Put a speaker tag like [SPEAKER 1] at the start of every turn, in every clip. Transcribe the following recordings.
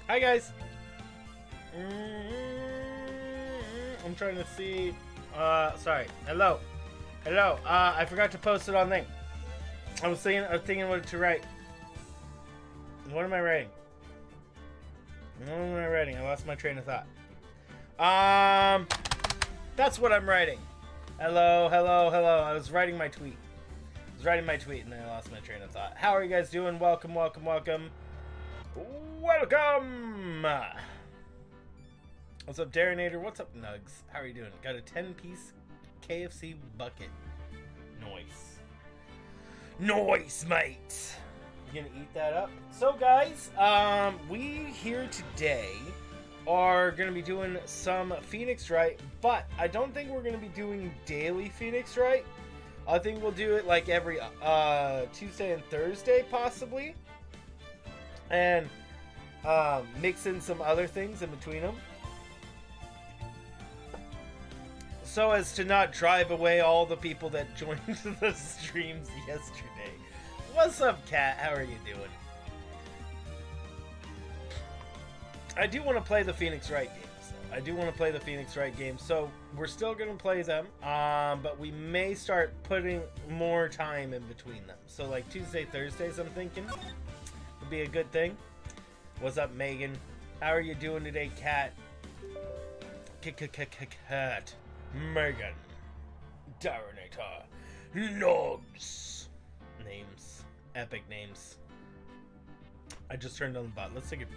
[SPEAKER 1] Hi guys. I'm trying to see. Sorry. Hello. Hello. I forgot to post it on thing. I was thinking what to write. What am I writing? What am I writing? I lost my train of thought. That's what I'm writing. Hello, hello, hello. I was writing my tweet. And then I lost my train of thought. How are you guys doing? Welcome, welcome, welcome. Welcome! What's up, Darinator? What's up, Nugs? How are you doing? Got a 10-piece KFC bucket. Nice. Nice, mate. You gonna eat that up? So, guys, we here today are gonna be doing some Phoenix Wright, but I don't think we're gonna be doing daily Phoenix Wright. I think we'll do it like every Tuesday and Thursday, possibly. And mix in some other things in between them, so as to not drive away all the people that joined the streams yesterday. What's up, Kat? How are you doing? I do want to play the Phoenix Wright games. So we're still going to play them, but we may start putting more time in between them. So like Tuesday, Thursdays, I'm thinking would be a good thing. What's up, Megan? How are you doing today, Kat? Kat. Megan. Darinator. Nugs. Names. Epic names. I just turned on the bot. Let's take it.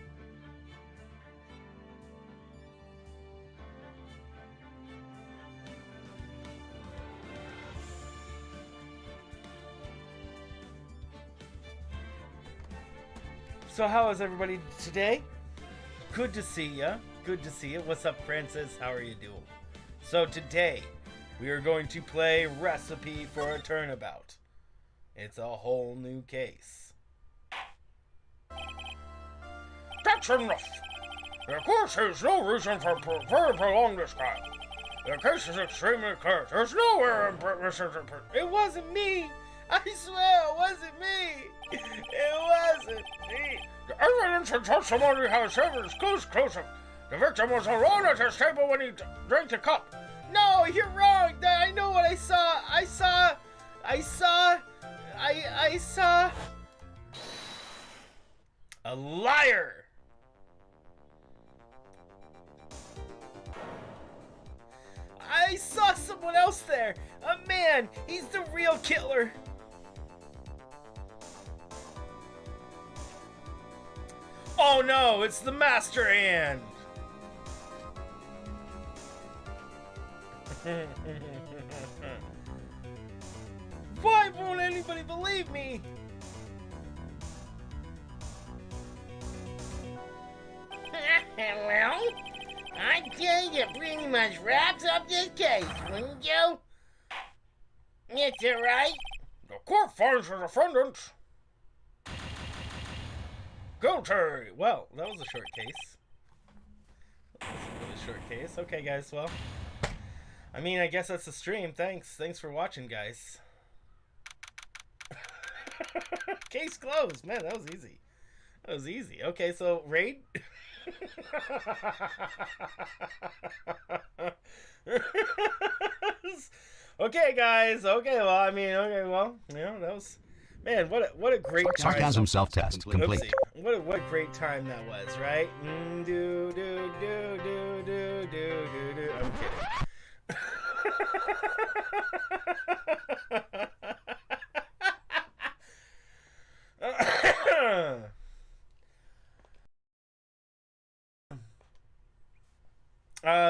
[SPEAKER 1] So how is everybody today? Good to see ya. Good to see you. What's up, Francis? How are you doing? So today, we are going to play Recipe for a Turnabout. It's a whole new case.
[SPEAKER 2] That's enough. The course has no reason for prolong this trial. The case is extremely clear. There's nowhere in
[SPEAKER 1] It wasn't me! I swear it wasn't me! It wasn't me!
[SPEAKER 2] The evidence and testimony has evidence conclusive. The victim was alone at his table when he drank the cup.
[SPEAKER 1] No, you're wrong! I know what I saw! I saw... A liar! I saw someone else there! A man! He's the real killer! Oh no, it's the Master Hand! Why won't anybody believe me?
[SPEAKER 3] Well, I'd say that pretty much wraps up this case, wouldn't you? Mr. Wright?
[SPEAKER 2] The court finds the defendant guilty.
[SPEAKER 1] Well, that was a short case. That was a really short case. Okay, guys, well. I mean, I guess that's the stream. Thanks for watching, guys. Case closed. Man, that was easy. That was easy. Okay, so raid. Okay, guys. Okay, well, I mean, okay, well, you know, that was, man, what a great time.
[SPEAKER 4] Sarcasm self-test complete.
[SPEAKER 1] Oopsie. What a great time that was, right? Do. I'm kidding.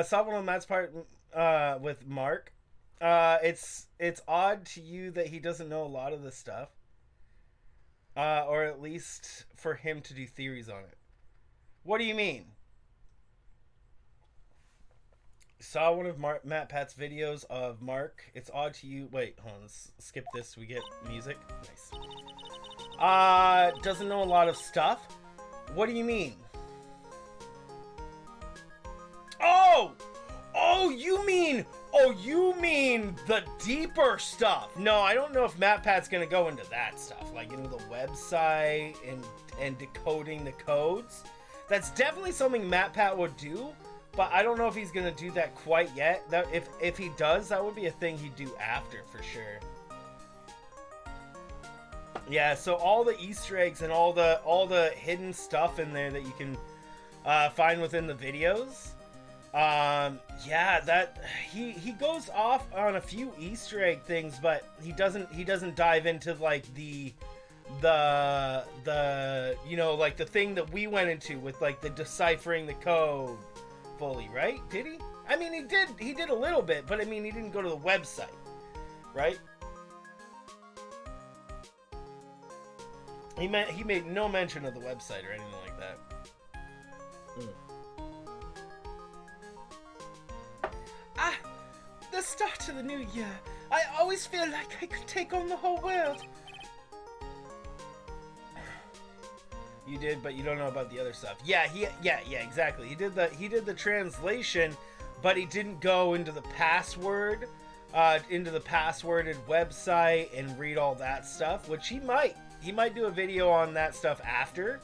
[SPEAKER 1] Saw one on Matt's part with Mark. It's odd to you that he doesn't know a lot of this stuff, or at least for him to do theories on it. What do you mean? Saw one of Matt Pat's videos of Mark. It's odd to you. Wait, hold on. Let's skip this. We get music. Nice. Doesn't know a lot of stuff. What do you mean? Oh, you mean the deeper stuff. No, I don't know if MatPat's gonna go into that stuff, like into the website and decoding the codes. That's definitely something MatPat would do, but I don't know if he's gonna do that quite yet. That if he does, that would be a thing he'd do after for sure. Yeah, so all the Easter eggs and all the hidden stuff in there that you can find within the videos. Yeah, that he goes off on a few Easter egg things, but he doesn't dive into like the you know, like the thing that we went into with like the deciphering the code fully, right? Did he? I mean, he did a little bit, but I mean, he didn't go to the website, right? He made no mention of the website or anything like that. The start of the new year. I always feel like I could take on the whole world. You did, but you don't know about the other stuff. Yeah, exactly. He did the translation, but he didn't go into the passworded website and read all that stuff, which he might. He might do a video on that stuff after.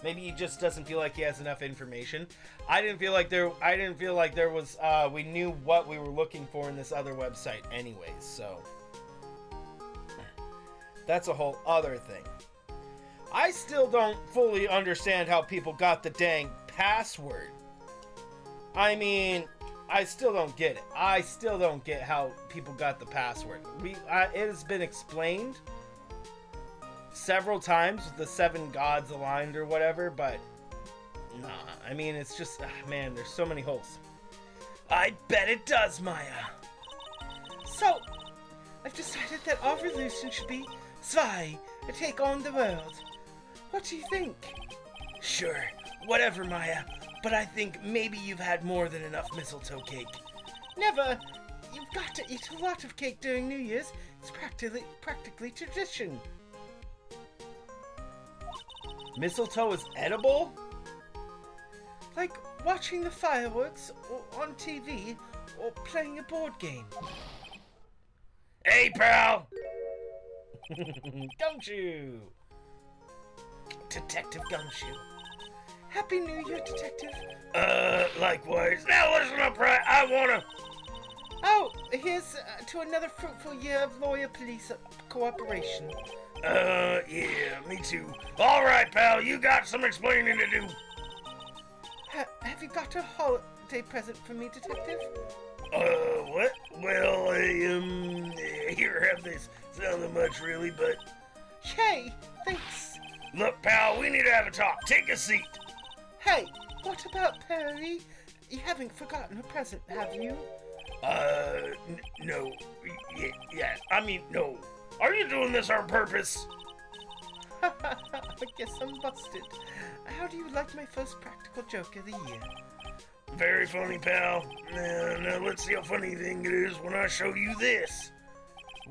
[SPEAKER 1] Maybe he just doesn't feel like he has enough information. I didn't feel like there was we knew what we were looking for in this other website anyways, so that's a whole other thing. I still don't fully understand how people got the dang password. I mean, I still don't get it. I still don't get how people got the password. It has been explained several times with the 7 gods aligned or whatever, but nah, I mean, it's just, man, there's so many holes. I bet it does, Maya. So, I've decided that our resolution should be Zwei, to take on the world. What do you think? Sure, whatever, Maya, but I think maybe you've had more than enough mistletoe cake. Never. You've got to eat a lot of cake during New Year's. It's practically tradition. Mistletoe is edible? Like watching the fireworks or on TV or playing a board game.
[SPEAKER 2] Hey, pal!
[SPEAKER 1] Gumshoe! Detective Gumshoe. Happy New Year, Detective.
[SPEAKER 2] Likewise. Now listen up, Wright. I wanna...
[SPEAKER 1] Oh, here's to another fruitful year of lawyer-police cooperation.
[SPEAKER 2] Yeah, me too. All right, pal, you got some explaining to do.
[SPEAKER 1] Have you got a holiday present for me, Detective?
[SPEAKER 2] What? Well, here, have this. It's nothing much, really, but...
[SPEAKER 1] Hey, thanks.
[SPEAKER 2] Look, pal, we need to have a talk. Take a seat.
[SPEAKER 1] Hey, what about Perry? You haven't forgotten her present, have you?
[SPEAKER 2] No. Yeah, I mean, no. Are you doing this on purpose?
[SPEAKER 1] I guess I'm busted. How do you like my first practical joke of the year?
[SPEAKER 2] Very funny, pal. Now let's see how funny the thing it is when I show you this.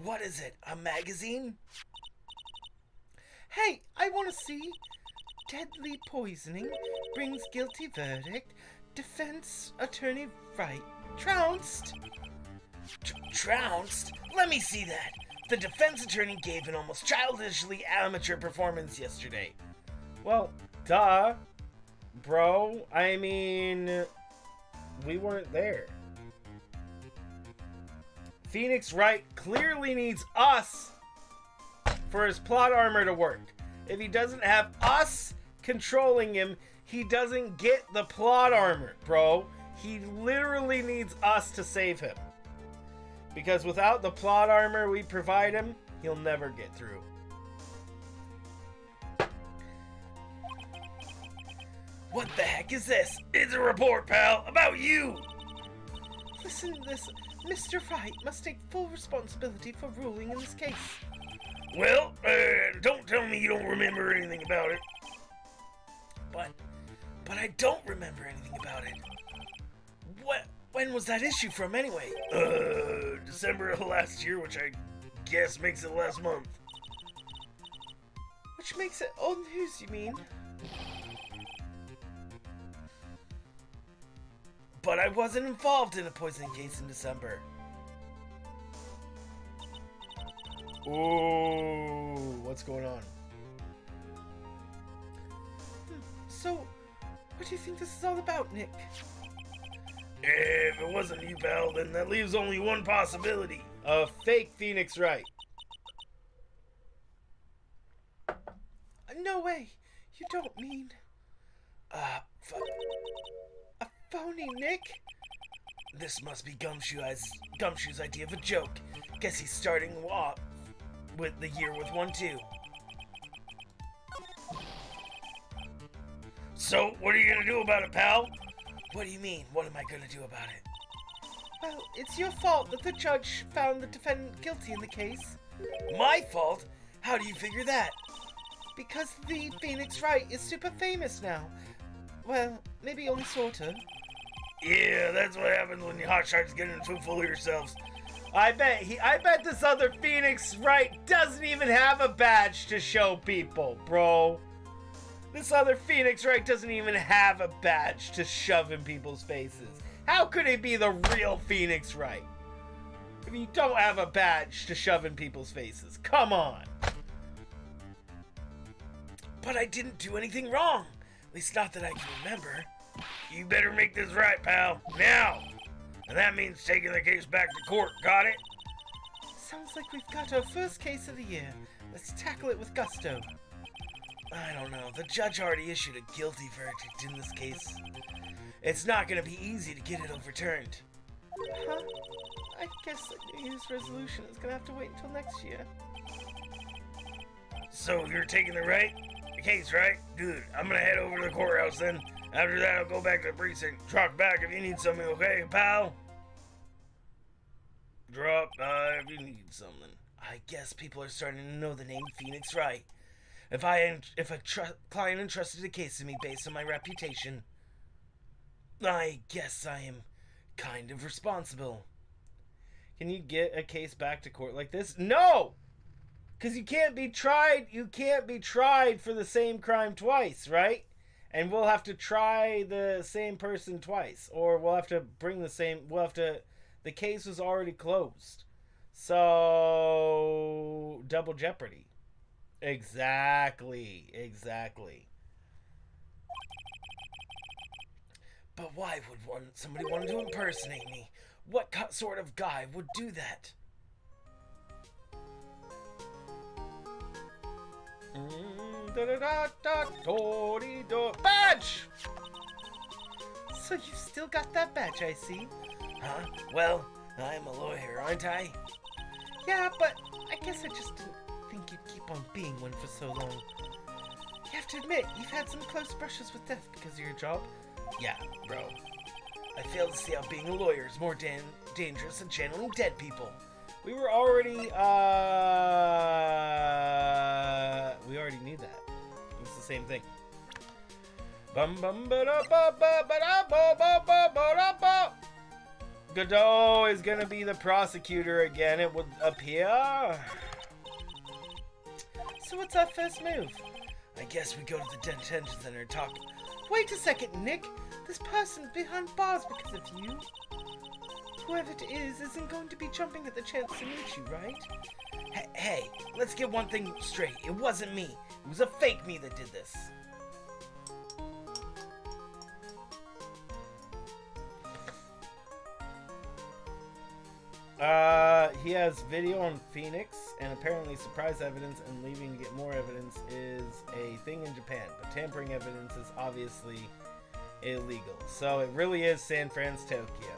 [SPEAKER 1] What is it, a magazine? Hey, I want to see. Deadly poisoning brings guilty verdict. Defense attorney Wright trounced. Trounced? Let me see that. The defense attorney gave an almost childishly amateur performance yesterday. Well, duh, bro. I mean, we weren't there. Phoenix Wright clearly needs us for his plot armor to work. If he doesn't have us controlling him, he doesn't get the plot armor, bro. He literally needs us to save him. Because without the plot armor we provide him, he'll never get through. What the heck is this?
[SPEAKER 2] It's a report, pal, about you.
[SPEAKER 1] Listen to this. Mr. Wright must take full responsibility for ruling in this case.
[SPEAKER 2] Well, don't tell me you don't remember anything about it.
[SPEAKER 1] But I don't remember anything about it. When was that issue from anyway?
[SPEAKER 2] December of last year, which I guess makes it last month.
[SPEAKER 1] Which makes it old news, you mean? But I wasn't involved in a poisoning case in December. Ooh, what's going on? So, do you think this is all about, Nick?
[SPEAKER 2] If it wasn't you, pal, then that leaves only one possibility.
[SPEAKER 1] A fake Phoenix Wright. No way. You don't mean... A phony, Nick?
[SPEAKER 2] This must be Gumshoe's idea of a joke. Guess he's starting off with the year with one, too. So, what are you gonna do about it, pal?
[SPEAKER 1] What do you mean, what am I gonna do about it? Well, it's your fault that the judge found the defendant guilty in the case.
[SPEAKER 2] My fault? How do you figure that?
[SPEAKER 1] Because the Phoenix Wright is super famous now. Well, maybe only sorta.
[SPEAKER 2] Yeah, that's what happens when you hotshots get too full of yourselves.
[SPEAKER 1] I bet this other Phoenix Wright doesn't even have a badge to show people, bro. This other Phoenix Wright doesn't even have a badge to shove in people's faces. How could he be the real Phoenix Wright if you don't have a badge to shove in people's faces? Come on.
[SPEAKER 2] But I didn't do anything wrong. At least not that I can remember. You better make this right, pal. Now! And that means taking the case back to court. Got it?
[SPEAKER 1] Sounds like we've got our first case of the year. Let's tackle it with gusto.
[SPEAKER 2] I don't know. The judge already issued a guilty verdict in this case. It's not going to be easy to get it overturned.
[SPEAKER 1] Huh? I guess the New Year's resolution is going to have to wait until next year.
[SPEAKER 2] So you're taking the case, right? Good. I'm going to head over to the courthouse then. After that, I'll go back to the precinct. Truck back if you need something, okay, pal? Drop by if you need something.
[SPEAKER 1] I guess people are starting to know the name Phoenix Wright. If a client entrusted a case to me based on my reputation, I guess I am kind of responsible. Can you get a case back to court like this? No! Because you can't be tried for the same crime twice, right? And we'll have to try the same person twice. Or we'll have to bring the case was already closed. So, double jeopardy. Exactly. But why would somebody want to impersonate me? What sort of guy would do that? Badge! So you've still got that badge, I see.
[SPEAKER 2] Huh? Well, I'm a lawyer, aren't I?
[SPEAKER 1] Yeah, but I guess I just didn't think you'd keep on being one for so long. You have to admit, you've had some close brushes with death because of your job.
[SPEAKER 2] Yeah, bro. I fail to see how being a lawyer is more dangerous than channeling dead people.
[SPEAKER 1] We already knew that. It's the same thing. Godot is gonna be the prosecutor again, it would appear. So what's our first move?
[SPEAKER 2] I guess we go to the detention center and talk.
[SPEAKER 1] Wait a second, Nick. This person's behind bars because of you. Whoever it is isn't going to be jumping at the chance to meet you, right?
[SPEAKER 2] Hey, let's get one thing straight. It wasn't me. It was a fake me that did this.
[SPEAKER 1] He has video on Phoenix, and apparently surprise evidence and leaving to get more evidence is a thing in Japan, but tampering evidence is obviously illegal. So it really is San Francisco, Tokyo.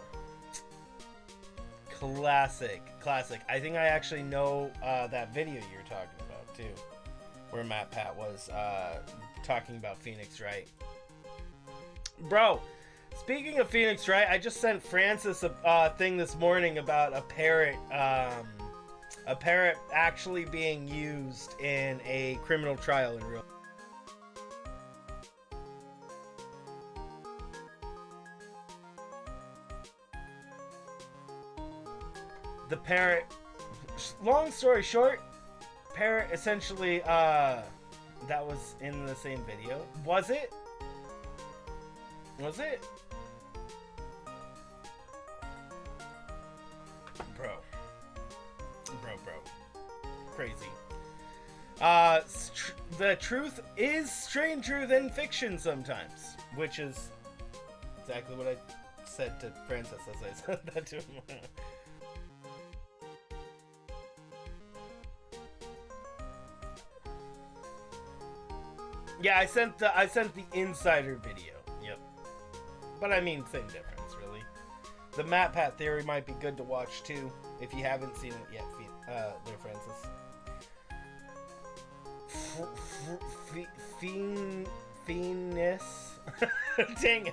[SPEAKER 1] Classic. I think I actually know that video you're talking about too, where Matt Pat was talking about Phoenix Wright. Bro, speaking of Phoenix Wright, I just sent Francis a thing this morning about a parrot actually being used in a criminal trial in real. The parrot, long story short, parrot essentially, that was in the same video. Was it? Bro. Crazy. the truth is stranger than fiction sometimes, which is exactly what I said to Francis as I said that to him. Yeah, I sent the insider video. Yep. But I mean, same difference, really. The MatPat theory might be good to watch too if you haven't seen it yet, there, Francis. Phoenix. Dang,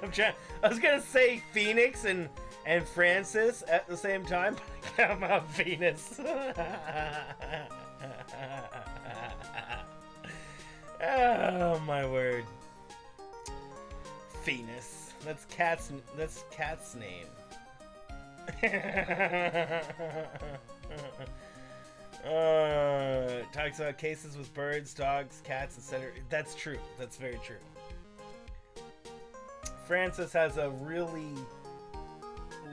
[SPEAKER 1] I was gonna say Phoenix and Francis at the same time, but I'm out Venus. Oh my word. Phoenix. That's cat's name. Talks about cases with birds, dogs, cats, etc. That's true. That's very true. Francis has a really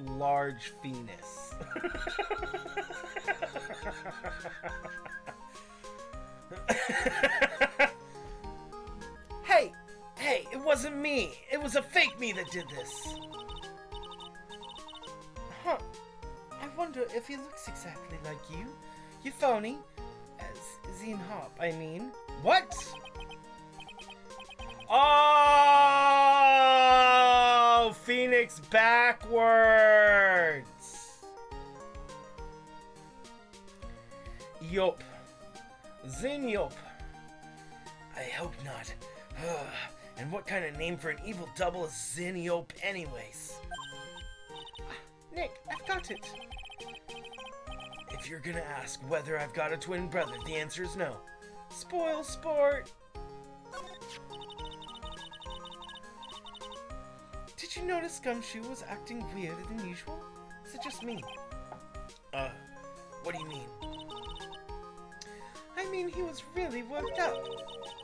[SPEAKER 1] large penis. Hey, it wasn't me. It was a fake me that did this. Huh. I wonder if he looks exactly like you. You phony. As Zine Hop, I mean. What? Oh! Phoenix backwards. Yup. Zine yup. I hope not. And what kind of name for an evil double is Ziniope anyways? Nick, I've got it. If you're gonna ask whether I've got a twin brother, the answer is no. Spoil sport. Did you notice Gumshoe was acting weirder than usual? Is it just me? What do you mean? I mean, he was really worked up.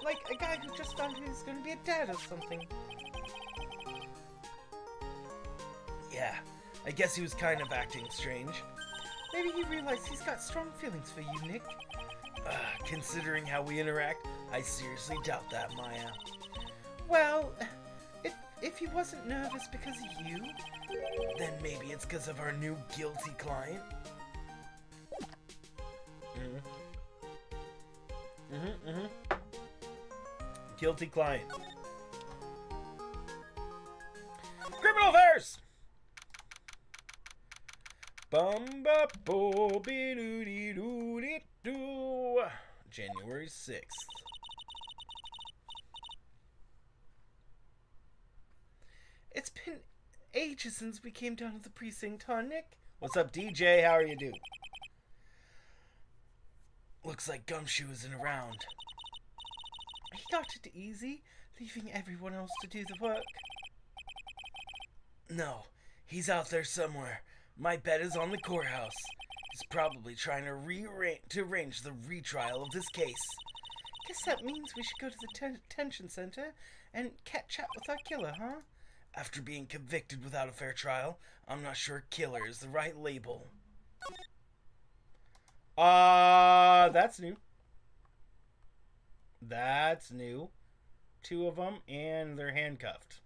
[SPEAKER 1] Like a guy who just found he was gonna be a dad or something. Yeah, I guess he was kind of acting strange. Maybe he realized he's got strong feelings for you, Nick. Considering how we interact, I seriously doubt that, Maya. Well, if he wasn't nervous because of you, then maybe it's because of our new guilty client. Guilty client. Criminal affairs! January 6th. It's been ages since we came down to the precinct, huh, Nick? What's up, DJ? How are you doing? Looks like Gumshoe isn't around. He got it easy, leaving everyone else to do the work. No, he's out there somewhere. My bet is on the courthouse. He's probably trying to arrange the retrial of this case. Guess that means we should go to the detention center and chat with our killer, huh? After being convicted without a fair trial, I'm not sure killer is the right label. That's new. That's new. 2 of them, and they're handcuffed.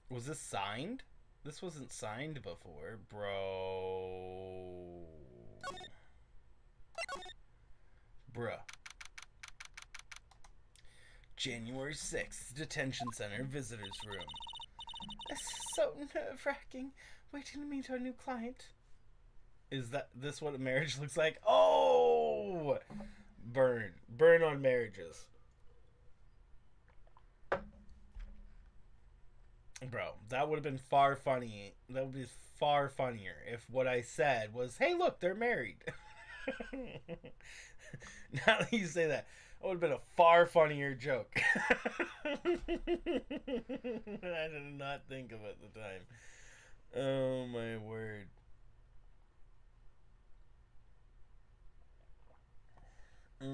[SPEAKER 1] Was this signed? This wasn't signed before, bro. Bruh. January 6th, detention center, visitors room. This is so nerve-wracking. Waiting to meet our new client. Is this what a marriage looks like? Oh! Burn. Burn on marriages. Bro, that would have been far funny. That would be far funnier if what I said was, hey, look, they're married. Now that you say that, would have been a far funnier joke. I did not think of it at the time. Oh, my word. I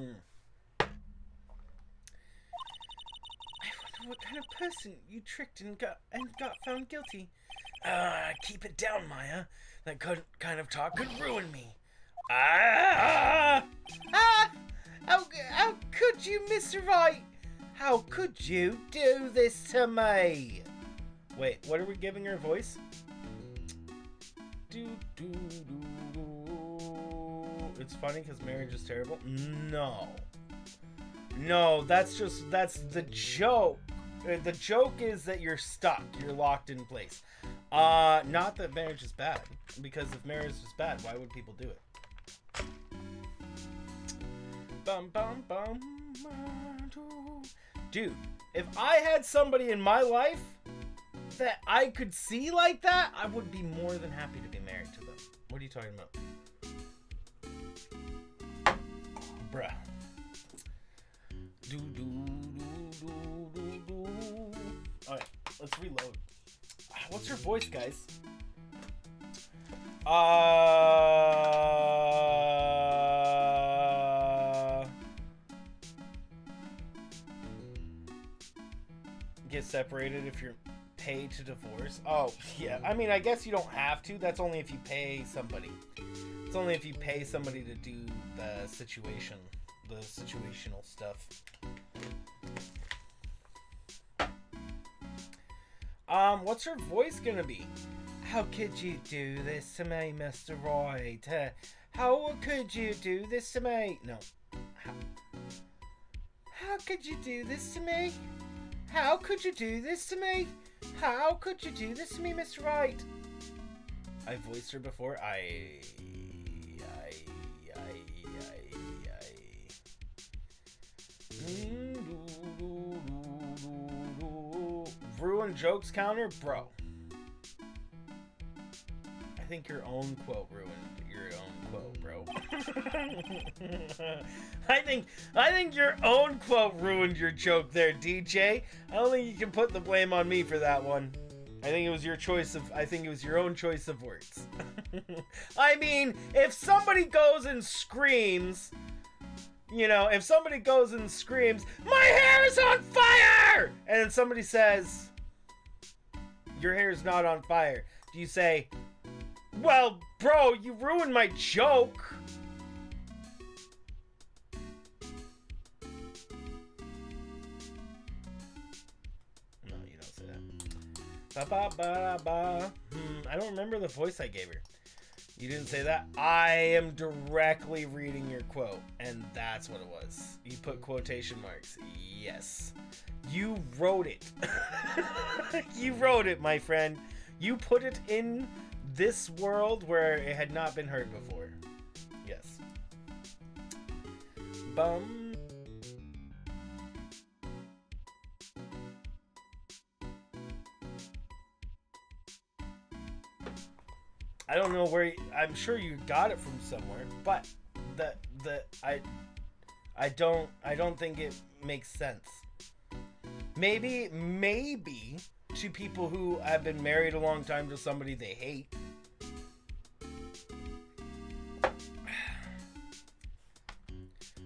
[SPEAKER 1] wonder what kind of person you tricked and got found guilty. Keep it down, Maya. That kind of talk could ruin me. How could you, Mr. Wright? How could you do this to me? Wait, what are we giving her voice? It's funny because marriage is terrible. No, that's the joke. The joke is that you're stuck. You're locked in place. Not that marriage is bad. Because if marriage is bad, why would people do it? Bum, bum, bum. Dude, if I had somebody in my life that I could see like that, I would be more than happy to be married to them. What are you talking about? Bruh. Alright, let's reload. What's her voice, guys? Get separated if you're paid to divorce. Oh, yeah. I mean, I guess you don't have to. That's only if you pay somebody. It's only if you pay somebody to do the situation. The situational stuff. What's her voice gonna be? How could you do this to me, Mr. Wright? How could you do this to me? No. How could you do this to me? How could you do this to me? How could you do this to me, Mr. Wright? I voiced her before. Ruin jokes counter, bro. I think your own quote ruined your own quote, bro. I think your own quote ruined your joke there, DJ. I don't think you can put the blame on me for that one. I think it was your own choice of words. I mean, if somebody goes and screams, if somebody goes and screams, "My hair is on fire!" and then somebody says, "Your hair is not on fire," do you say, "Well, bro, you ruined my joke"? No, you don't say that. I don't remember the voice I gave her. You didn't say that. I am directly reading your quote, and that's what it was. You put quotation marks. Yes. You wrote it. You wrote it, my friend. You put it in this world where it had not been heard before. Yes. Bum. I don't know where I'm sure you got it from somewhere, but I don't think it makes sense. Maybe to people who have been married a long time to somebody they hate.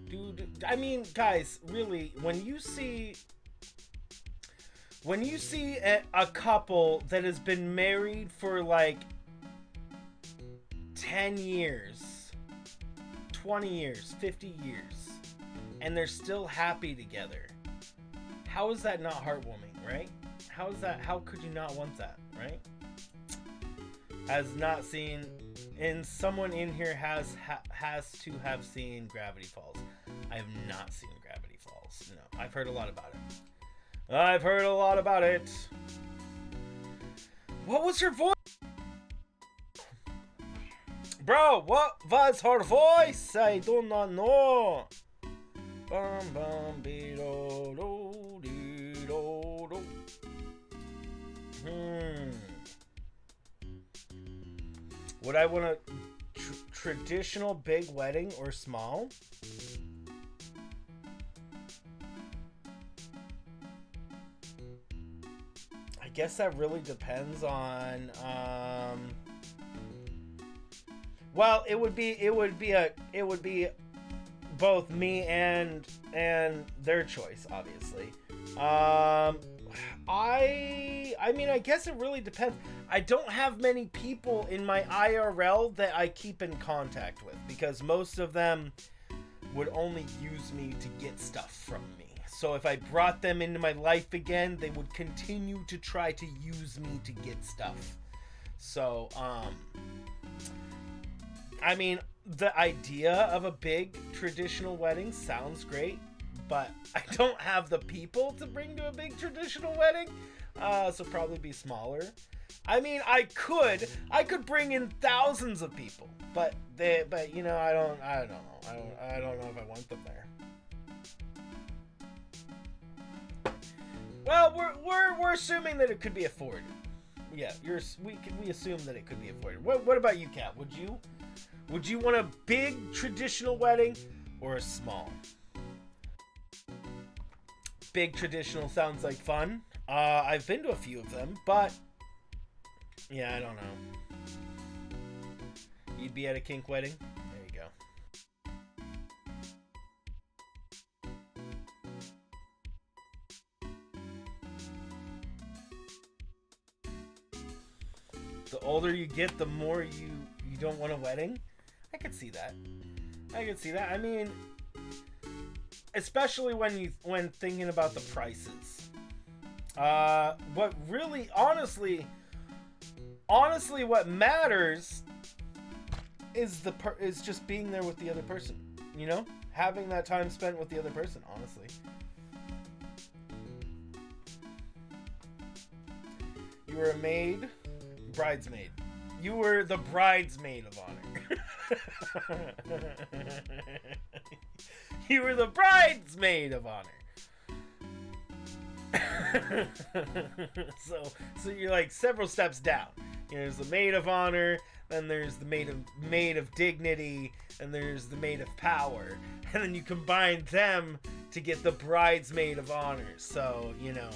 [SPEAKER 1] Dude, I mean, guys, really, when you see a couple that has been married for like 10 years, 20 years, 50 years, and they're still happy together, how is that not heartwarming, right? How could you not want that, right? Has not seen, and someone in here has to have seen Gravity Falls. I have not seen Gravity Falls. No, I've heard a lot about it. What was her voice? Bro, what was her voice? I do not know. Bum bum be do do dee do do. Would I want a traditional big wedding or small? I guess that really depends on well, it would be both me and their choice, obviously. I mean, I guess it really depends. I don't have many people in my IRL that I keep in contact with because most of them would only use me to get stuff from me. So if I brought them into my life again, they would continue to try to use me to get stuff. So, I mean, the idea of a big traditional wedding sounds great, but I don't have the people to bring to a big traditional wedding, so probably be smaller. I mean, I could bring in thousands of people, but you know, I don't know. I don't know if I want them there. Well, we're assuming that it could be afforded. Yeah, we assume that it could be afforded. What about you, Kat? Would you want a big traditional wedding or a small? Big traditional sounds like fun. I've been to a few of them, but yeah, I don't know. You'd be at a kink wedding? There you go. The older you get, the more you don't want a wedding? I could see that. I mean, especially when thinking about the prices. What really, honestly, what matters is just being there with the other person. You know, having that time spent with the other person. Honestly, you were a maid, bridesmaid. You were the bridesmaid of honor. You were the bridesmaid of honor. So you're like several steps down. You know, there's the maid of honor, then there's the maid of dignity, and there's the maid of power, and then you combine them to get the bridesmaid of honor. So you know,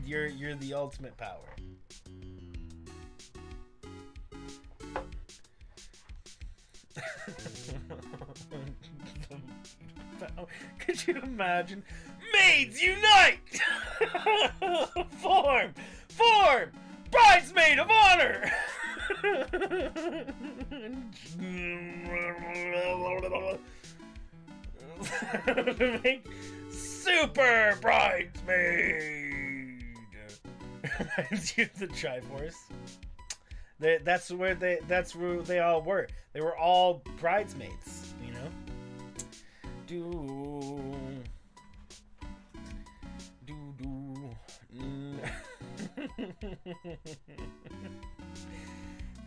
[SPEAKER 1] you're the ultimate power. Could you imagine? Maids unite! Form! Bridesmaid of honor! Make super bridesmaid! Reminds you of the Triforce. That's where they all were. They were all bridesmaids, you know?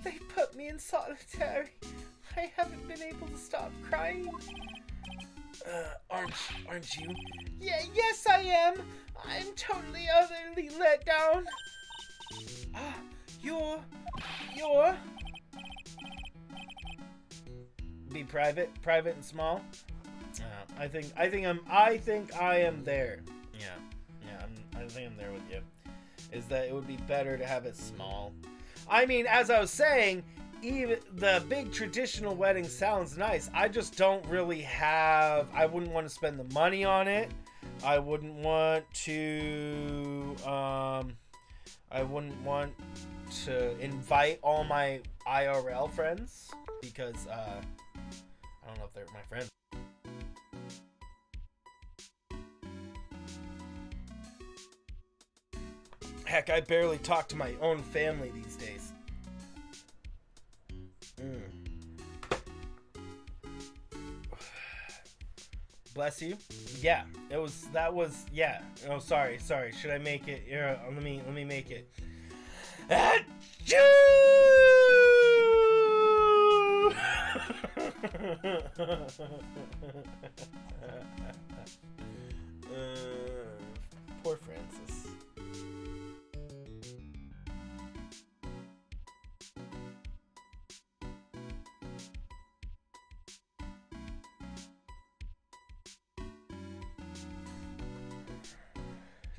[SPEAKER 1] They put me in solitary. I haven't been able to stop crying. Aren't you? Yeah, yes I am. I'm totally utterly let down. You're be private and small. I think I am there. Yeah, I think I'm there with you. Is that it would be better to have it small. I mean, as I was saying, even the big traditional wedding sounds nice. I just don't really have. I wouldn't want to spend the money on it. I wouldn't want to. I wouldn't want to invite all my IRL friends because I don't know if they're my friends. Heck, I barely talk to my own family these days. Bless you. Yeah, that was yeah. Oh, sorry. Should I make it? Here, let me make it. Achoo! Poor Francis.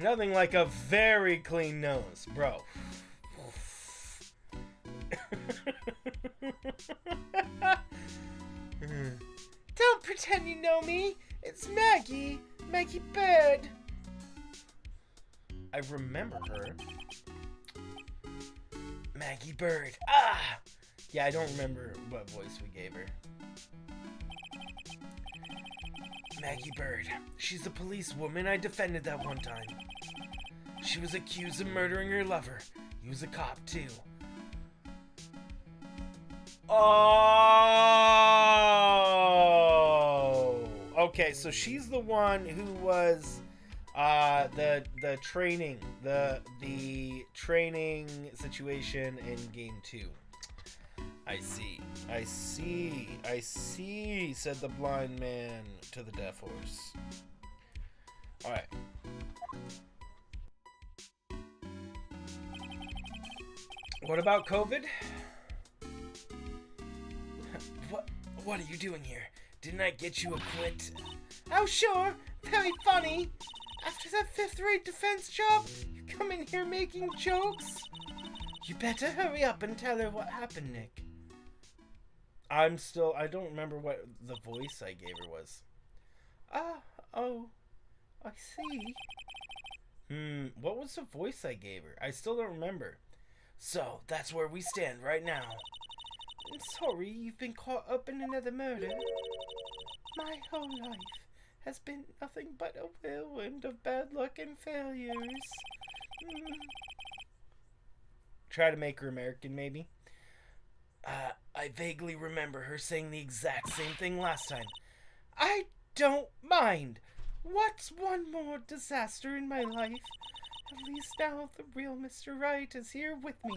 [SPEAKER 1] Nothing like a very clean nose, bro. Don't pretend you know me. It's Maggie Bird. I remember her. Maggie Bird. Ah! Yeah, I don't remember what voice we gave her. Maggie Bird. She's a policewoman I defended that one time. She was accused of murdering her lover. He was a cop, too. Oh! Okay, so she's the one who was the training situation in game 2. I see, said the blind man to the deaf horse. Alright. What about COVID? What are you doing here? Didn't I get you a quit? Oh, sure. Very funny. After that 5th rate defense job, you come in here making jokes? You better hurry up and tell her what happened, Nick. I don't remember what the voice I gave her was. Oh, I see. What was the voice I gave her? I still don't remember. So, that's where we stand right now. I'm sorry you've been caught up in another murder. My whole life has been nothing but a whirlwind of bad luck and failures. Try to make her American, maybe? I vaguely remember her saying the exact same thing last time. I don't mind. What's one more disaster in my life? At least now the real Mr. Wright is here with me.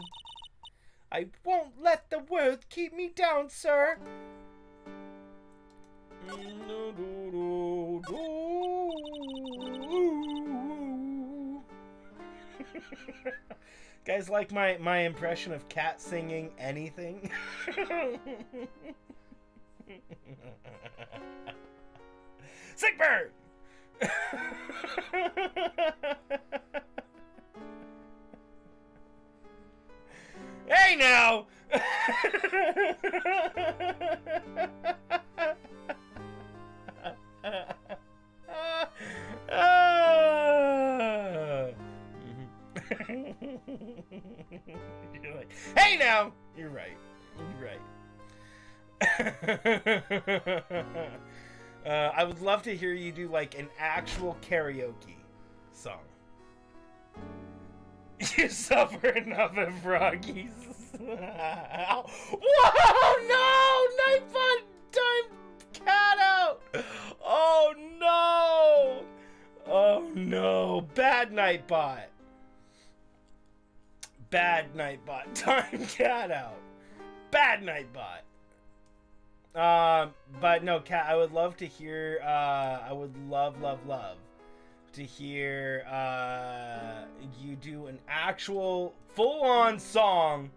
[SPEAKER 1] I won't let the world keep me down, sir. Guys like my impression of cat singing anything? Sick bird! Hey now! You're like, hey now! You're right. I would love to hear you do like an actual karaoke song. You suffer enough at Froggies. Whoa, no! Nightbot time cat out! Oh no! Oh no! Bad Nightbot. Bad Nightbot. Time cat out. Bad Nightbot. But no, Cat, I would love to hear, I would love to hear, you do an actual full-on song,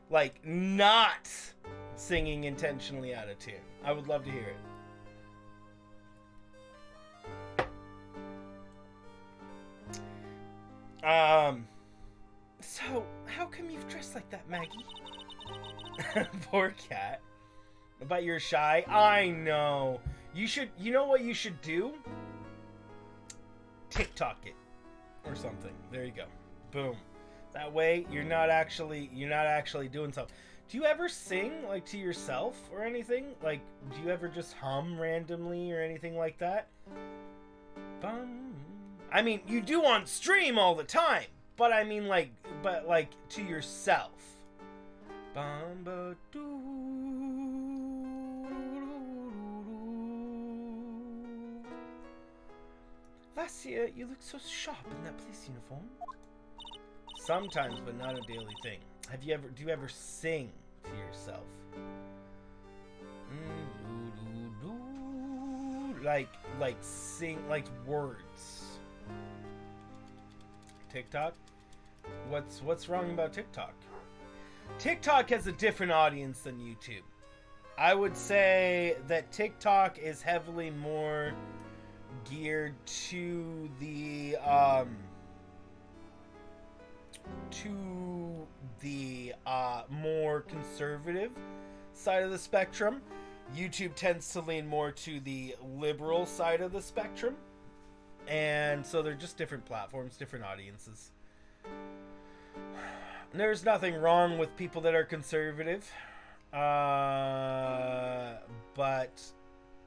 [SPEAKER 1] like, not singing intentionally out of tune. I would love to hear it. So, how come you've dressed like that, Maggie? Poor Cat. But you're shy? I know. You know what you should do? TikTok it. Or something. There you go. Boom. That way, you're not actually doing something. Do you ever sing, like, to yourself or anything? Like, do you ever just hum randomly or anything like that? Bum. I mean, you do on stream all the time. But I mean, like, to yourself. Bum, Last year, you looked so sharp in that police uniform. Sometimes, but not a daily thing. Do you ever sing to yourself? Like sing, like words. TikTok? What's wrong about TikTok? TikTok has a different audience than YouTube. I would say that TikTok is heavily more geared to the more conservative side of the spectrum. YouTube tends to lean more to the liberal side of the spectrum. And so they're just different platforms, different audiences. There's nothing wrong with people that are conservative. But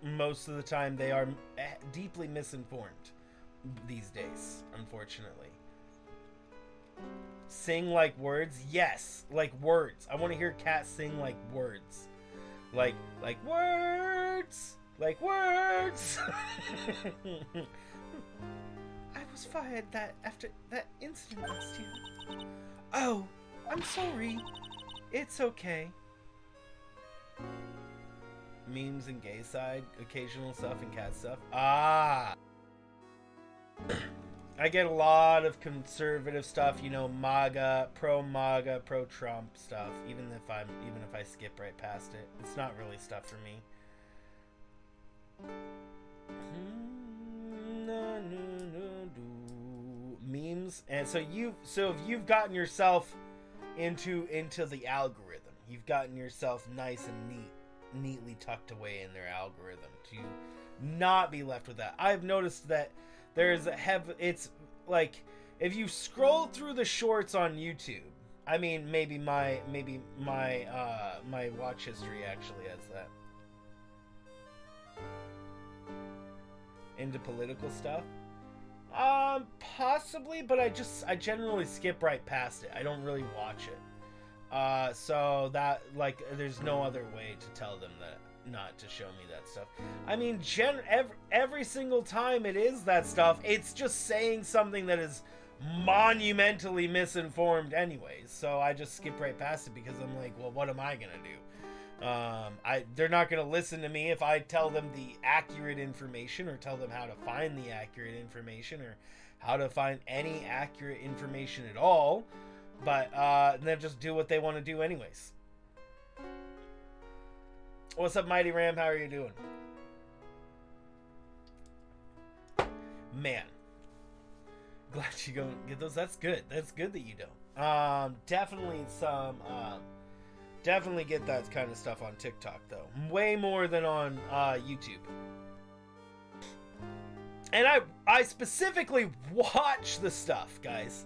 [SPEAKER 1] most of the time they are deeply misinformed these days, unfortunately. Sing like words? Yes, like words. I want to hear cats sing like words. Like words! Like words! I was fired after that incident last year. Oh, I'm sorry. It's okay. Memes and gay side, occasional stuff and cat stuff. Ah! I get a lot of conservative stuff, you know, MAGA, pro-Trump stuff. Even if I skip right past it, it's not really stuff for me. Memes, and so if you've gotten yourself into the algorithm, you've gotten yourself nice and neatly tucked away in their algorithm to not be left with that. I've noticed that there's it's like if you scroll through the shorts on YouTube, I mean maybe my watch history actually has that. Into political stuff? Possibly, but I generally skip right past it. I don't really watch it. So that, like, there's no other way to tell them that not to show me that stuff. I mean, every single time it is that stuff, it's just saying something that is monumentally misinformed anyways. So I just skip right past it because I'm like, well, what am I gonna do? They're not going to listen to me if I tell them the accurate information or tell them how to find the accurate information or how to find any accurate information at all. But they'll just do what they want to do anyways. What's up, Mighty Ram? How are you doing? Man. Glad you go get those. That's good. That's good that you don't. Definitely some... Definitely get that kind of stuff on TikTok, though. Way more than on YouTube. And I specifically watch the stuff, guys.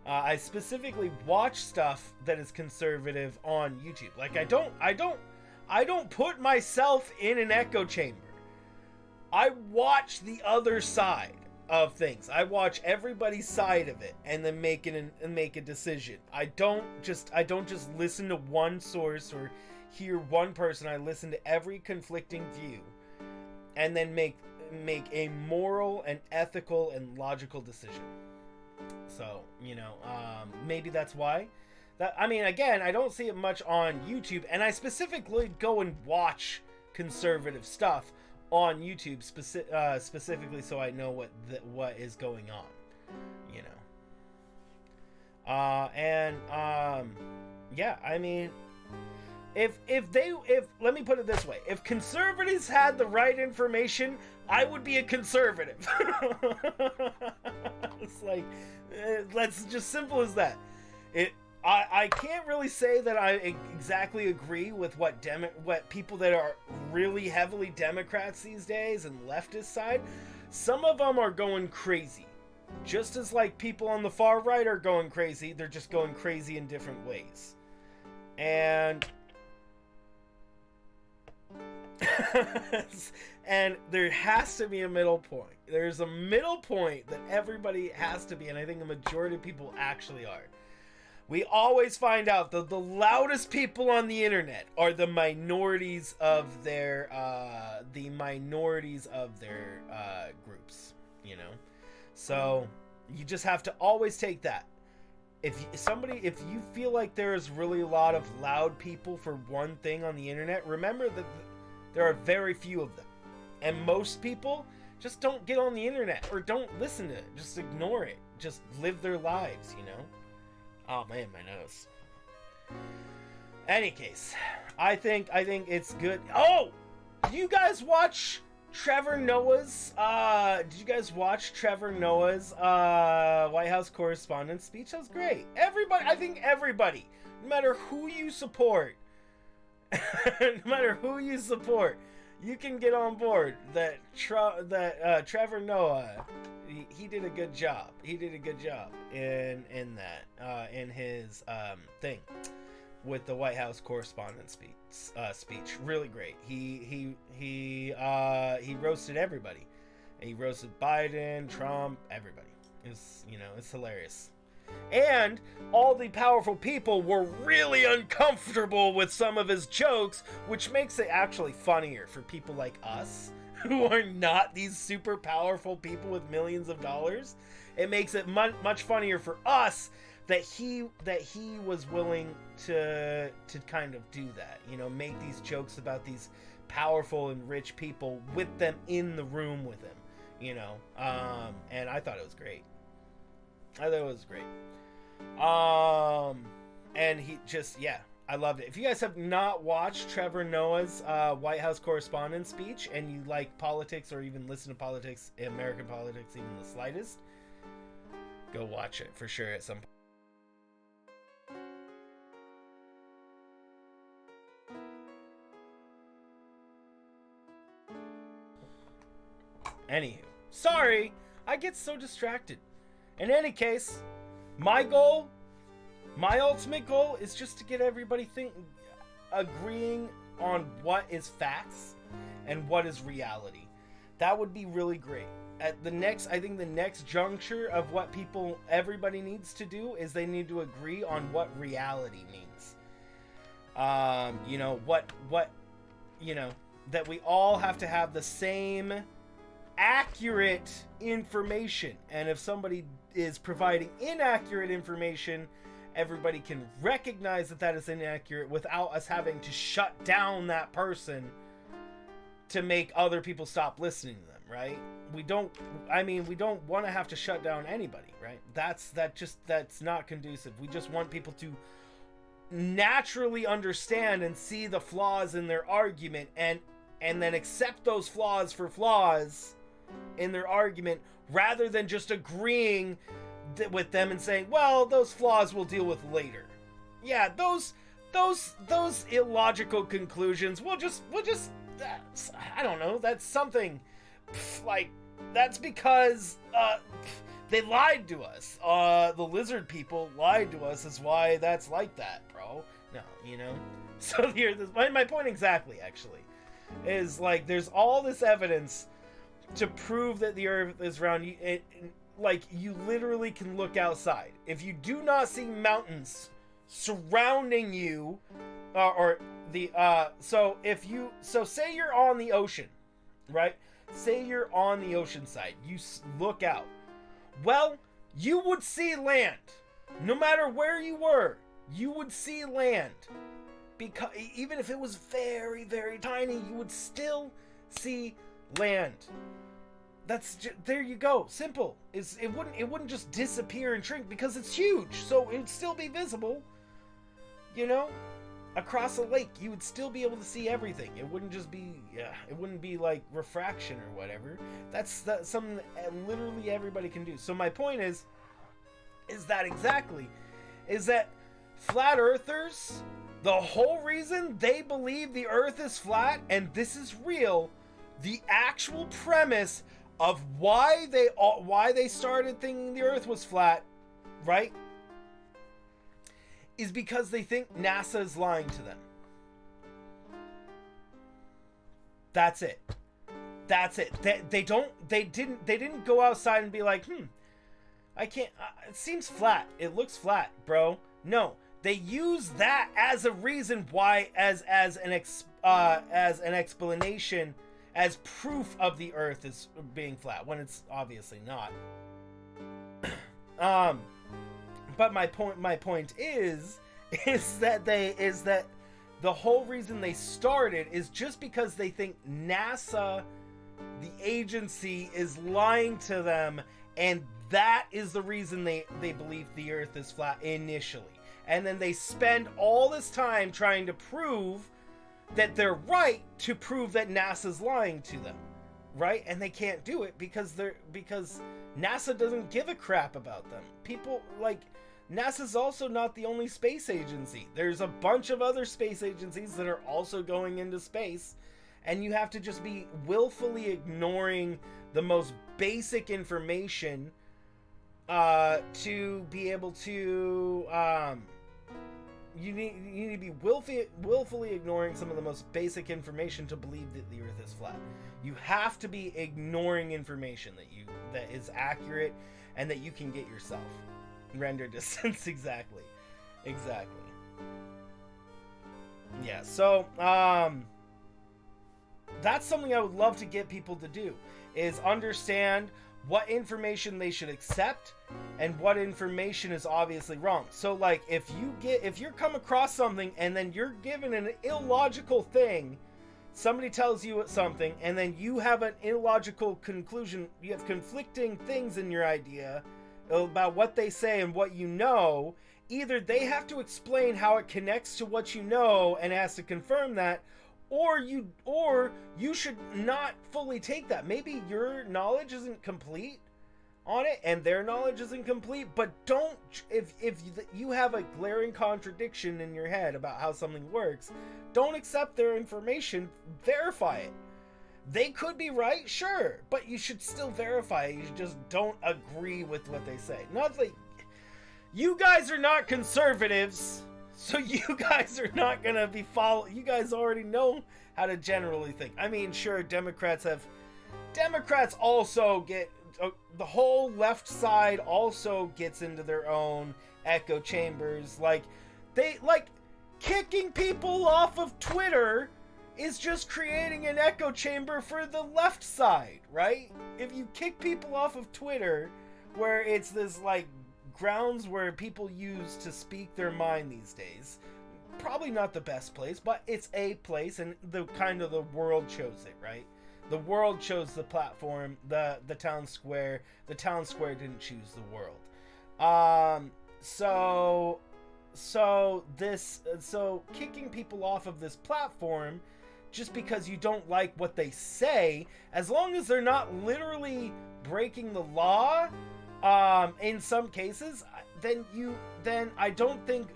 [SPEAKER 1] I specifically watch stuff that is conservative on YouTube. Like, I don't put myself in an echo chamber. I watch the other side of things. I watch everybody's side of it and then make a decision. I don't just listen to one source or hear one person. I listen to every conflicting view and then make a moral and ethical and logical decision. So, you know, maybe that's why. I mean, again, I don't see it much on YouTube, and I specifically go and watch conservative stuff on YouTube specifically so I know what is going on, you know. Yeah, I mean, if let me put it this way, if conservatives had the right information, I would be a conservative. It's like, that's just simple as that. I can't really say that I exactly agree with what people that are really heavily Democrats these days and leftist side. Some of them are going crazy. Just as like people on the far right are going crazy, they're just going crazy in different ways. And and there has to be a middle point. There's a middle point that everybody has to be, and I think the majority of people actually are. We always find out that the loudest people on the internet are the minorities of their groups, you know. So you just have to always take that. If you feel like there is really a lot of loud people for one thing on the internet, remember that there are very few of them, and most people just don't get on the internet or don't listen to it. Just ignore it. Just live their lives, you know. Oh man, my nose. Any case, I think it's good. Oh, did you guys watch Trevor Noah's? Did you guys watch Trevor Noah's White House correspondence speech? That was great. Everybody, I think everybody, no matter who you support, you can get on board that Trevor Noah. He did a good job. He did a good job in that in his thing. with the White House correspondent speech. Really great. He roasted everybody. He roasted Biden, Trump, everybody. It's hilarious. And all the powerful people were really uncomfortable with some of his jokes, which makes it actually funnier for people like us, who are not these super powerful people with millions of dollars. It makes it much funnier for us that he was willing to kind of do that, make these jokes about these powerful and rich people with them in the room with him, and I thought it was great. And he just, I loved it. If you guys have not watched Trevor Noah's White House correspondent speech, and you like politics or even listen to politics, American politics, even the slightest, go watch it for sure at some point. Anywho, sorry, I get so distracted. In any case, my ultimate goal is just to get everybody agreeing on what is facts and what is reality. That would be really great. I think the next juncture of what everybody needs to do is they need to agree on what reality means. That we all have to have the same accurate information, and if somebody is providing inaccurate information, everybody can recognize that is inaccurate without us having to shut down that person to make other people stop listening to them, right? We don't want to have to shut down anybody, right? That's not conducive. We just want people to naturally understand and see the flaws in their argument and then accept those flaws for flaws in their argument, rather than just agreeing with them and saying, well, those flaws we'll deal with later. Yeah, those illogical conclusions, we'll just I don't know, that's something like, that's because they lied to us. The lizard people lied to us, is why that's like that, bro. No, so here, my point exactly, actually, is like, there's all this evidence to prove that the earth is round. You literally can look outside. If you do not see mountains surrounding you, so say you're on the ocean, right? Say you're on the ocean side. You look out. Well, you would see land. No matter where you were, you would see land. Because even if it was very, very tiny, you would still see land. There you go. Simple. It wouldn't just disappear and shrink because it's huge. So it would still be visible. Across a lake, you would still be able to see everything. It wouldn't just be it wouldn't be like refraction or whatever. That's something that literally everybody can do. So my point is that flat earthers, the whole reason they believe the earth is flat and this is real, the actual premise of why they started thinking the earth was flat, right, is because they think NASA is lying to them. That's it. They didn't go outside and be like, I can't, it seems flat. It looks flat, bro. No, they use that as a reason why, as an explanation, as proof of the earth is being flat, when it's obviously not. But my point is that the whole reason they started is just because they think NASA, the agency, is lying to them, and that is the reason they believe the earth is flat initially. And then they spend all this time trying to prove that they're right, to prove that NASA's lying to them, right? And they can't do it because NASA doesn't give a crap about them. People, like, NASA's also not the only space agency. There's a bunch of other space agencies that are also going into space, and you have to just be willfully ignoring the most basic information to be able to you need to be willfully ignoring some of the most basic information to believe that the Earth is flat. You have to be ignoring information that is accurate and that you can get yourself. Render distance, exactly. Yeah, so that's something I would love to get people to do, is understand what information they should accept and what information is obviously wrong. So like if you come across something and then you're given an illogical thing, somebody tells you something and then you have an illogical conclusion, you have conflicting things in your idea about what they say and what you know, either they have to explain how it connects to what you know and has to confirm that, or you should not fully take that. Maybe your knowledge isn't complete on it and their knowledge isn't complete, but don't, if you have a glaring contradiction in your head about how something works, don't accept their information, verify it. They could be right, sure, but you should still verify it. You just don't agree with what they say. Not like you guys are not conservatives, so you guys are not gonna be you guys already know how to generally think. I mean, sure, Democrats also get the whole left side also gets into their own echo chambers. Like kicking people off of Twitter is just creating an echo chamber for the left side, right? If you kick people off of Twitter, where it's this like grounds where people use to speak their mind these days, probably not the best place, but it's a place, and the world chose it, right? The world chose the platform, the town square. The town square didn't choose the world. So kicking people off of this platform just because you don't like what they say, as long as they're not literally breaking the law, in some cases, then I don't think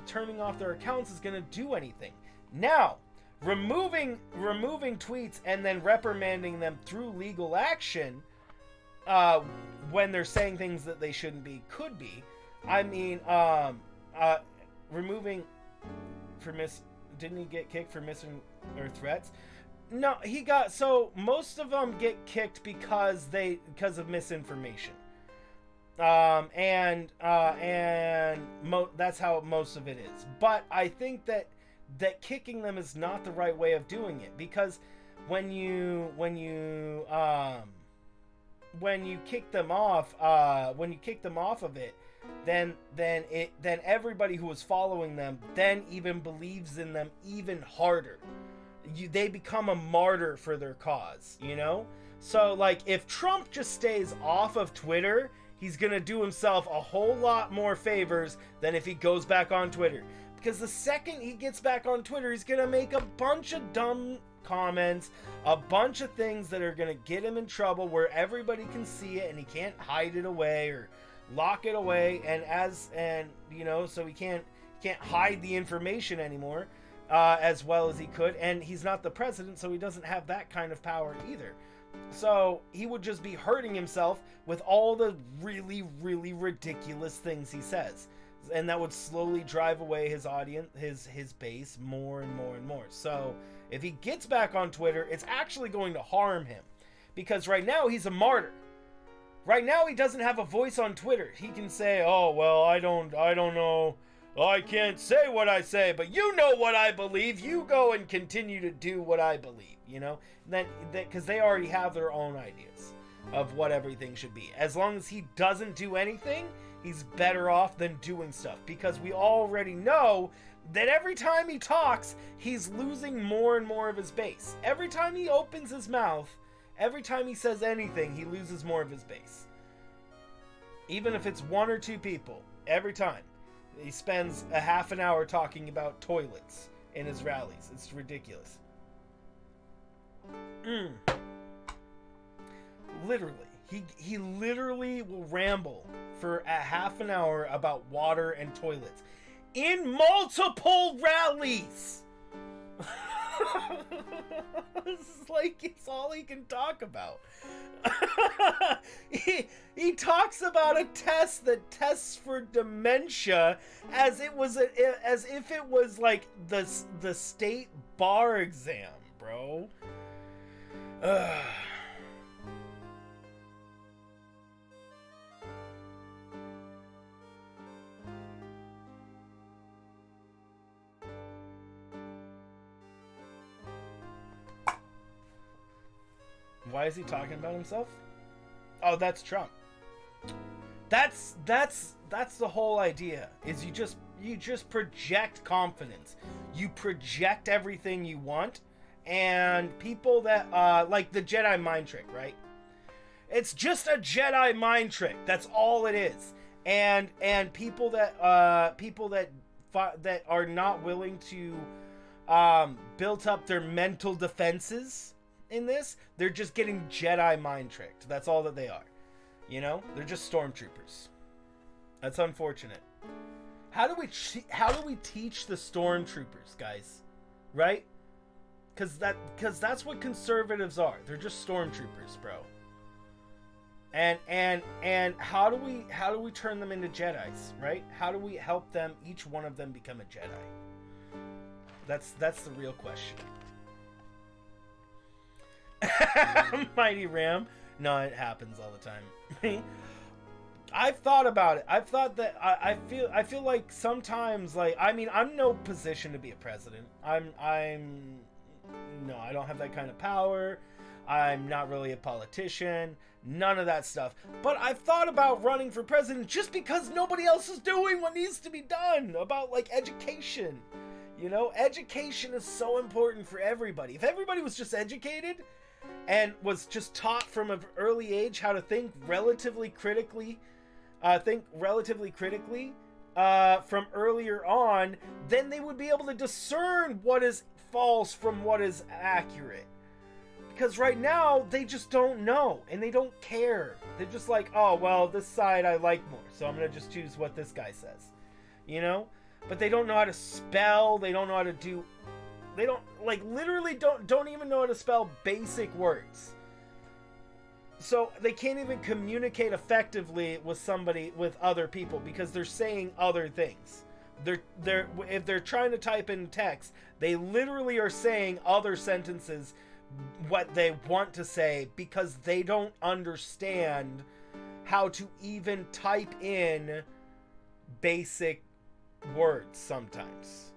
[SPEAKER 1] turning off their accounts is going to do anything. Now, removing tweets and then reprimanding them through legal action, when they're saying things that they shouldn't be, could be. I mean, removing didn't he get kicked for missing or threats? No, most of them get kicked because of misinformation. That's how most of it is. But I think that kicking them is not the right way of doing it, because when you kick them off of it, then everybody who was following them then even believes in them even harder. They become a martyr for their cause, you know? So like if Trump just stays off of Twitter, he's gonna do himself a whole lot more favors than if he goes back on Twitter. Because the second he gets back on Twitter, he's gonna make a bunch of dumb comments, a bunch of things that are gonna get him in trouble where everybody can see it and he can't hide it away or lock it away, so he can't hide the information anymore as well as he could, and he's not the president, so he doesn't have that kind of power either. So he would just be hurting himself with all the really, really ridiculous things he says, and that would slowly drive away his audience, his base, more and more and more. So if he gets back on Twitter, it's actually going to harm him, because right now he's a martyr. Right now he doesn't have a voice on Twitter. He can say, "Oh well, I don't know. I can't say what I say, but you know what I believe. You go and continue to do what I believe." You know, because they already have their own ideas of what everything should be. As long as he doesn't do anything, he's better off than doing stuff, because we already know that every time he talks, he's losing more and more of his base. Every time he opens his mouth, every time he says anything, he loses more of his base. Even if it's one or two people, every time. He spends a half an hour talking about toilets in his rallies. It's ridiculous. Literally. He literally will ramble for a half an hour about water and toilets in multiple rallies. It's like it's all he can talk about. he talks about a test that tests for dementia as if it was like the state bar exam, bro. Why is he talking about himself? Oh, that's Trump. That's the whole idea. Is you just project confidence. You project everything you want, and people that like the Jedi mind trick, right? It's just a Jedi mind trick. That's all it is. And people that are not willing to build up their mental defenses in this, they're just getting Jedi mind tricked. That's all that they are. You know, they're just stormtroopers. That's unfortunate. How do we teach the stormtroopers, guys? Right? Because that's what conservatives are. They're just stormtroopers, bro. And how do we turn them into Jedis, right? How do we help them, each one of them, become a Jedi? That's the real question. Mighty Ram. No, it happens all the time. I've thought about it. I've thought that I feel like sometimes, like, I mean, I'm no position to be a president. No, I don't have that kind of power. I'm not really a politician. None of that stuff. But I've thought about running for president just because nobody else is doing what needs to be done about, like, education. You know, education is so important for everybody. If everybody was just educated and was just taught from an early age how to think relatively critically from earlier on, then they would be able to discern what is false from what is accurate. Because right now, they just don't know, and they don't care. They're just like, oh, well, this side I like more, so I'm going to just choose what this guy says. You know? But they don't know how to spell, they don't know how to do... They don't, like, literally don't even know how to spell basic words. So they can't even communicate effectively with other people, because they're saying other things. If they're trying to type in text, they literally are saying other sentences, what they want to say, because they don't understand how to even type in basic words sometimes.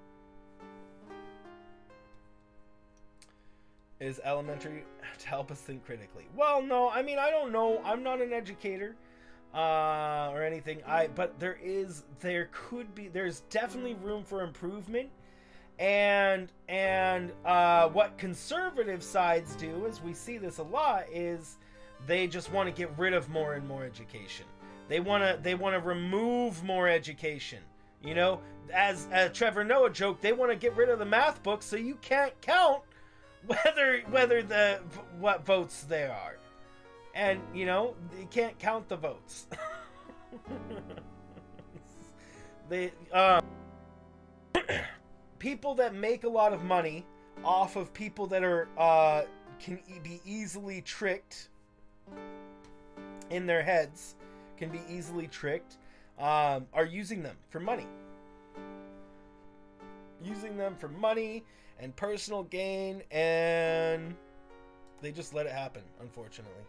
[SPEAKER 1] Is elementary to help us think critically? Well, no, I mean, I don't know. I'm not an educator or anything. But there's definitely room for improvement. And what conservative sides do, as we see this a lot, is they just want to get rid of more and more education. They want to remove more education. You know, as Trevor Noah joked, they want to get rid of the math books so you can't count what votes there are. And, you know, you can't count the votes. People that make a lot of money off of people that are can be easily tricked in their heads, can be easily tricked, are using them for money. Using them for money and personal gain, and they just let it happen, unfortunately.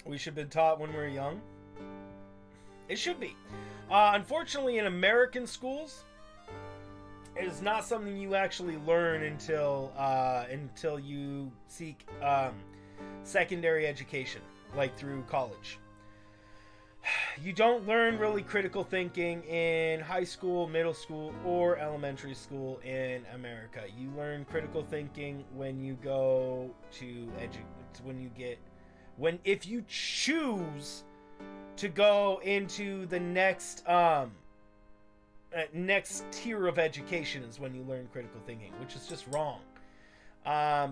[SPEAKER 1] We should have been taught when we were young. It should be. Unfortunately, in American schools, it is not something you actually learn until you seek secondary education, like through college. You don't learn really critical thinking in high school, middle school, or elementary school in America. You learn critical thinking when you go to if you choose to go into the next tier of education is when you learn critical thinking, which is just wrong.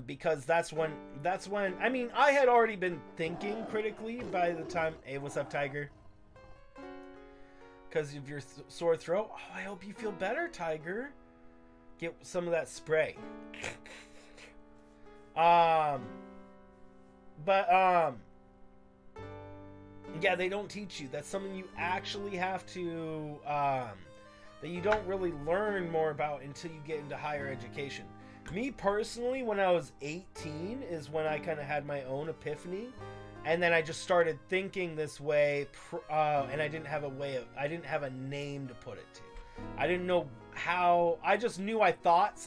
[SPEAKER 1] Because that's when I mean, I had already been thinking critically by the time... Hey, what's up, Tiger? because of your sore throat. Oh, I hope you feel better, Tiger. Get some of that spray. Yeah, they don't teach you. That's something you actually have to, that you don't really learn more about until you get into higher education. Me personally, when I was 18 is when I kind of had my own epiphany. And then I just started thinking this way, and I didn't have a name to put it to. I didn't know how. I just knew I thought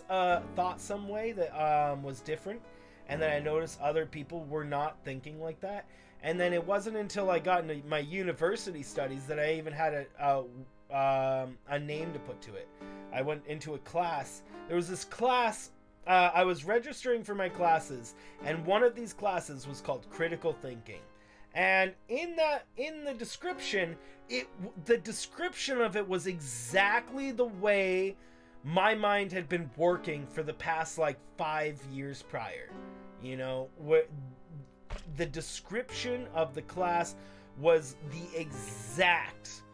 [SPEAKER 1] some way that was different, and then I noticed other people were not thinking like that. And then it wasn't until I got into my university studies that I even had a name to put to it. I went into a class. There was this class. I was registering for my classes, and one of these classes was called Critical Thinking. And in the description, the description of it was exactly the way my mind had been working for the past like 5 years prior. You know, the description of the class was the exact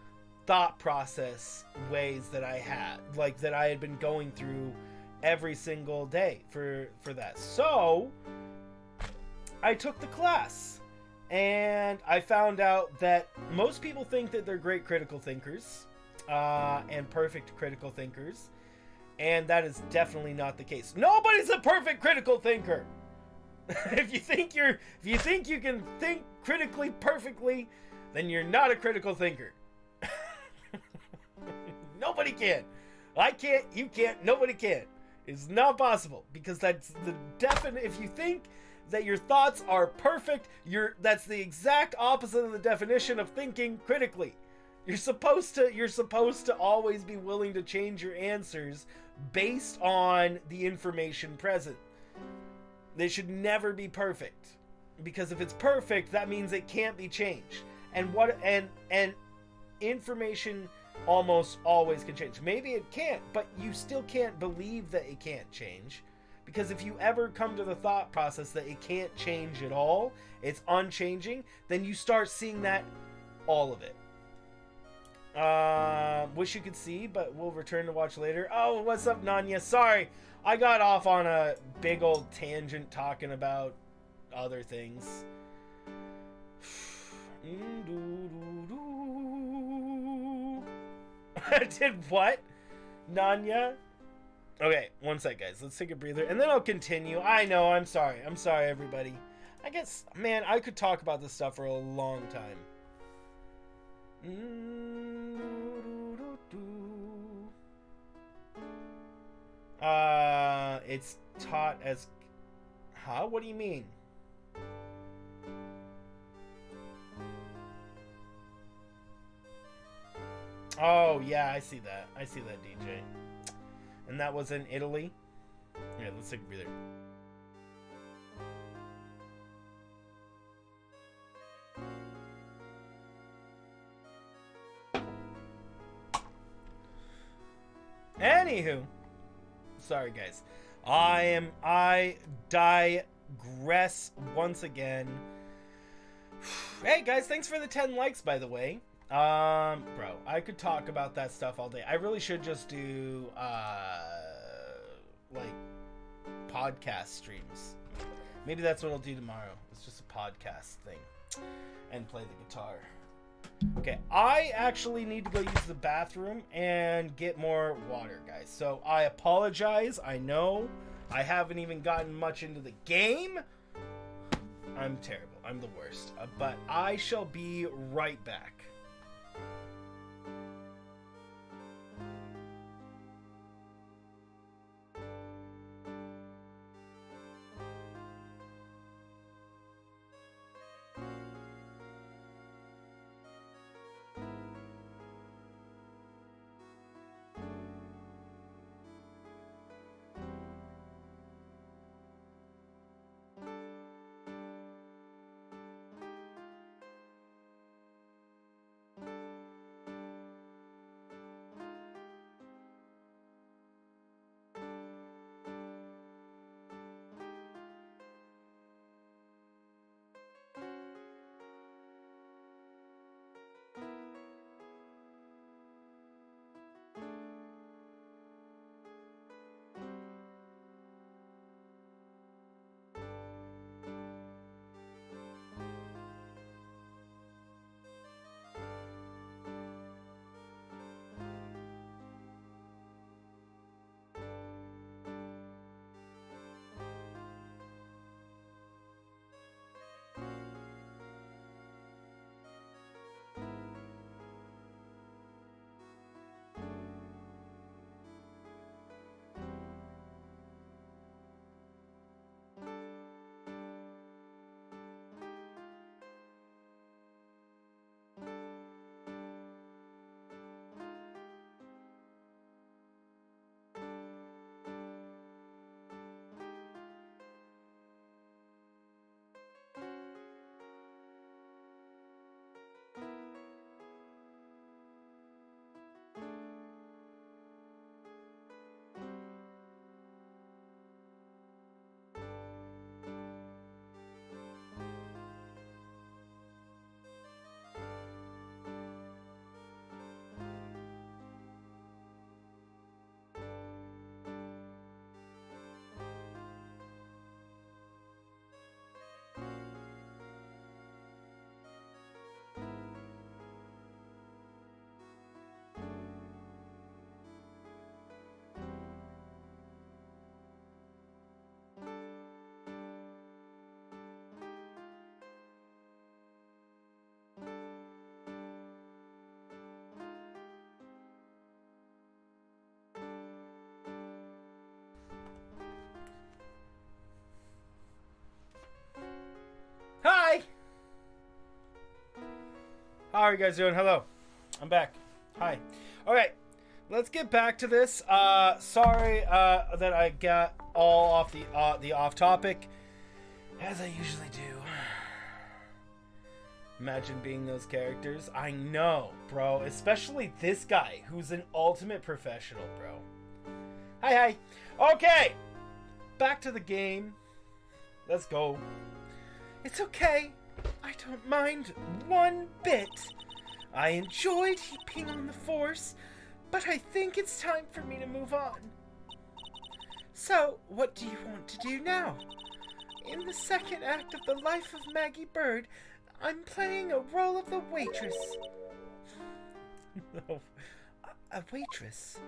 [SPEAKER 1] thought process ways that I had, like that I had been going through every single day for that. So I took the class, and I found out that most people think that they're great critical thinkers and perfect critical thinkers, and that is definitely not the case. Nobody's a perfect critical thinker. If you think you can think critically perfectly, then you're not a critical thinker. Nobody can. I can't, you can't, nobody can. It's not possible, because that's the definite. If you think that your thoughts are perfect, that's the exact opposite of the definition of thinking critically. You're supposed to always be willing to change your answers based on the information present. They should never be perfect, because if it's perfect, that means it can't be changed. And information almost always can change. Maybe it can't, but you still can't believe that it can't change, because if you ever come to the thought process that it can't change at all, it's unchanging, then you start seeing that all of it. Wish you could see, but we'll return to watch later. Oh, what's up, Nanya? Sorry, I got off on a big old tangent talking about other things. Did what? Nanya? Okay, one sec, guys. Let's take a breather, and then I'll continue. I know, I'm sorry. I'm sorry, everybody. I guess, man, I could talk about this stuff for a long time. It's taught as... Huh? What do you mean? Oh, yeah, I see that. I see that, DJ. And that was in Italy? Yeah, let's take a breather. Anywho. Sorry, guys. I digress once again. Hey, guys, thanks for the 10 likes, by the way. Bro, I could talk about that stuff all day. I really should just do, like, podcast streams. Maybe that's what I'll do tomorrow. It's just a podcast thing. And play the guitar. Okay, I actually need to go use the bathroom and get more water, guys. So, I apologize. I know I haven't even gotten much into the game. I'm terrible. I'm the worst. But I shall be right back. How are you guys doing? Hello. I'm back. Hi. Alright. Let's get back to this. Sorry that I got all off the off topic. As I usually do. Imagine being those characters. I know, bro. Especially this guy, who's an ultimate professional, bro. Hi. Okay. Back to the game. Let's go. It's okay. I don't mind one bit. I enjoyed heaping on the force, but I think it's time for me to move on. So, what do you want to do now? In the second act of The Life of Maggie Bird, I'm playing a role of the waitress. No, a waitress.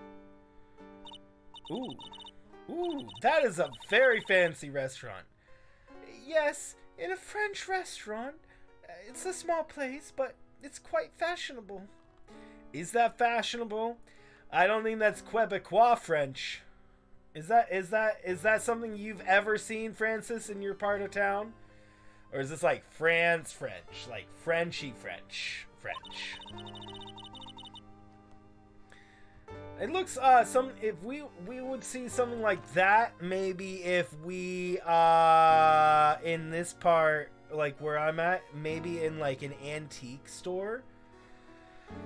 [SPEAKER 1] Ooh, that is a very fancy restaurant. Yes, in a French restaurant. It's a small place, but it's quite fashionable. Is that fashionable? I don't think that's Quebecois French. Is that something you've ever seen, Francis, in your part of town? Or is this like France French? Like Frenchy French? It looks if we would see something like that, maybe if we in this part, like where I'm at, maybe in like an antique store.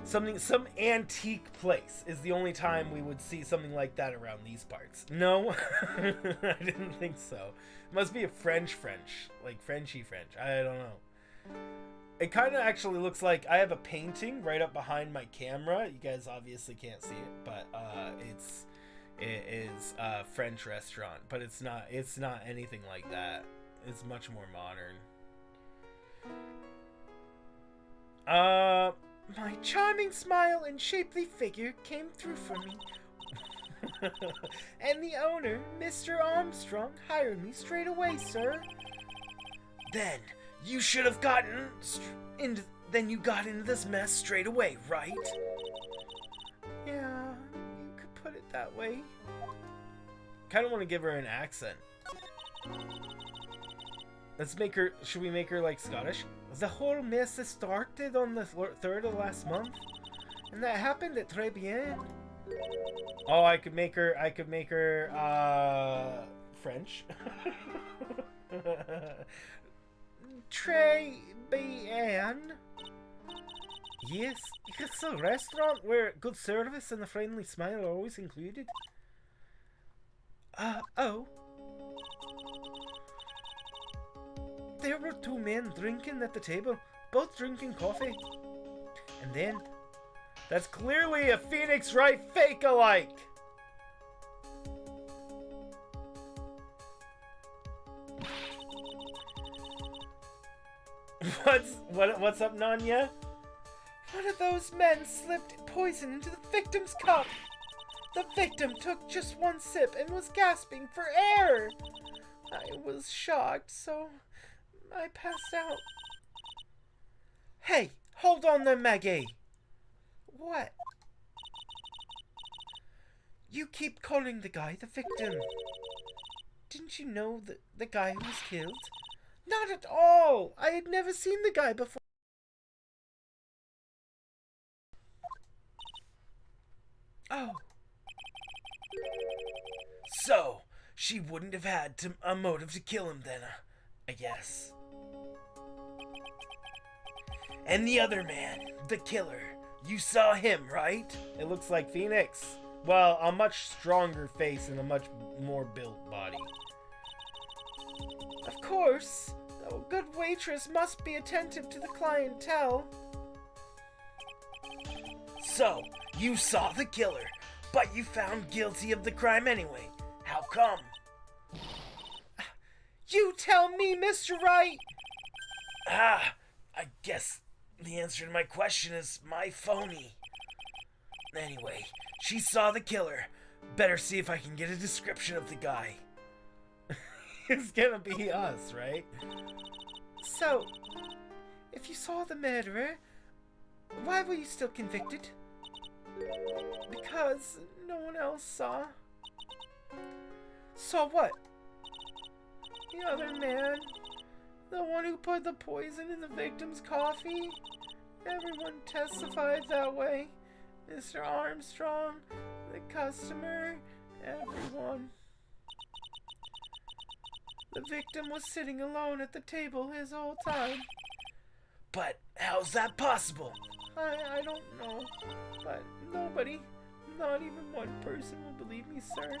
[SPEAKER 1] Some antique place is the only time we would see something like that around these parts. No, I didn't think so. It must be a French, like Frenchy French. I don't know. It kind of actually looks like I have a painting right up behind my camera. You guys obviously can't see it, but it is a French restaurant, but it's not anything like that. It's much more modern. My charming smile and shapely figure came through for me. And the owner, Mr. Armstrong, hired me straight away, sir.
[SPEAKER 2] Then you should have gotten into this mess straight away, right?
[SPEAKER 1] Yeah, you could put it that way. Kind of want to give her an accent. Should we make her like Scottish? The whole mess started on the 3rd of last month, and that happened at Tribulations. Oh, I could make her French. Tribulations. Yes, it's a restaurant where good service and a friendly smile are always included. Oh. There were 2 men drinking at the table, both drinking coffee. And then, that's clearly a Phoenix Wright fake-alike! What's up, Nanya? One of those men slipped poison into the victim's cup. The victim took just 1 sip and was gasping for air. I was shocked, so I passed out. Hey, hold on there, Maggie. What? You keep calling the guy the victim. Didn't you know that the guy was killed? Not at all. I had never seen the guy before. Oh.
[SPEAKER 2] So, she wouldn't have had a motive to kill him then, I guess. And the other man, the killer, you saw him, right?
[SPEAKER 1] It looks like Phoenix. Well, a much stronger face and a much more built body. Of course. A good waitress must be attentive to the clientele.
[SPEAKER 2] So, you saw the killer, but you found guilty of the crime anyway. How come?
[SPEAKER 1] You tell me, Mr. Wright!
[SPEAKER 2] I guess the answer to my question is my phony. Anyway, she saw the killer. Better see if I can get a description of the guy.
[SPEAKER 1] It's gonna be us, right? So, if you saw the murderer, why were you still convicted? Because no one else saw. Saw what? The other man? The one who put the poison in the victim's coffee? Everyone testified that way. Mr. Armstrong, the customer, everyone. The victim was sitting alone at the table his whole time.
[SPEAKER 2] But how's that possible?
[SPEAKER 1] I don't know, but nobody, not even one person will believe me, sir.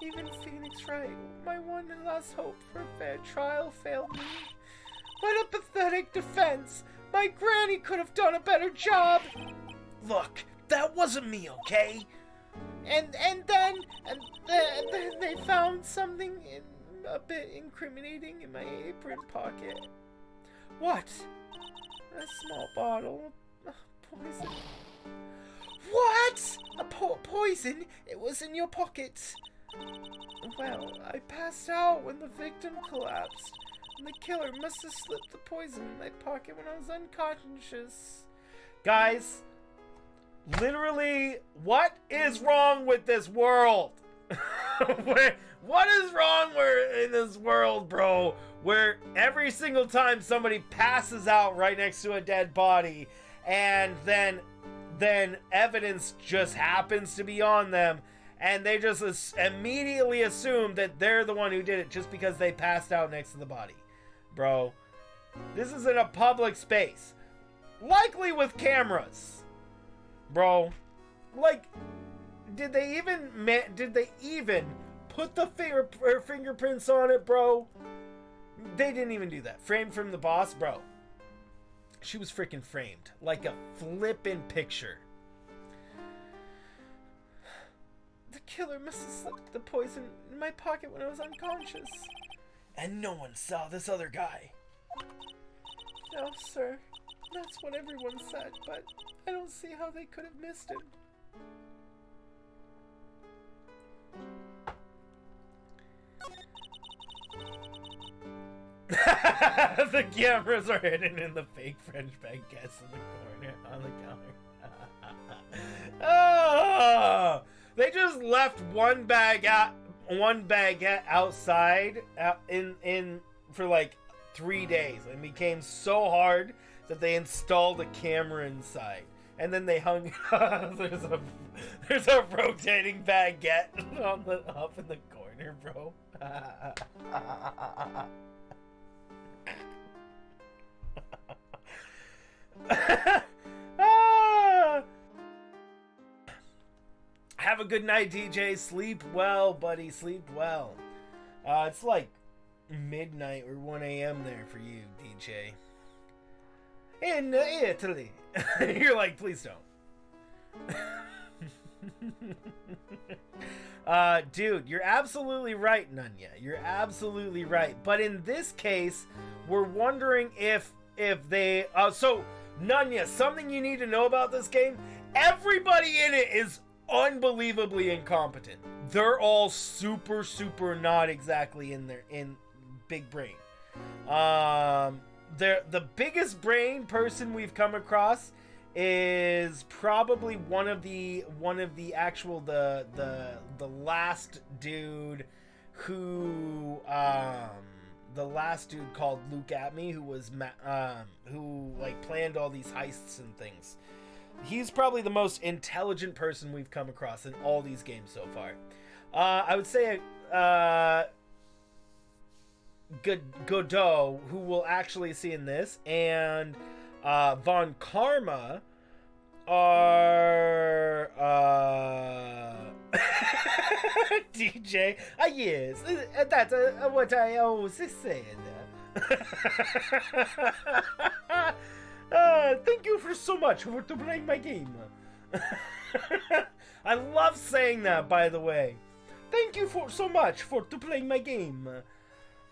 [SPEAKER 1] Even Phoenix Wright, my one last hope for a fair trial, failed me. What a pathetic defense! My granny could have done a better job!
[SPEAKER 2] Look, that wasn't me, okay?
[SPEAKER 1] And then they found something a bit incriminating in my apron pocket. What? A small bottle of poison. What? A poison? It was in your pocket. Well, I passed out when the victim collapsed, and the killer must have slipped the poison in my pocket when I was unconscious. Guys, literally, what is wrong with this world? What is wrong in this world, bro? Where every single time somebody passes out right next to a dead body, and then evidence just happens to be on them, and they just immediately assume that they're the one who did it just because they passed out next to the body. Bro, this is in a public space, likely with cameras. Bro, like, did they even put the fingerprints on it, bro? They didn't even do that. Framed from the boss, bro. She was freaking framed like a flippin' picture. The killer must have slipped the poison in my pocket when I was unconscious.
[SPEAKER 2] And no one saw this other guy.
[SPEAKER 1] No, sir. That's what everyone said, but I don't see how they could have missed him. The cameras are hidden in the fake French baguettes in the corner on the counter. Oh, they just left one baguette outside for like 3 days, and became so hard that they installed a camera inside, and then they hung. There's a rotating baguette up in the corner, bro. Have a good night, DJ. Sleep well, buddy. Sleep well. It's like midnight or 1 a.m. there for you, DJ. In Italy. You're like, please don't. Dude, you're absolutely right, Nunya. You're absolutely right. But in this case, we're wondering if they... so, Nunya, something you need to know about this game, everybody in it is unbelievably incompetent. They're all super not exactly in big brain. The biggest brain person we've come across is probably one of the actual the last dude who the last dude called Luke at me, who was who like planned all these heists and things. He's probably the most intelligent person we've come across in all these games so far. I would say Godot, who we'll actually see in this, and Von Karma are DJ. Yes, that's what I always said. Thank you for so much for playing my game. I love saying that, by the way. Thank you so much for playing my game.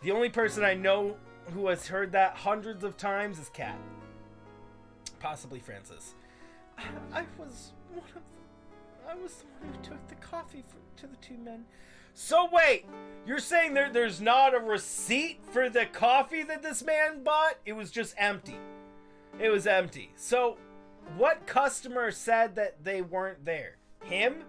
[SPEAKER 1] The only person I know who has heard that hundreds of times is Kat. Possibly Francis. I was the one who took the coffee to the two men. So wait, you're saying there's not a receipt for the coffee that this man bought? It was just empty. It was empty. So, what customer said that they weren't there? Him?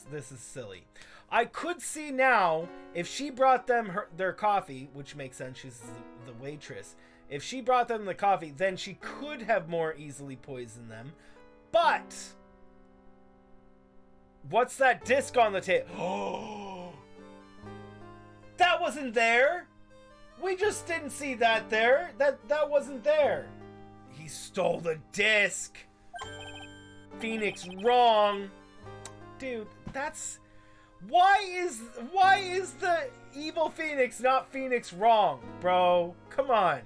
[SPEAKER 1] This is silly. I could see now if she brought them their coffee, which makes sense. She's the waitress. If she brought them the coffee, then she could have more easily poisoned them. But what's that disc on the table? Oh, that wasn't there. We just didn't see that there. That wasn't there. He stole the disc. Phoenix wrong. Dude, that's why is the evil Phoenix not Phoenix wrong, bro? Come on.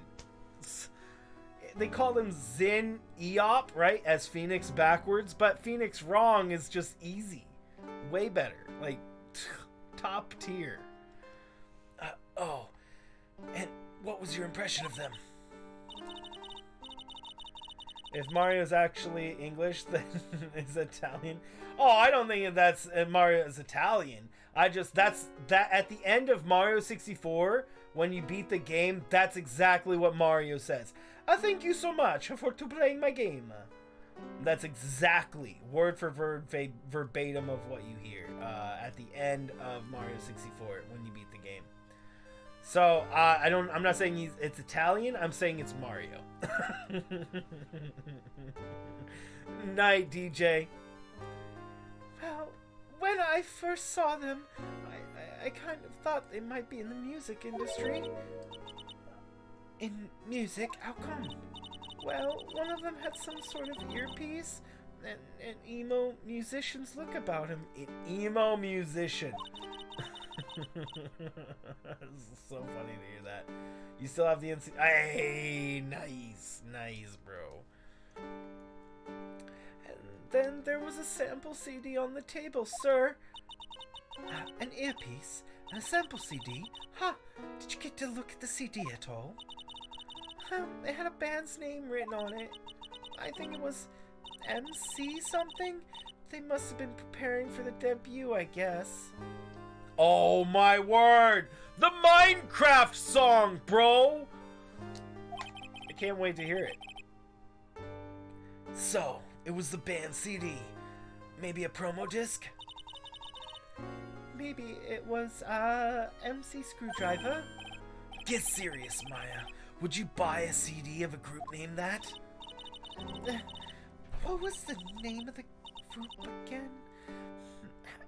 [SPEAKER 1] They call him Zin Eop, right? As Phoenix backwards, but Phoenix wrong is just easy. Way better. Like top tier.
[SPEAKER 2] Oh. And what was your impression of them?
[SPEAKER 1] If Mario's actually English, then is Italian. Oh, I don't think that's Mario is Italian. That's at the end of Mario 64, when you beat the game, that's exactly what Mario says. Thank you so much for playing my game. That's exactly word for word verbatim of what you hear at the end of Mario 64 when you beat the game. So I'm not saying it's Italian. I'm saying it's Mario. Night, DJ. Well, when I first saw them, I kind of thought they might be in the music industry. In music? How come? Well, one of them had some sort of earpiece, and an emo musician's look about him. An emo musician. It's so funny to hear that. You still have the NC. Hey, nice, bro. And then there was a sample CD on the table, sir. An earpiece and a sample CD. Huh? Did you get to look at the CD at all? It had a band's name written on it. I think it was MC something. They must have been preparing for the debut, I guess. Oh my word! The Minecraft song, bro! I can't wait to hear it.
[SPEAKER 2] So, it was the band CD. Maybe a promo disc?
[SPEAKER 1] Maybe it was, MC Screwdriver?
[SPEAKER 2] Get serious, Maya. Would you buy a CD of a group named that?
[SPEAKER 1] What was the name of the group again?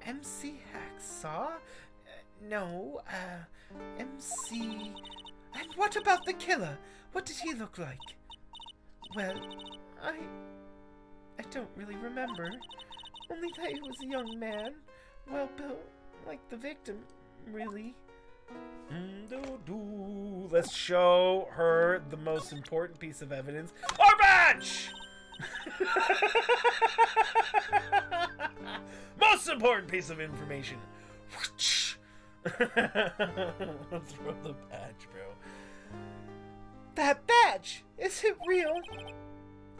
[SPEAKER 1] MC Hacksaw? No, MC... And what about the killer? What did he look like? Well, I don't really remember. Only that he was a young man. Well built, like the victim, really. Let's show her the most important piece of evidence. Our badge! Most important piece of information. Let's throw the badge, bro. That badge! Is it real?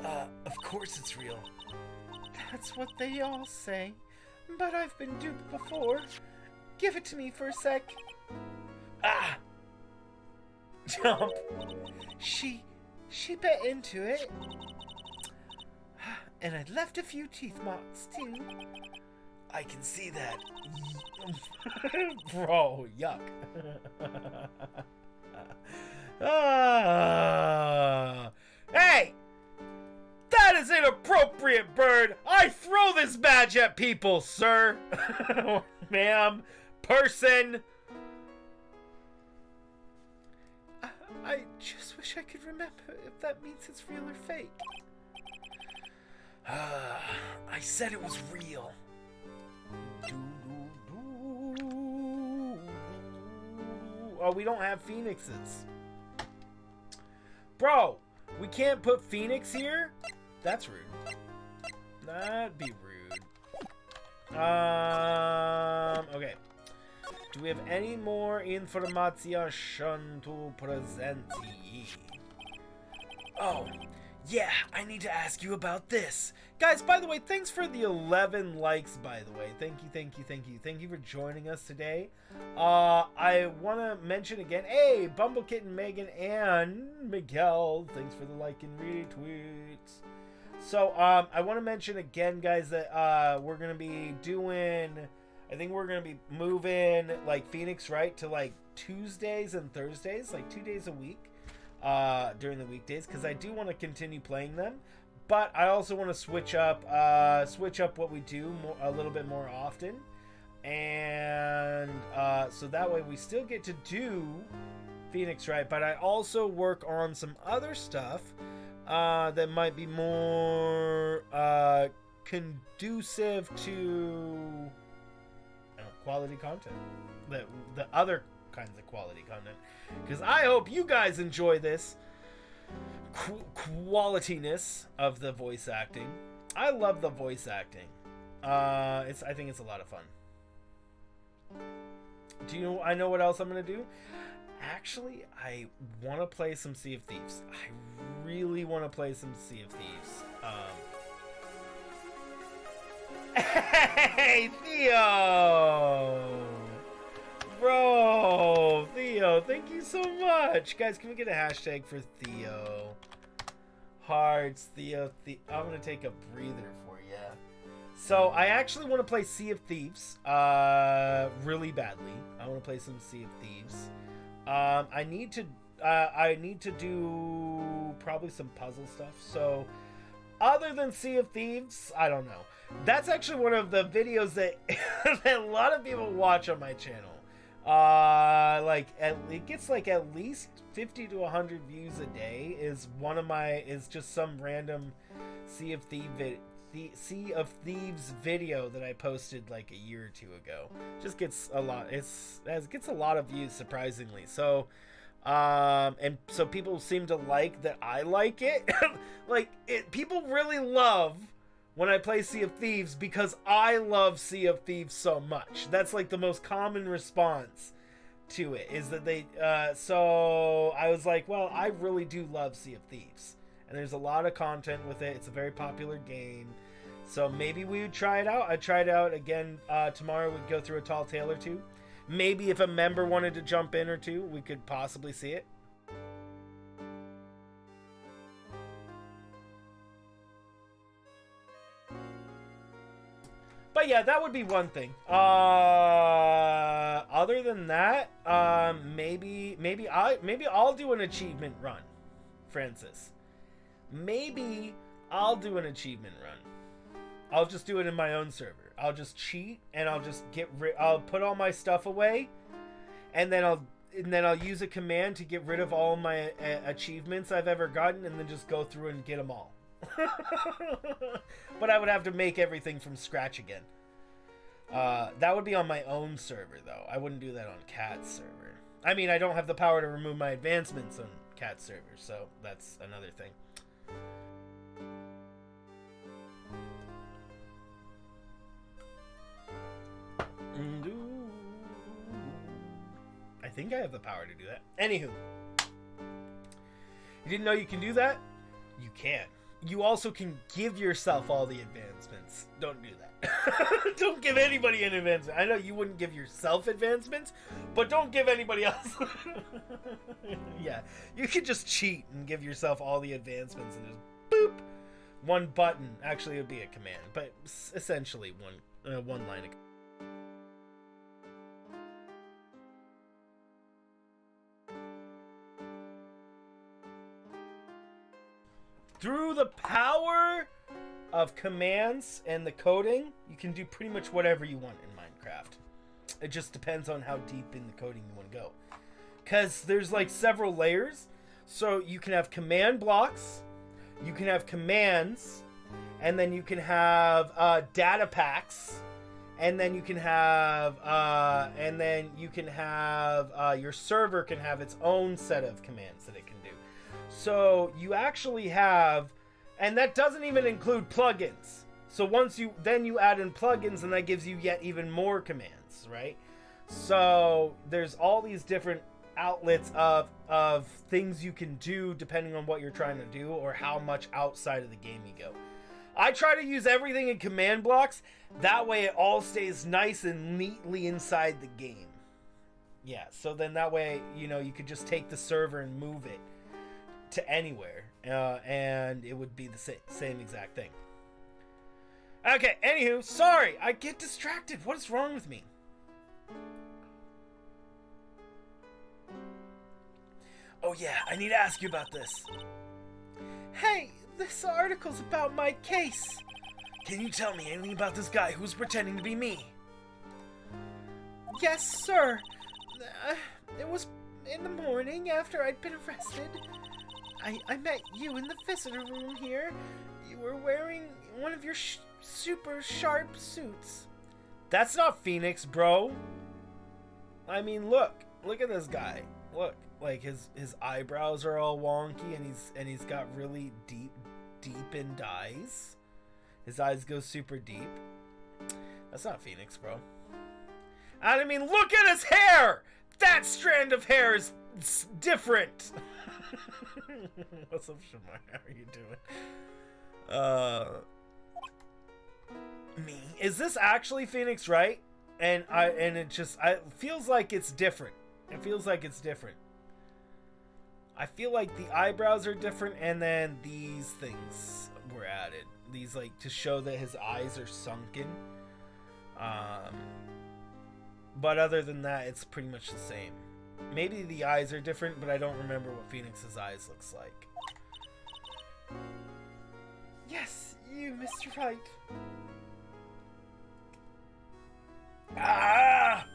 [SPEAKER 2] Of course it's real.
[SPEAKER 1] That's what they all say. But I've been duped before. Give it to me for a sec.
[SPEAKER 2] Ah!
[SPEAKER 1] Jump. She bit into it. And I left a few teeth marks, too.
[SPEAKER 2] I can see that.
[SPEAKER 1] Bro, yuck. Hey! That is inappropriate, bird! I throw this badge at people, sir! Ma'am, person! I just wish I could remember if that means it's real or fake.
[SPEAKER 2] I said it was real.
[SPEAKER 1] Oh, we don't have phoenixes. Bro, we can't put Phoenix here? That's rude. That'd be rude. Okay. Do we have any more information to present?
[SPEAKER 2] Oh, yeah, I need to ask you about this.
[SPEAKER 1] Guys, by the way, thanks for the 11 likes, by the way. Thank you for joining us today. I want to mention again, hey, BumbbleKitten, Megan, and Miguel, thanks for the like and retweets. So, I want to mention again, guys, that we're going to be doing, I think we're going to be moving, like, Phoenix Wright to, like, Tuesdays and Thursdays, like, 2 days a week. during the weekdays because I do want to continue playing them, but I also want to switch up what we do a little bit more often, and so that way we still get to do Phoenix Wright, but I also work on some other stuff that might be more conducive to quality content, the other kinds of quality content, because I hope you guys enjoy this qualityness of the voice acting. I love the voice acting. I think it's a lot of fun. I know what else I'm gonna do? Actually, I want to play some Sea of Thieves. I really want to play some Sea of Thieves. Hey, Theo! Bro, Theo, thank you so much. Guys, can we get a hashtag for Theo? Hearts, Theo. I'm going to take a breather for you. So, I actually want to play Sea of Thieves really badly. I want to play some Sea of Thieves. I need to do probably some puzzle stuff. So, other than Sea of Thieves, I don't know. That's actually one of the videos that, that a lot of people watch on my channel. It gets like at least 50 to 100 views a day. Is just some random Sea of Thieves video that I posted like a year or two ago. Just gets a lot. It gets a lot of views, surprisingly. So, and so people seem to like that I like it. People really love when I play Sea of Thieves because I love Sea of Thieves so much. That's like the most common response to it, is that they, so I was like, well, I really do love Sea of Thieves. And there's a lot of content with it. It's a very popular game. So maybe we would try it out. I'd try it out again tomorrow. We'd go through a Tall Tale or two. Maybe if a member wanted to jump in or two, we could possibly see it. But yeah, that would be one thing. Other than that, maybe I'll do an achievement run, Francis. Maybe I'll do an achievement run. I'll just do it in my own server. I'll just cheat and I'll just I'll put all my stuff away, and then I'll use a command to get rid of all my achievements I've ever gotten, and then just go through and get them all. But I would have to make everything from scratch again. That would be on my own server, though. I wouldn't do that on Cat's server. I mean, I don't have the power to remove my advancements on Cat's server, so that's another thing. I think I have the power to do that. Anywho, you didn't know you can do that? You can. You also can give yourself all the advancements. Don't do that. Don't give anybody an advancement. I know you wouldn't give yourself advancements, but don't give anybody else. Yeah, you could just cheat and give yourself all the advancements and just boop. One button. Actually, it would be a command, but essentially one line of. Through the power of commands and the coding, you can do pretty much whatever you want in Minecraft. It just depends on how deep in the coding you want to go. Because there's like several layers. So you can have command blocks, you can have commands, and then you can have data packs, and then you can have your server can have its own set of commands that it can do. So you actually have, and that doesn't even include plugins. So once you add in plugins, and that gives you yet even more commands, right? So there's all these different outlets of things you can do depending on what you're trying to do or how much outside of the game you go. I try to use everything in command blocks. That way it all stays nice and neatly inside the game. Yeah, so then that way, you know, you could just take the server and move it to anywhere, and it would be the same exact thing. Okay, anywho, sorry, I get distracted. What is wrong with me? Oh
[SPEAKER 2] yeah, I need to ask you about this.
[SPEAKER 1] Hey, this article's about my case.
[SPEAKER 2] Can you tell me anything about this guy who's pretending to be me?
[SPEAKER 1] Yes, sir. It was in the morning after I'd been arrested. I met you in the visitor room here. You were wearing one of your super sharp suits.
[SPEAKER 2] That's not Phoenix, bro. I mean, look at this guy. Look, like his eyebrows are all wonky, and he's got really deepened eyes. His eyes go super deep. That's not Phoenix, bro. And I mean, look at his hair. That strand of hair is different. What's up, Shamar? How are you doing? Me. Is this actually Phoenix Wright? And it feels like it's different. It feels like it's different. I feel like the eyebrows are different, and then these things were added. These, like, to show that his eyes are sunken. But other than that, it's pretty much the same. Maybe the eyes are different, but I don't remember what Phoenix's eyes looks like.
[SPEAKER 1] Yes, you, Mr. Wright.
[SPEAKER 2] Ah!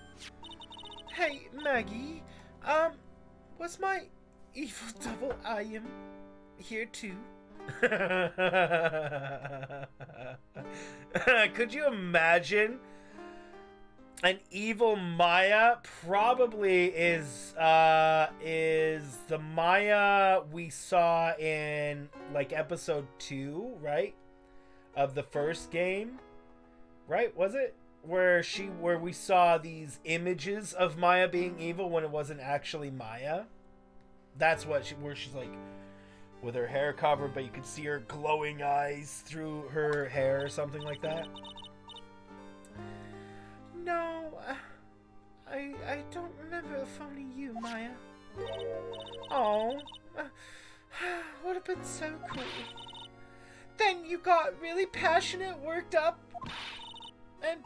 [SPEAKER 1] Hey, Maggie. Was my evil double I am here too?
[SPEAKER 2] Could you imagine? An evil Maya probably is the Maya we saw in, like, episode 2, right? Of the first game, right? Was it where we saw these images of Maya being evil when it wasn't actually Maya? That's what where she's like with her hair covered, but you could see her glowing eyes through her hair or something like that.
[SPEAKER 1] No, I don't remember phoning you, Maya. Oh, would have been so cool. Then you got really passionate, worked up, and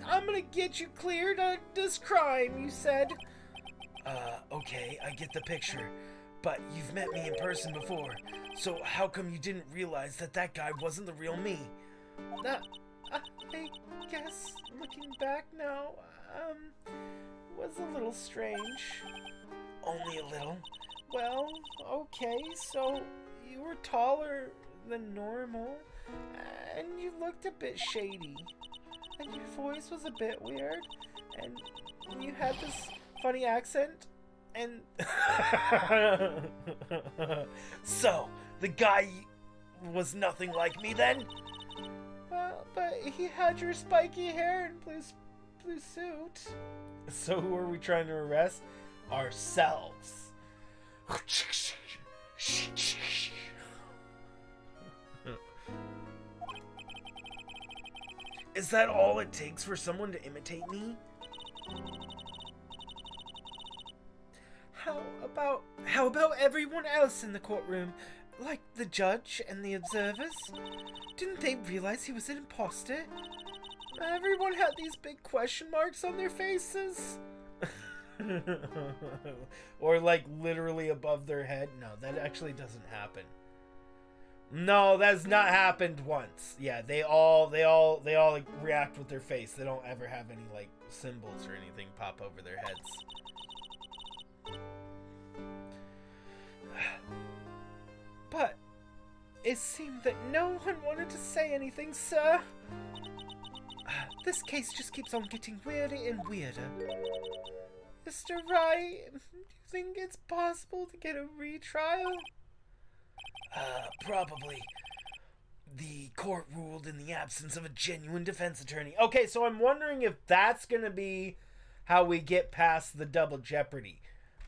[SPEAKER 1] I'm gonna get you cleared of this crime, you said.
[SPEAKER 2] Okay, I get the picture, but you've met me in person before, so how come you didn't realize that guy wasn't the real me?
[SPEAKER 1] I guess, looking back now, was a little strange.
[SPEAKER 2] Only a little?
[SPEAKER 1] Well, okay, so you were taller than normal, and you looked a bit shady, and your voice was a bit weird, and you had this funny accent, and...
[SPEAKER 2] So, the guy was nothing like me then?
[SPEAKER 1] Well, but he had your spiky hair and blue suit.
[SPEAKER 2] So who are we trying to arrest? Ourselves. Is that all it takes for someone to imitate me?
[SPEAKER 1] How about everyone else in the courtroom? Like the judge and the observers? Didn't they realize he was an imposter? Everyone had these big question marks on their faces.
[SPEAKER 2] Or like literally above their head. No, that actually doesn't happen. No, that's not happened once. Yeah, they all like react with their face. They don't ever have any like symbols or anything pop over their heads.
[SPEAKER 1] But it seemed that no one wanted to say anything, sir. This case just keeps on getting weirder and weirder. Mr. Wright, do you think it's possible to get a retrial?
[SPEAKER 2] Probably. The court ruled in the absence of a genuine defense attorney.
[SPEAKER 1] Okay, so I'm wondering if that's gonna be how we get past the double jeopardy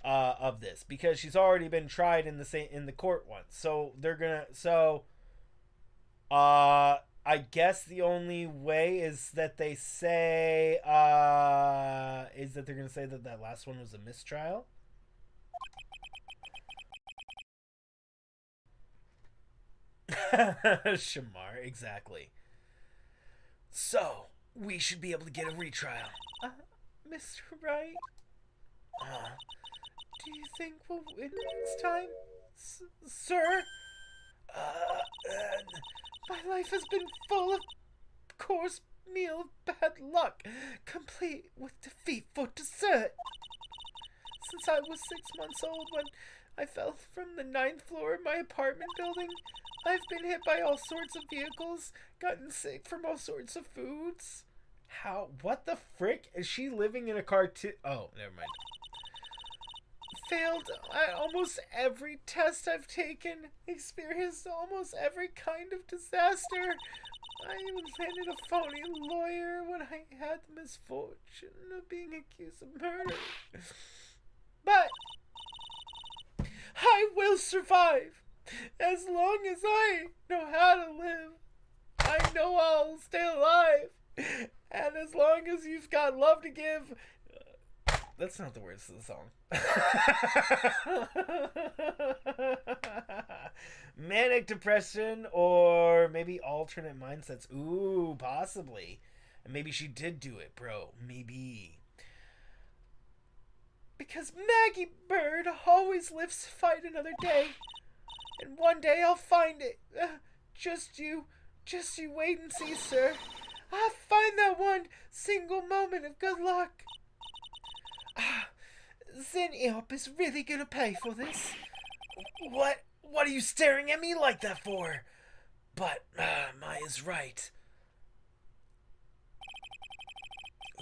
[SPEAKER 1] of this, because she's already been tried in the court once. So they're gonna I guess the only way is that they say is that they're gonna say that last one was a mistrial. Shamar, exactly.
[SPEAKER 2] So we should be able to get a retrial.
[SPEAKER 1] Mr. Wright, do you think we'll win next time, sir? My life has been full of course meal of bad luck, complete with defeat for dessert. Since I was 6 months old when I fell from the 9th floor of my apartment building, I've been hit by all sorts of vehicles, gotten sick from all sorts of foods.
[SPEAKER 2] How? What the frick? Is she living in a car too? Oh, never mind.
[SPEAKER 1] Failed at almost every test I've taken, experienced almost every kind of disaster. I even landed a phony lawyer when I had the misfortune of being accused of murder. But I will survive. As long as I know how to live, I know I'll stay alive. And as long as you've got love to give...
[SPEAKER 2] That's not the words of the song. Manic depression or maybe alternate mindsets. Ooh, possibly. And maybe she did do it, bro. Maybe.
[SPEAKER 1] Because Maggie Bird always lives to fight another day. And one day I'll find it. Just you wait and see, sir. I'll find that one single moment of good luck. Zen Eop is really gonna pay for this.
[SPEAKER 2] What are you staring at me like that for? But Maya's right.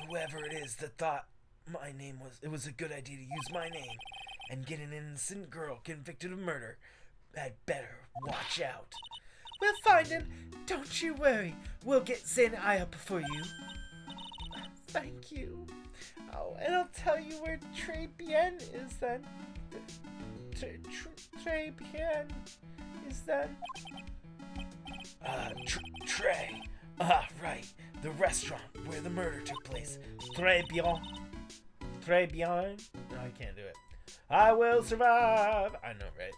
[SPEAKER 2] Whoever it is that thought it was a good idea to use my name and get an innocent girl convicted of murder had better watch out.
[SPEAKER 1] We'll find him. Don't you worry. We'll get Zen Eop for you. Thank you. Oh, and I'll tell you where Très Bien is then. Très Bien is then.
[SPEAKER 2] Trey. Right. The restaurant where the murder took place. Très Bien. Très Bien. No, I can't do it. I will survive. I know, right?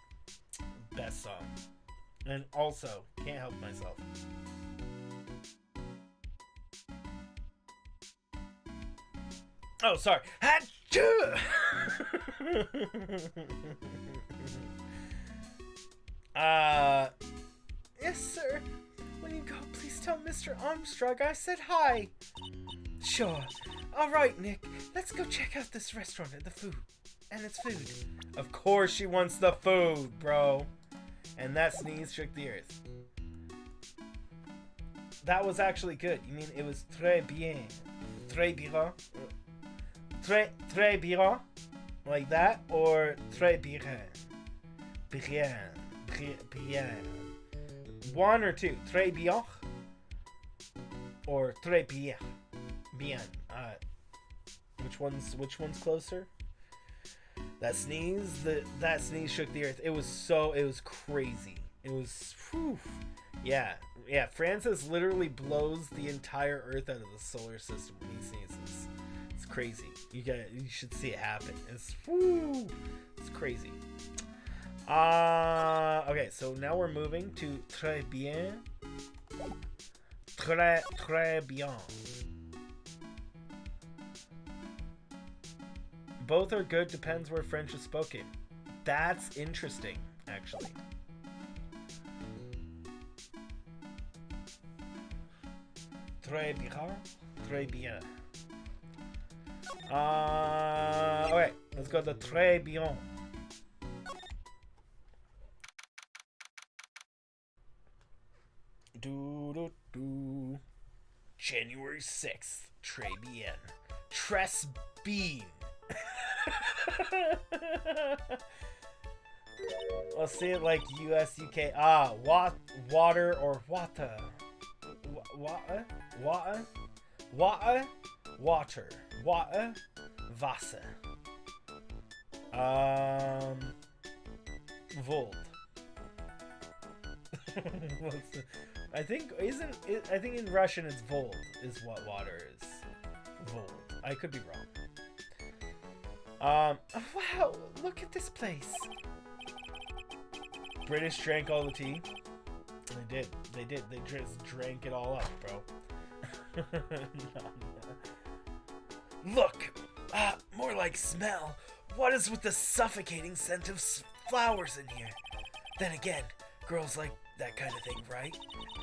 [SPEAKER 2] Best song. And also, can't help myself. Oh, sorry.
[SPEAKER 1] Yes, sir. When you go, please tell Mr. Armstrong I said hi. Sure. All right, Nick. Let's go check out this restaurant and the food. And its food.
[SPEAKER 2] Of course she wants the food, bro. And that sneeze shook the earth. That was actually good. You mean it was très bien. Très bien. Très bien. Like that? Or très bien. Bien. Bien. One or two. Très bien. Or très bien. Bien. Which one's closer? That sneeze shook the earth. It was crazy. It was, whew. Yeah. Francis literally blows the entire earth out of the solar system when he sneezes. It's crazy. You should see it happen. It's crazy. Okay, so now we're moving to très bien. Très bien. Both are good, depends where French is spoken. That's interesting, actually. Très bien. Très bien. Okay, let's go to très bien. January 6th, très bien. Tres Bean. Let's say it like US, UK. Water or water. Water. Water. Wasser. Volt. I think in Russian it's volt is what water is. Volt. I could be wrong.
[SPEAKER 1] Wow, look at this place.
[SPEAKER 2] British drank all the tea. They did. They just drank it all up, bro. No. Look, more like smell. What is with the suffocating scent of flowers in here? Then again, girls like that kind of thing, right?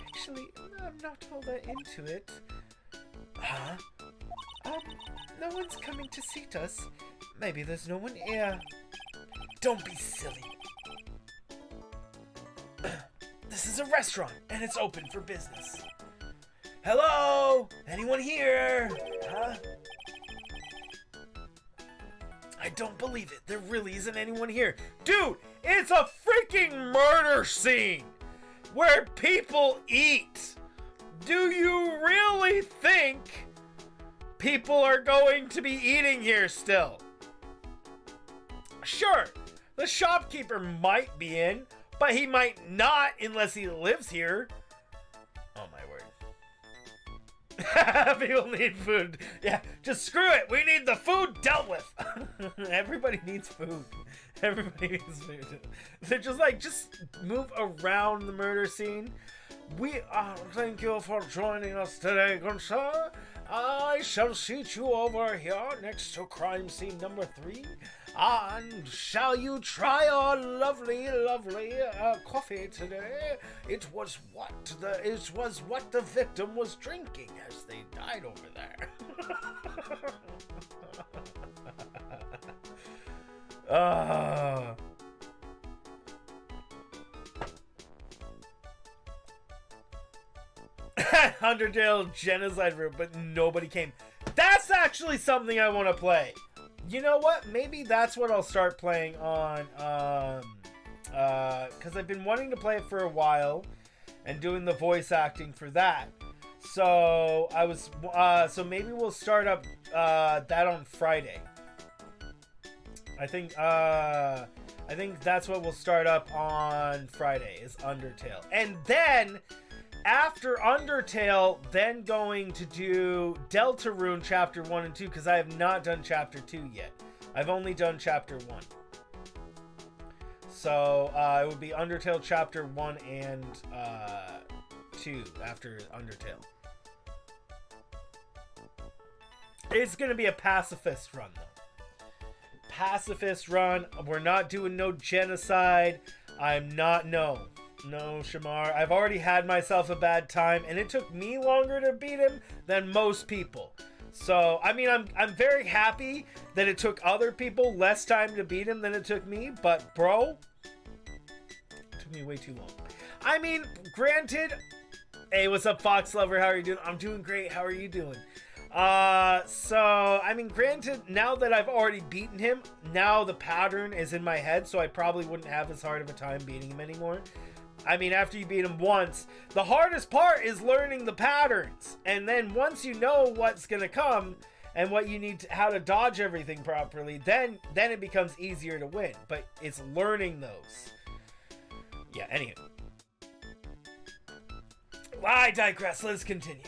[SPEAKER 1] Actually, I'm not all that into it.
[SPEAKER 2] Huh?
[SPEAKER 1] No one's coming to seat us. Maybe there's no one here.
[SPEAKER 2] Don't be silly. This is a restaurant, and it's open for business. Hello? Anyone here? Huh? I don't believe it. There really isn't anyone here.
[SPEAKER 1] Dude, it's a freaking murder scene where people eat. Do you really think people are going to be eating here still? Sure, the shopkeeper might be in, but he might not unless he lives here. Oh my word. People need food. Yeah, just screw it. We need the food dealt with. Everybody needs food. Everybody needs food. They're just move around the murder scene. We thank you for joining us today, good sir. I shall seat you over here next to crime scene number 3. And shall you try our lovely coffee today? It was what the victim was drinking as they died over there. Undertale genocide room, but nobody came. That's actually something I want to play. You know what? Maybe that's what I'll start playing on, because I've been wanting to play it for a while, and doing the voice acting for that. So so maybe we'll start up that on Friday. I think that's what we'll start up on Friday is Undertale, and then after Undertale, then going to do Deltarune Chapter 1 and 2, because I have not done Chapter 2 yet. I've only done Chapter 1. So, it would be Undertale Chapter 1 and 2 after Undertale. It's going to be a pacifist run, though. Pacifist run. We're not doing no genocide. No, Shamar. I've already had myself a bad time, and it took me longer to beat him than most people. So, I mean, I'm very happy that it took other people less time to beat him than it took me, but bro, it took me way too long. I mean, granted, hey, what's up, Fox Lover? How are you doing? I'm doing great. How are you doing? So, I mean, granted, now that I've already beaten him, now the pattern is in my head, so I probably wouldn't have as hard of a time beating him anymore. I mean, after you beat him once, the hardest part is learning the patterns. And then once you know what's going to come and what you need to, how to dodge everything properly, then it becomes easier to win. But it's learning those. Yeah, anyway. I digress. Let's continue.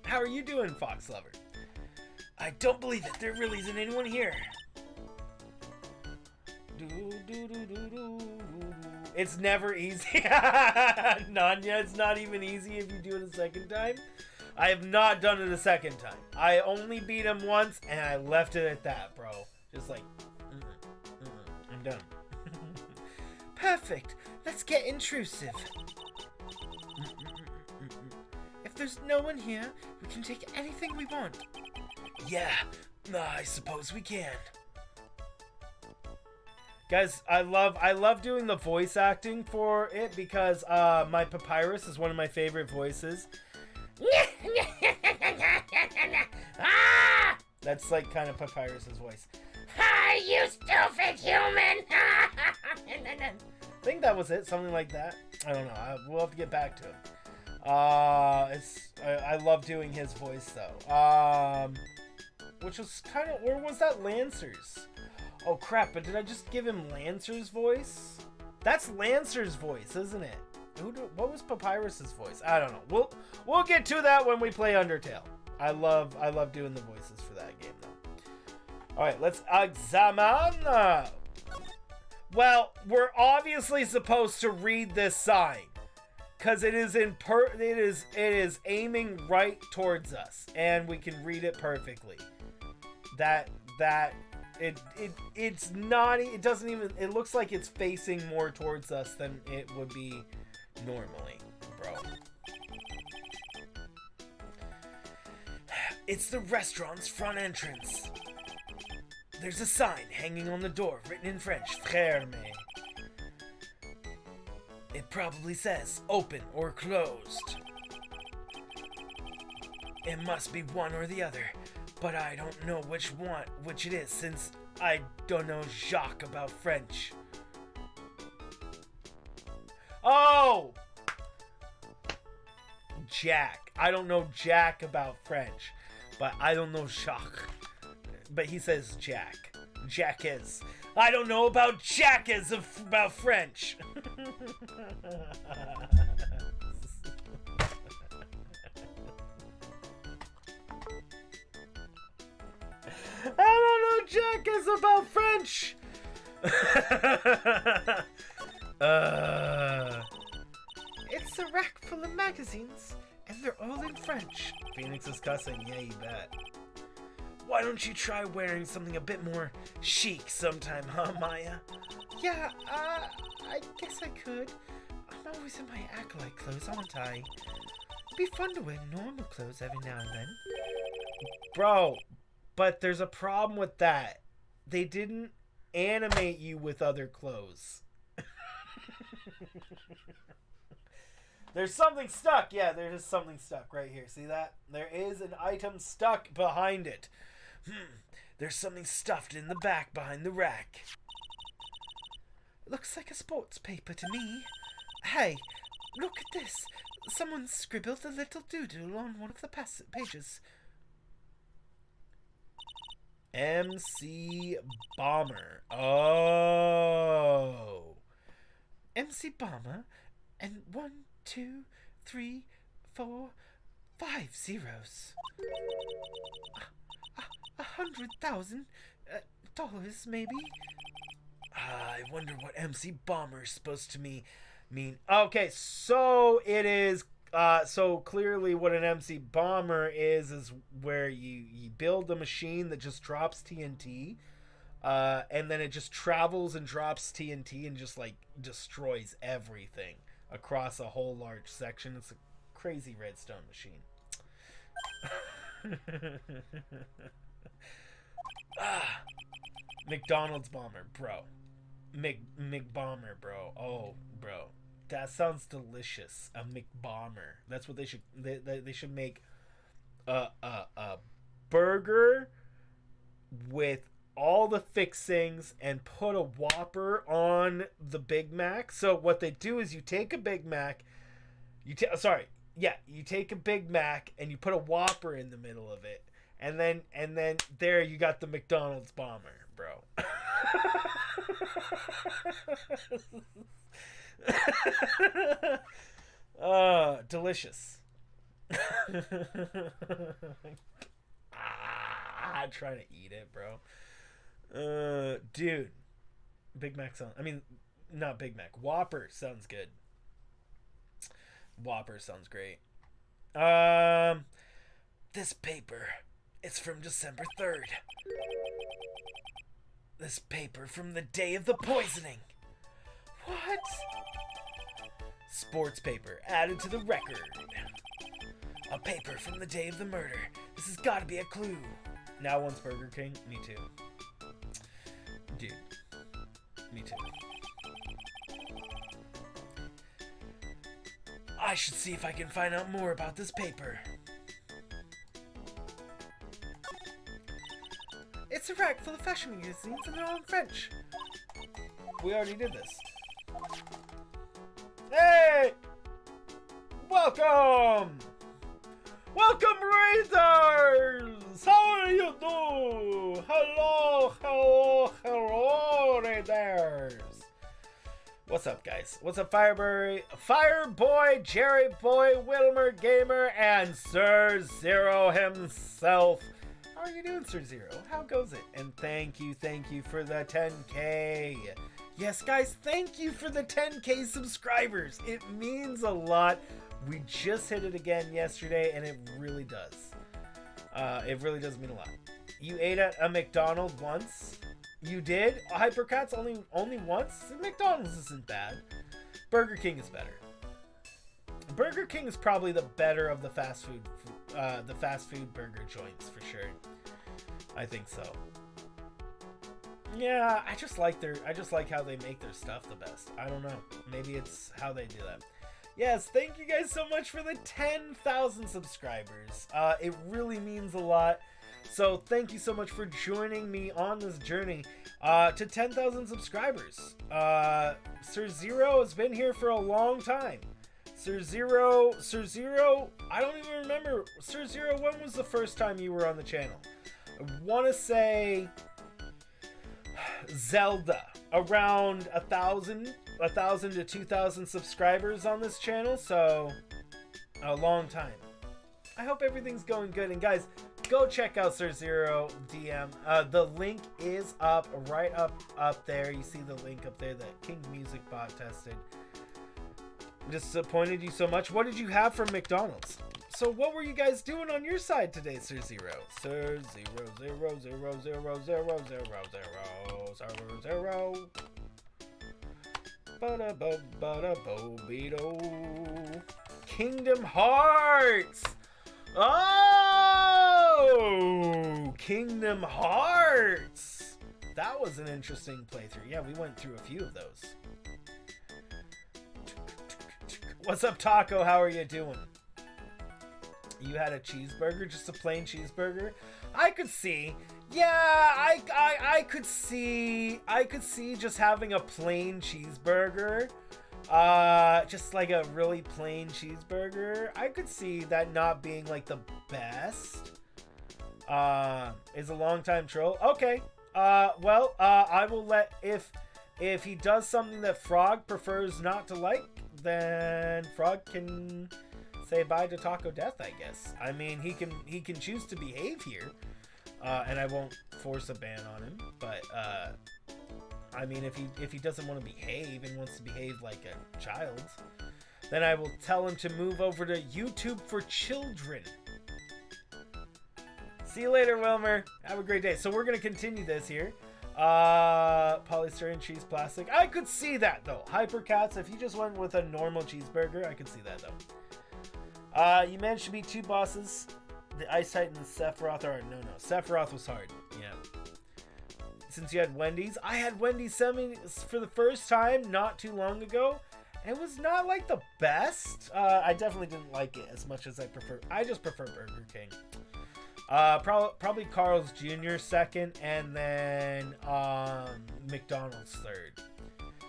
[SPEAKER 1] How are you doing, Fox Lover?
[SPEAKER 2] I don't believe it. There really isn't anyone here.
[SPEAKER 1] It's never easy. Nanya, it's not even easy if you do it a second time. I have not done it a second time. I only beat him once, and I left it at that, bro. Just like, I'm done.
[SPEAKER 3] Perfect. Let's get intrusive. If there's no one here, we can take anything we want.
[SPEAKER 2] Yeah, I suppose we can.
[SPEAKER 1] Guys, I love doing the voice acting for it because my Papyrus is one of my favorite voices. That's like kind of Papyrus's voice.
[SPEAKER 3] Ah, you stupid human!
[SPEAKER 1] I think that was it, something like that. I don't know. We'll have to get back to him. I love doing his voice though. Which was kind of, or was that Lancer's? Oh crap, but did I just give him Lancer's voice? That's Lancer's voice, isn't it? What was Papyrus's voice? I don't know. We'll get to that when we play Undertale. I love doing the voices for that game though. Alright, let's examine. Well, we're obviously supposed to read this sign. Cause it is it is aiming right towards us. And we can read it perfectly. That It's not. It doesn't even. It looks like it's facing more towards us than it would be normally, bro.
[SPEAKER 2] It's the restaurant's front entrance. There's a sign hanging on the door written in French, Ferme. It probably says open or closed. It must be one or the other, but I don't know which it is, since I don't know Jacques about French.
[SPEAKER 1] Oh! Jack. I don't know Jack about French, but I don't know Jacques. But he says Jack. Jack is. I don't know about Jack is about French. I don't know Jack is about French. It's a rack full of magazines, and they're all in French. Phoenix is cussing. Yeah, you bet.
[SPEAKER 2] Why don't you try wearing something a bit more chic sometime, huh, Maya?
[SPEAKER 1] Yeah, I guess I could. I'm always in my acolyte clothes, aren't I? Be fun to wear normal clothes every now and then. Bro, but there's a problem with that. They didn't animate you with other clothes. There's something stuck. Yeah, there's something stuck right here. See that? There is an item stuck behind it.
[SPEAKER 2] There's something stuffed in the back behind the rack.
[SPEAKER 1] Looks like a sports paper to me. Hey, look at this. Someone scribbled a little doodle on one of the pages. MC Bomber. Oh. MC Bomber and 1, 2, 3, 4, 5 zeros. $100,000 maybe.
[SPEAKER 2] I wonder what MC Bomber is supposed to mean.
[SPEAKER 1] Okay, so it is. So clearly, what an MC Bomber is where you build a machine that just drops TNT, and then it just travels and drops TNT and just like destroys everything across a whole large section. It's a crazy redstone machine. McDonald's bomber, bro. McBomber, bro. Oh, bro. That sounds delicious. A McBomber. That's what they should. They should make a burger with all the fixings and put a Whopper on the Big Mac. So what they do is you take a Big Mac. You take a Big Mac and you put a Whopper in the middle of it, and then there you got the McDonald's bomber, bro. Delicious. I'm trying to eat it, bro. Dude, Big Mac sounds. I mean, not Big Mac. Whopper sounds good. Whopper sounds great.
[SPEAKER 2] This paper, it's from December 3rd. This paper from the day of the poisoning.
[SPEAKER 1] What?
[SPEAKER 2] Sports paper added to the record. A paper from the day of the murder. This has got to be a clue.
[SPEAKER 1] Now one's Burger King. Me too. Dude. Me too.
[SPEAKER 2] I should see if I can find out more about this paper.
[SPEAKER 1] It's a rack full of fashion magazines and they're all in French. We already did this. Hey! Welcome! Welcome, Raiders! How are you doing? Hello, Raiders! What's up, guys? What's up, Fireboy, Jarett Boy, Wilmer Gamer, and Sir Zero himself? How are you doing, Sir Zero? How goes it? And thank you for the 10K. Yes, guys, thank you for the 10K subscribers. It means a lot. We just hit it again yesterday, and it really does. It really does mean a lot. You ate at a McDonald's once? You did? Hypercats only once? McDonald's isn't bad. Burger King is better. Burger King is probably the better of the fast food burger joints for sure. I think so. Yeah, I just like how they make their stuff the best. I don't know. Maybe it's how they do that. Yes, thank you guys so much for the 10,000 subscribers. It really means a lot. So thank you so much for joining me on this journey to 10,000 subscribers. Sir Zero has been here for a long time. Sir Zero, I don't even remember. Sir Zero, when was the first time you were on the channel? I want to say Zelda, around 1,000 to 2,000 subscribers on this channel, so a long time. I hope everything's going good, and guys, go check out Sir Zero DM. The link is right up there. You see the link up there that King Music Bot tested. Disappointed you so much. What did you have from McDonald's? So what were you guys doing on your side today, Sir Zero? Sir Zero. Kingdom Hearts! Oh! Kingdom Hearts! That was an interesting playthrough. Yeah, we went through a few of those. What's up, Taco? How are you doing? You had a cheeseburger? Just a plain cheeseburger? I could see. Yeah, I could see just having a plain cheeseburger. Just like a really plain cheeseburger. I could see that not being like the best. Is a long-time troll. Okay. Well, I will let, if he does something that Frog prefers not to like, then Frog can say bye to Taco Death, I guess. I mean, he can choose to behave here, and I won't force a ban on him. But I mean, if he doesn't want to behave and wants to behave like a child, then I will tell him to move over to YouTube for Children. See you later, Wilmer. Have a great day. So we're gonna continue this here. Polystyrene cheese plastic. I could see that though. Hypercats, if you just went with a normal cheeseburger, I could see that though. You managed to beat two bosses. The Ice Titan and Sephiroth are no. Sephiroth was hard. Yeah. Since you had Wendy's, I had Wendy's for the first time not too long ago. It was not like the best. I definitely didn't like it as much as I prefer. I just prefer Burger King. Probably Carl's Jr. second, and then McDonald's third.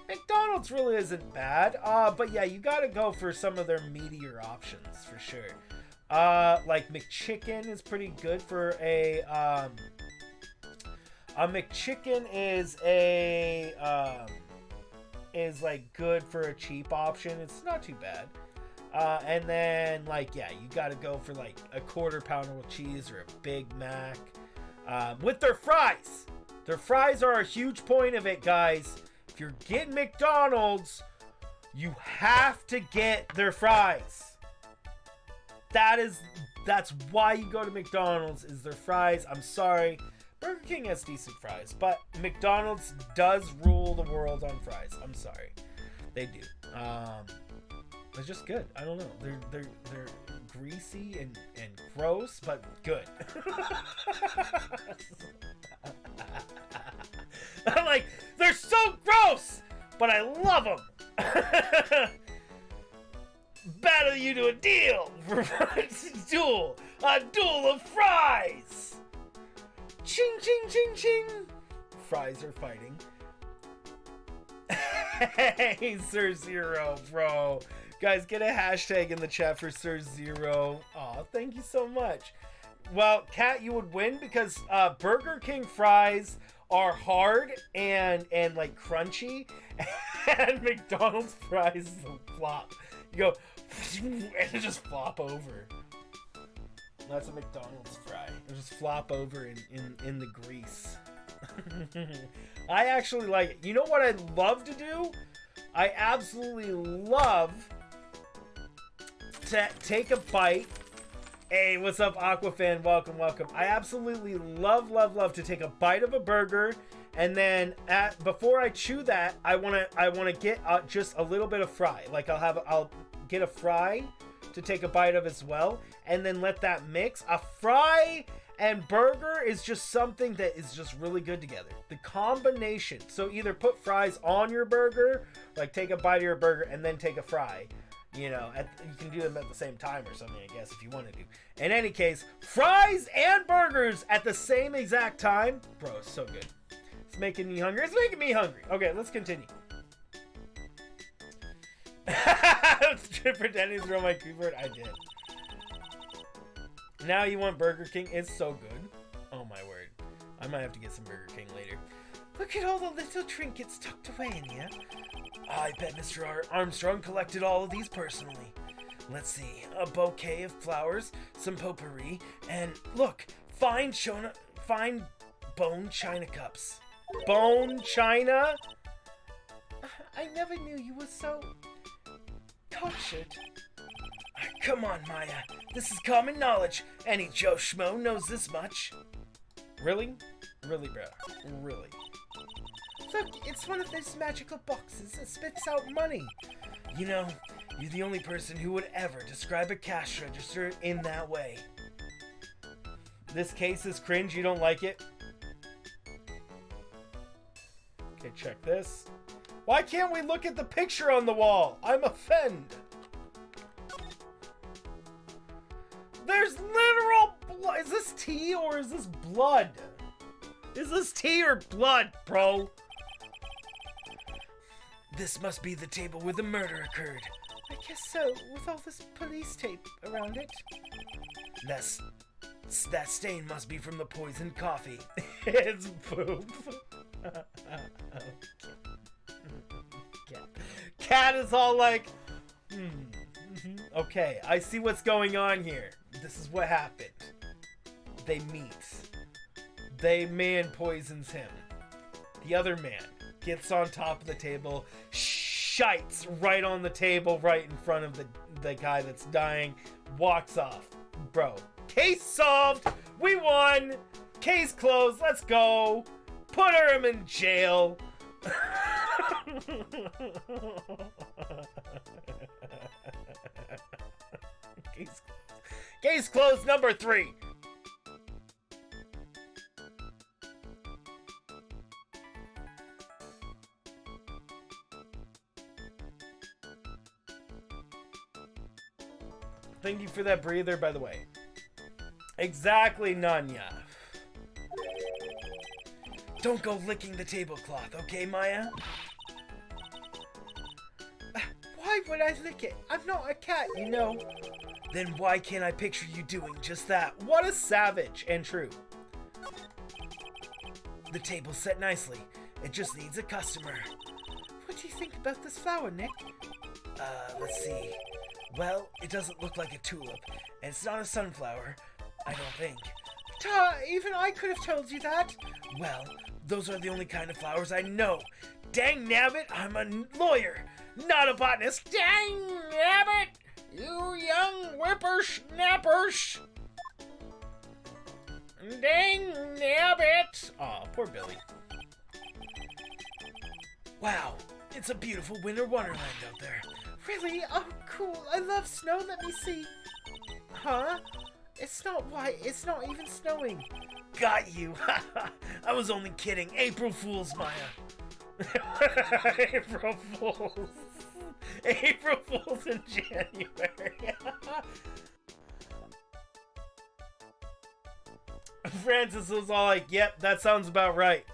[SPEAKER 1] McDonald's really isn't bad, but yeah, you gotta go for some of their meatier options for sure. Like McChicken is pretty good for a McChicken is like good for a cheap option. It's not too bad. And then, like, yeah, you gotta go for, like, a quarter pounder with cheese or a Big Mac. With their fries! Their fries are a huge point of it, guys. If you're getting McDonald's, you have to get their fries. That's why you go to McDonald's, is their fries. I'm sorry. Burger King has decent fries, but McDonald's does rule the world on fries. I'm sorry. They do. They're just good. I don't know. They're greasy and gross, but good. I'm like, they're so gross, but I love them. Battle you to a deal for a duel of fries. Ching ching ching ching. Fries are fighting. Hey, Sir Zero, bro. Guys, get a hashtag in the chat for Sir Zero. Aw, thank you so much. Well, Kat, you would win because Burger King fries are hard and like crunchy, and McDonald's fries flop. You go and it just flop over. That's a McDonald's fry. It just flop over in the grease. I actually like it. You know what I'd love to do? I absolutely love to take a bite. Hey, what's up, Aquafan? Welcome. I absolutely love to take a bite of a burger And then before I chew that, I wanna get just a little bit of fry. Like I'll get a fry to take a bite of as well, and then let that mix. A fry and burger is just something that is just really good together. The combination. So either put fries on your burger, like take a bite of your burger and then take a fry. You know, you can do them at the same time or something, I guess, if you want to do. In any case, fries and burgers at the same exact time. Bro, it's so good. It's making me hungry. It's making me hungry. Okay, let's continue. Pretending to throw my keyboard. I did. Now you want Burger King? It's so good. Oh my word. I might have to get some Burger King later. Look at all the little trinkets tucked away in here. I bet Mr. Armstrong collected all of these personally. Let's see. A bouquet of flowers, some potpourri, and look, fine bone china cups. Bone china? I never knew you were so cultured. Come on, Maya. This is common knowledge. Any Joe Schmo knows this much. Really? Really, bro? Really? Look, it's one of those magical boxes that spits out money. You know, you're the only person who would ever describe a cash register in that way. This case is cringe. You don't like it? Okay, check this. Why can't we look at the picture on the wall? I'm offended. There's literal blood. Is this tea or is this blood? Is this tea or blood, bro? This must be the table where the murder occurred. I guess so, with all this police tape around it. That stain must be from the poisoned coffee. It's poop. Cat is all like, okay, I see what's going on here. This is what happened. They meet. The man poisons him. The other man gets on top of the table, shites right on the table right in front of the guy that's dying, walks off. Bro, case solved. We won. Case closed. Let's go. Put him in jail. Case closed number 3. Thank you for that breather, by the way. Exactly, Nanya. Don't go licking the tablecloth, okay, Maya? Why would I lick it? I'm not a cat, you know. Then why can't I picture you doing just that? What a savage and true. The table's set nicely. It just needs a customer. What do you think about this flower, Nick? Let's see. Well, it doesn't look like a tulip, and it's not a sunflower, I don't think. Even I could have told you that. Well, those are the only kind of flowers I know. Dang nabbit, I'm a lawyer, not a botanist. Dang nabbit, you young whippersnappers. Dang nabbit. Aw, poor Billy. Wow, it's a beautiful winter wonderland out there. Really? Oh, cool. I love snow. Let me see. Huh? It's not white. It's not even snowing. Got you. I was only kidding. April Fools, Maya. April Fools. April Fools in January. Francis was all like, yep, that sounds about right.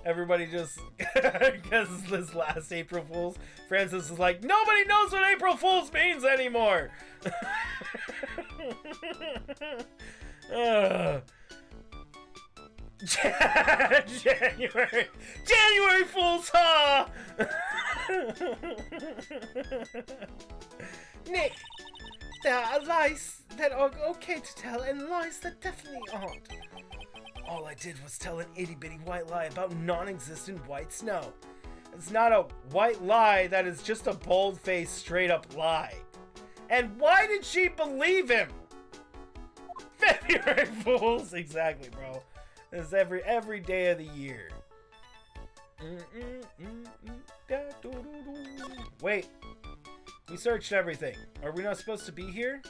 [SPEAKER 1] Everybody just, because this last April Fool's, Francis is like, nobody knows what April Fool's means anymore. January Fool's, huh? Nick, there are lies that are okay to tell and lies that definitely aren't. All I did was tell an itty-bitty white lie about non-existent white snow. It's not a white lie, that is just a bold-faced, straight-up lie. And why did she believe him? February Fools! Exactly, bro. It's every day of the year. Wait. We searched everything. Are we not supposed to be here?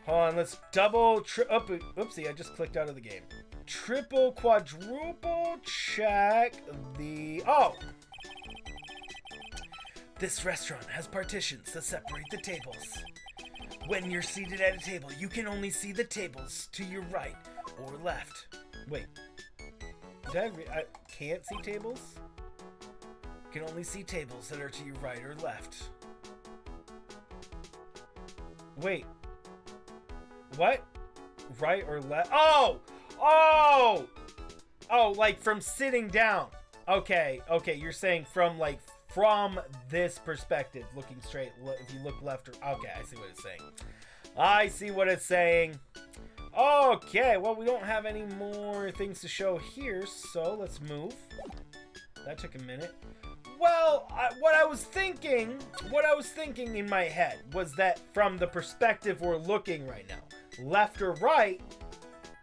[SPEAKER 1] Hold on, let's double... Oopsie, I just clicked out of the game. Triple, quadruple check the... Oh!
[SPEAKER 2] This restaurant has partitions that separate the tables. When you're seated at a table, you can only see the tables to your right or left.
[SPEAKER 1] Wait. I can't see tables?
[SPEAKER 2] You can only see tables that are to your right or left.
[SPEAKER 1] Wait. What? Right or left? Oh! Oh! Oh, like from sitting down. Okay, okay, you're saying from this perspective, looking straight, if you look left or... Okay, I see what it's saying. I see what it's saying. Okay, well, we don't have any more things to show here, so let's move. That took a minute. Well, what I was thinking in my head was that from the perspective we're looking right now, left or right,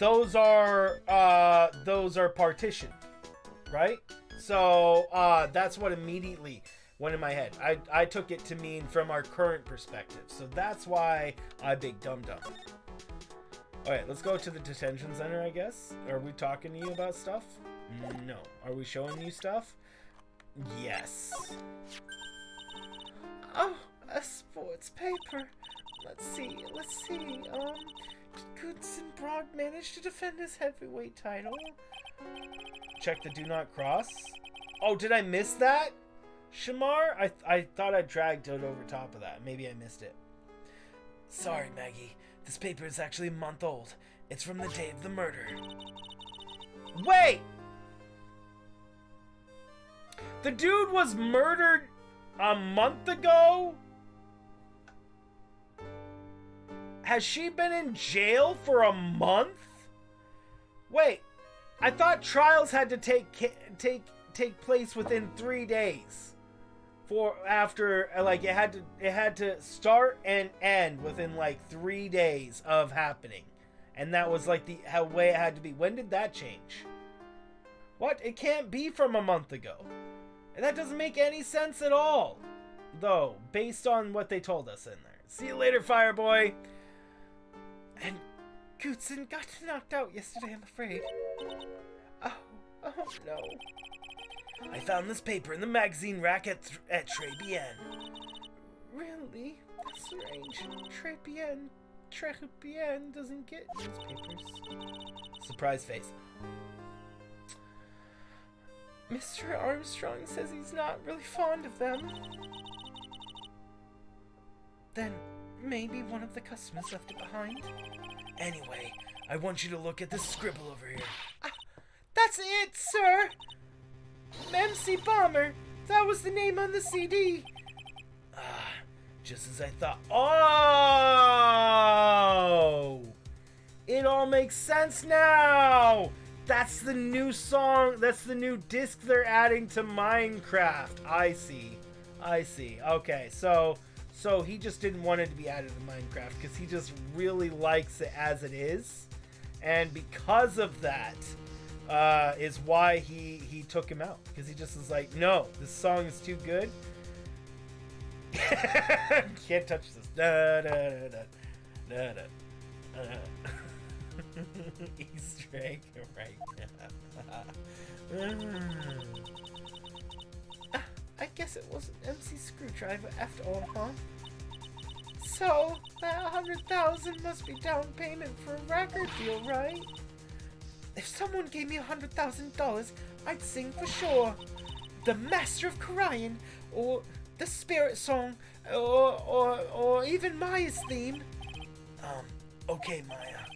[SPEAKER 1] those are partitioned, right? So that's what immediately went in my head. I took it to mean from our current perspective, so that's why I big dum-dum. Alright, let's go to the detention center, I guess. Are we talking to you about stuff? No. Are we showing you stuff? Yes.
[SPEAKER 4] Oh, a sports paper. Let's see. Did Goodson Broad manage to defend his heavyweight title?
[SPEAKER 1] Check the do not cross. Oh, did I miss that? Shamar? I thought I dragged it over top of that. Maybe I missed it.
[SPEAKER 2] Sorry, Maggie. This paper is actually a month old. It's from the day of the murder.
[SPEAKER 1] Wait! The dude was murdered a month ago? Has she been in jail for a month? Wait, I thought trials had to take place within 3 days. It had to start and end within 3 days of happening. And that was the way it had to be. When did that change? What? It can't be from a month ago. And that doesn't make any sense at all. Though, based on what they told us in there. See you later, Fireboy.
[SPEAKER 4] And Goodson got knocked out yesterday, I'm afraid. Oh no.
[SPEAKER 2] I found this paper in the magazine rack at Tribulations.
[SPEAKER 4] Really? That's strange. Tribulations doesn't get newspapers.
[SPEAKER 1] Surprise face.
[SPEAKER 4] Mr. Armstrong says he's not really fond of them. Then maybe one of the customers left it behind.
[SPEAKER 2] Anyway, I want you to look at this scribble over here.
[SPEAKER 4] That's it, sir! MC Bomber! That was the name on the CD!
[SPEAKER 2] Just as I thought.
[SPEAKER 1] Oh! It all makes sense now! That's the new song, that's the new disc they're adding to Minecraft. I see. Okay, so he just didn't want it to be added to Minecraft because he just really likes it as it is. And because of that, is why he took him out. Because he just was like, no, this song is too good. Can't touch this. Easter egg right now.
[SPEAKER 4] I guess it wasn't MC Screwdriver after all, huh? So, that $100,000 must be down payment for a record deal, right? If someone gave me $100,000, I'd sing for sure. The Master of Karayan, or the Spirit Song, or even Maya's theme.
[SPEAKER 2] Okay, Maya.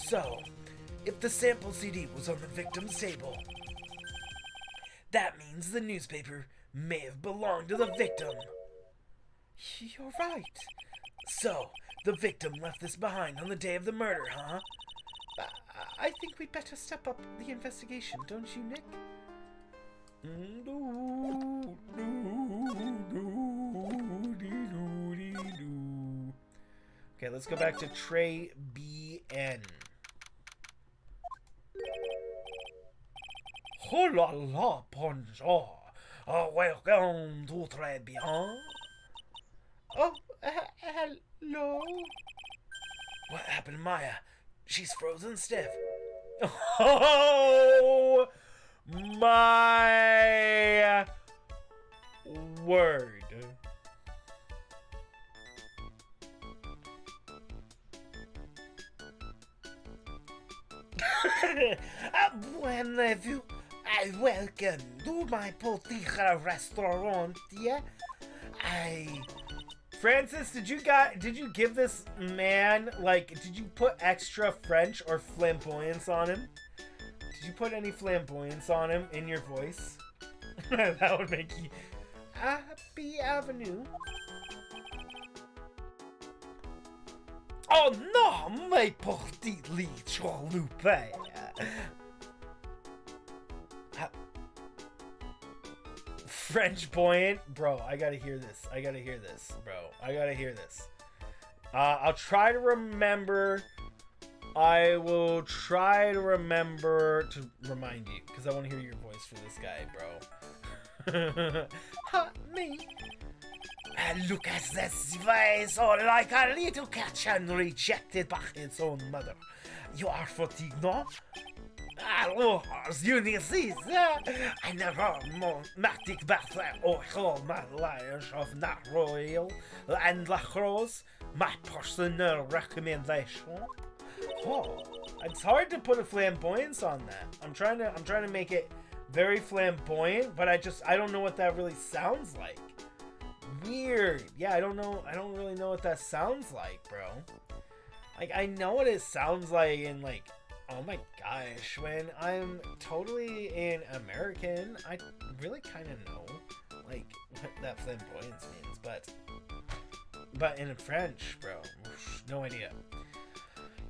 [SPEAKER 2] So, if the sample CD was on the victim's table, that means the newspaper may have belonged to the victim.
[SPEAKER 4] You're right.
[SPEAKER 2] So, the victim left this behind on the day of the murder, huh?
[SPEAKER 4] I think we'd better step up the investigation, don't you, Nick?
[SPEAKER 1] Okay, let's go back to Trey BN.
[SPEAKER 2] Oh la la, bonjour. Welcome to Tribulations.
[SPEAKER 4] Oh, hello?
[SPEAKER 2] What happened to Maya? She's frozen stiff.
[SPEAKER 1] Oh my word.
[SPEAKER 3] Buonavou. Welcome to my boutique restaurant, yeah?
[SPEAKER 1] Francis, did you give this man, like, did you put extra French or flamboyance on him? Did you put any flamboyance on him in your voice? That would make you...
[SPEAKER 4] Happy Avenue.
[SPEAKER 3] Oh no, my petit chalupe.
[SPEAKER 1] French buoyant? Bro, I gotta hear this, bro. I'll try to remember. I will try to remember to remind you, because I want to hear your voice for this guy, bro.
[SPEAKER 3] Me? Look at this face, oh, like a little cat rejected by its own mother. You are fatigued, no? Alors, you see, I never matic bath all my life of not royal and la crosse, my personal recommendation.
[SPEAKER 1] Oh, it's hard to put a flamboyance on that. I'm trying to make it very flamboyant, but I don't know what that really sounds like. Weird. Yeah, I don't really know what that sounds like, bro. Like, I know what it sounds like in, like, oh my gosh, when I'm totally in American, I really kind of know, like, what that flamboyance means, but in French, bro, no idea.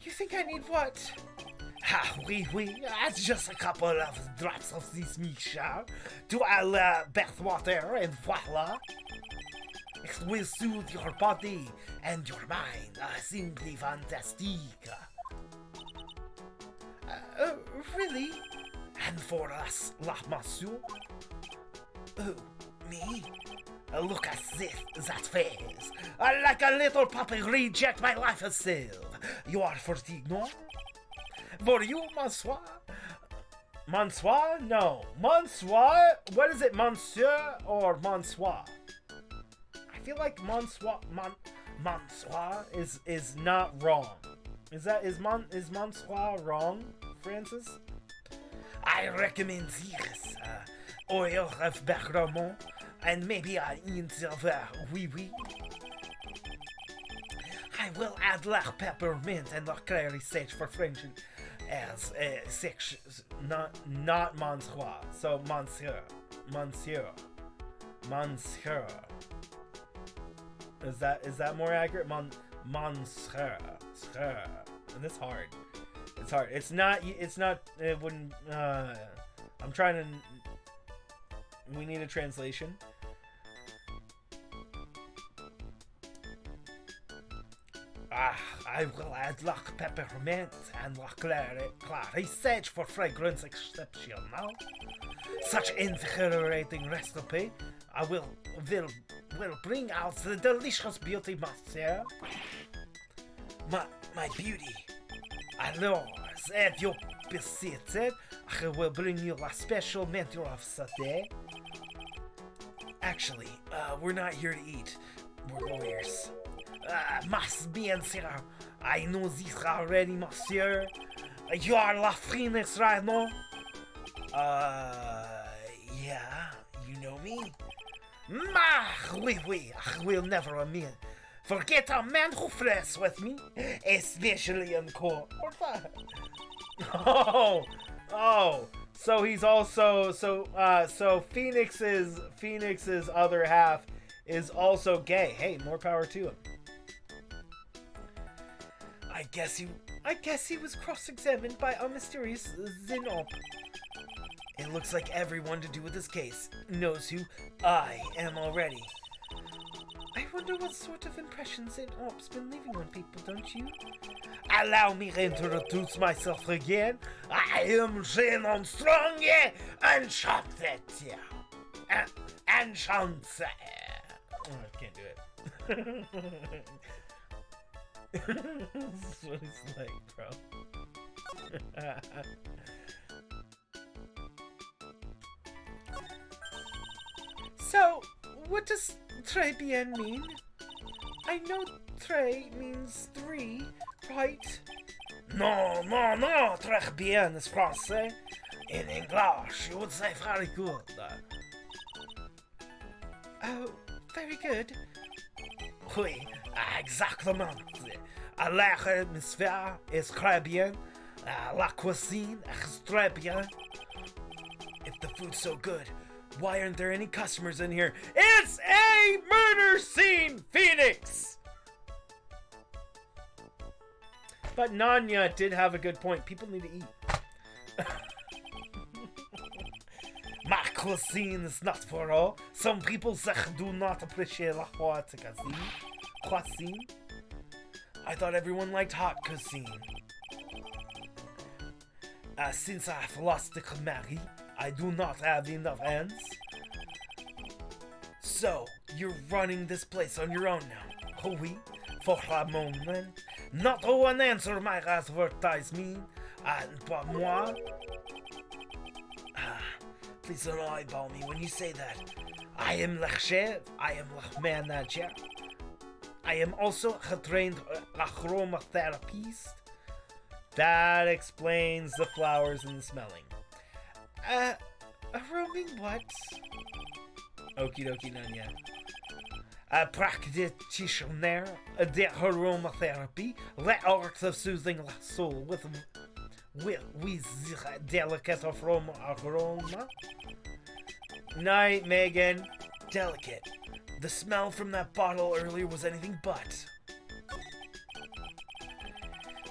[SPEAKER 4] You think I need what?
[SPEAKER 3] Ah, oui, it's just a couple of drops of this mixture to our bathwater, and voila. It will soothe your body and your mind. Simply fantastic.
[SPEAKER 4] Really?
[SPEAKER 3] And for us, la monsieur. Oh, me? Look at that face. Like a little puppy reject my life itself. You are fatigued, no? For you, monsieur?
[SPEAKER 1] Monsieur? No. Monsieur? What is it, monsieur or monsieur? I feel like monsieur is not wrong. Is monsieur wrong, Francis?
[SPEAKER 3] I recommend this oil of bergamot and maybe an inch of oui. I will add la peppermint and la clary sage for French as section,
[SPEAKER 1] not monsieur. So monsieur. Is that more accurate? Monsieur. And it's hard. It's not. It wouldn't. I'm trying to. We need a translation.
[SPEAKER 3] I will add la peppermint and la clary sage for fragrance exceptional. Such invigorating recipe, I will bring out the delicious beauty, monsieur. My beauty. Alors, if you visit it, I will bring you a special mentor of satay. Actually, we're not here to eat. We're lawyers. Must be sir. I know this already, monsieur. You are La Phoenix, right now? Yeah, you know me? Oui, I will never admit. Forget a man who flirts with me, especially in court.
[SPEAKER 1] Oh, so he's also so Phoenix's other half is also gay. Hey, more power to him.
[SPEAKER 3] I
[SPEAKER 4] guess he was cross-examined by a mysterious Zinop.
[SPEAKER 2] It looks like everyone to do with this case knows who I am already.
[SPEAKER 4] I I wonder what sort of impressions an orc's been leaving on people, don't you?
[SPEAKER 3] Allow me to introduce myself again. I am Shane Armstrong, yeah, and Enchanted, yeah. Enchanted.
[SPEAKER 1] Oh, I can't do it. That's what it's like, bro.
[SPEAKER 4] So, what does très bien mean? I know très means 3, right?
[SPEAKER 3] No, très bien is français. In English, you would say very good.
[SPEAKER 4] Oh, very good.
[SPEAKER 3] Oui, exactement. L'air atmosphère est très bien. La cuisine est très bien.
[SPEAKER 2] If the food's so good, why aren't there any customers in here? It's a murder scene, Phoenix!
[SPEAKER 1] But Nanya did have a good point. People need to eat.
[SPEAKER 3] My cuisine is not for all. Some people do not appreciate la hot cuisine.
[SPEAKER 2] I thought everyone liked hot cuisine.
[SPEAKER 3] Since I've lost the Mary, I do not have enough hands.
[SPEAKER 2] So, you're running this place on your own now?
[SPEAKER 3] Oui, for a moment. Not one answer my advertisement, and pas moi.
[SPEAKER 2] Please don't eyeball me when you say that.
[SPEAKER 3] I am the chef, I am the manager. I am also a trained aromatherapist.
[SPEAKER 1] That explains the flowers and the smelling.
[SPEAKER 4] Roaming what?
[SPEAKER 1] Okie dokie, Nanya.
[SPEAKER 3] A practitioner de aromatherapy, the art of soothing the soul with delicate aroma.
[SPEAKER 1] Night, Megan.
[SPEAKER 2] Delicate. The smell from that bottle earlier was anything but.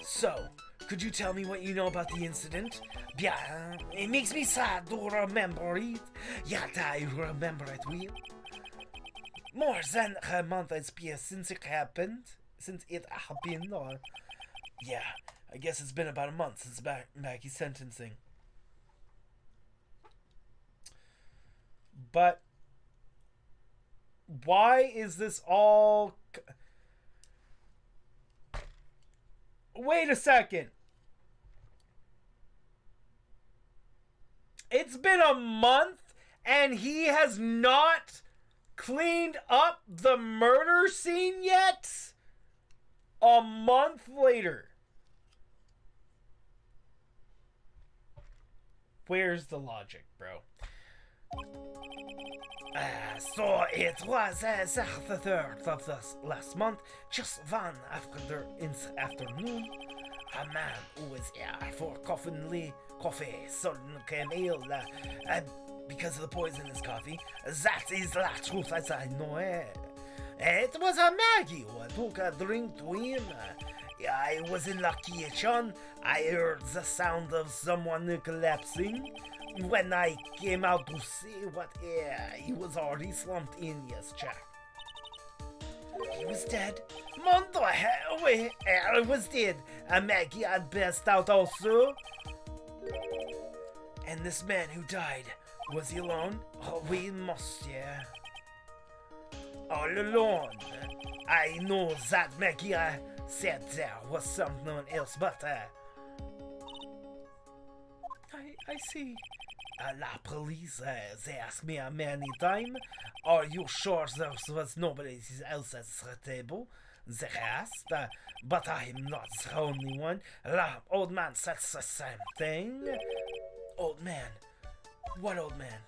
[SPEAKER 2] So, could you tell me what you know about the incident?
[SPEAKER 3] Bien, it makes me sad to remember it, yet I remember it well. More than a month has passed since it happened.
[SPEAKER 2] Yeah, I guess it's been about a month since Maggie's sentencing.
[SPEAKER 1] But why is this all... Wait a second. It's been a month and he has not cleaned up the murder scene yet? A month later. Where's the logic, bro?
[SPEAKER 3] So it was the 3rd of this last month, just one after in the afternoon. A man who was here for coffee suddenly came ill
[SPEAKER 2] Because of the poison in his coffee.
[SPEAKER 3] That is the truth as I know it. It was a Maggie who took a drink to him. I was in the kitchen. I heard the sound of someone collapsing. When I came out to see what, he was already slumped in his chair.
[SPEAKER 2] He was dead.
[SPEAKER 3] Mondo, he was dead. Maggie had passed out also.
[SPEAKER 2] And this man who died, was he alone?
[SPEAKER 3] Oh, we must, yeah. All alone. I know that Maggie said there was someone else, but
[SPEAKER 4] I see.
[SPEAKER 3] La police, they asked me many times, are you sure there was nobody else at the table? They asked, but I'm not the only one. La old man said the same thing.
[SPEAKER 2] Old man? What old man?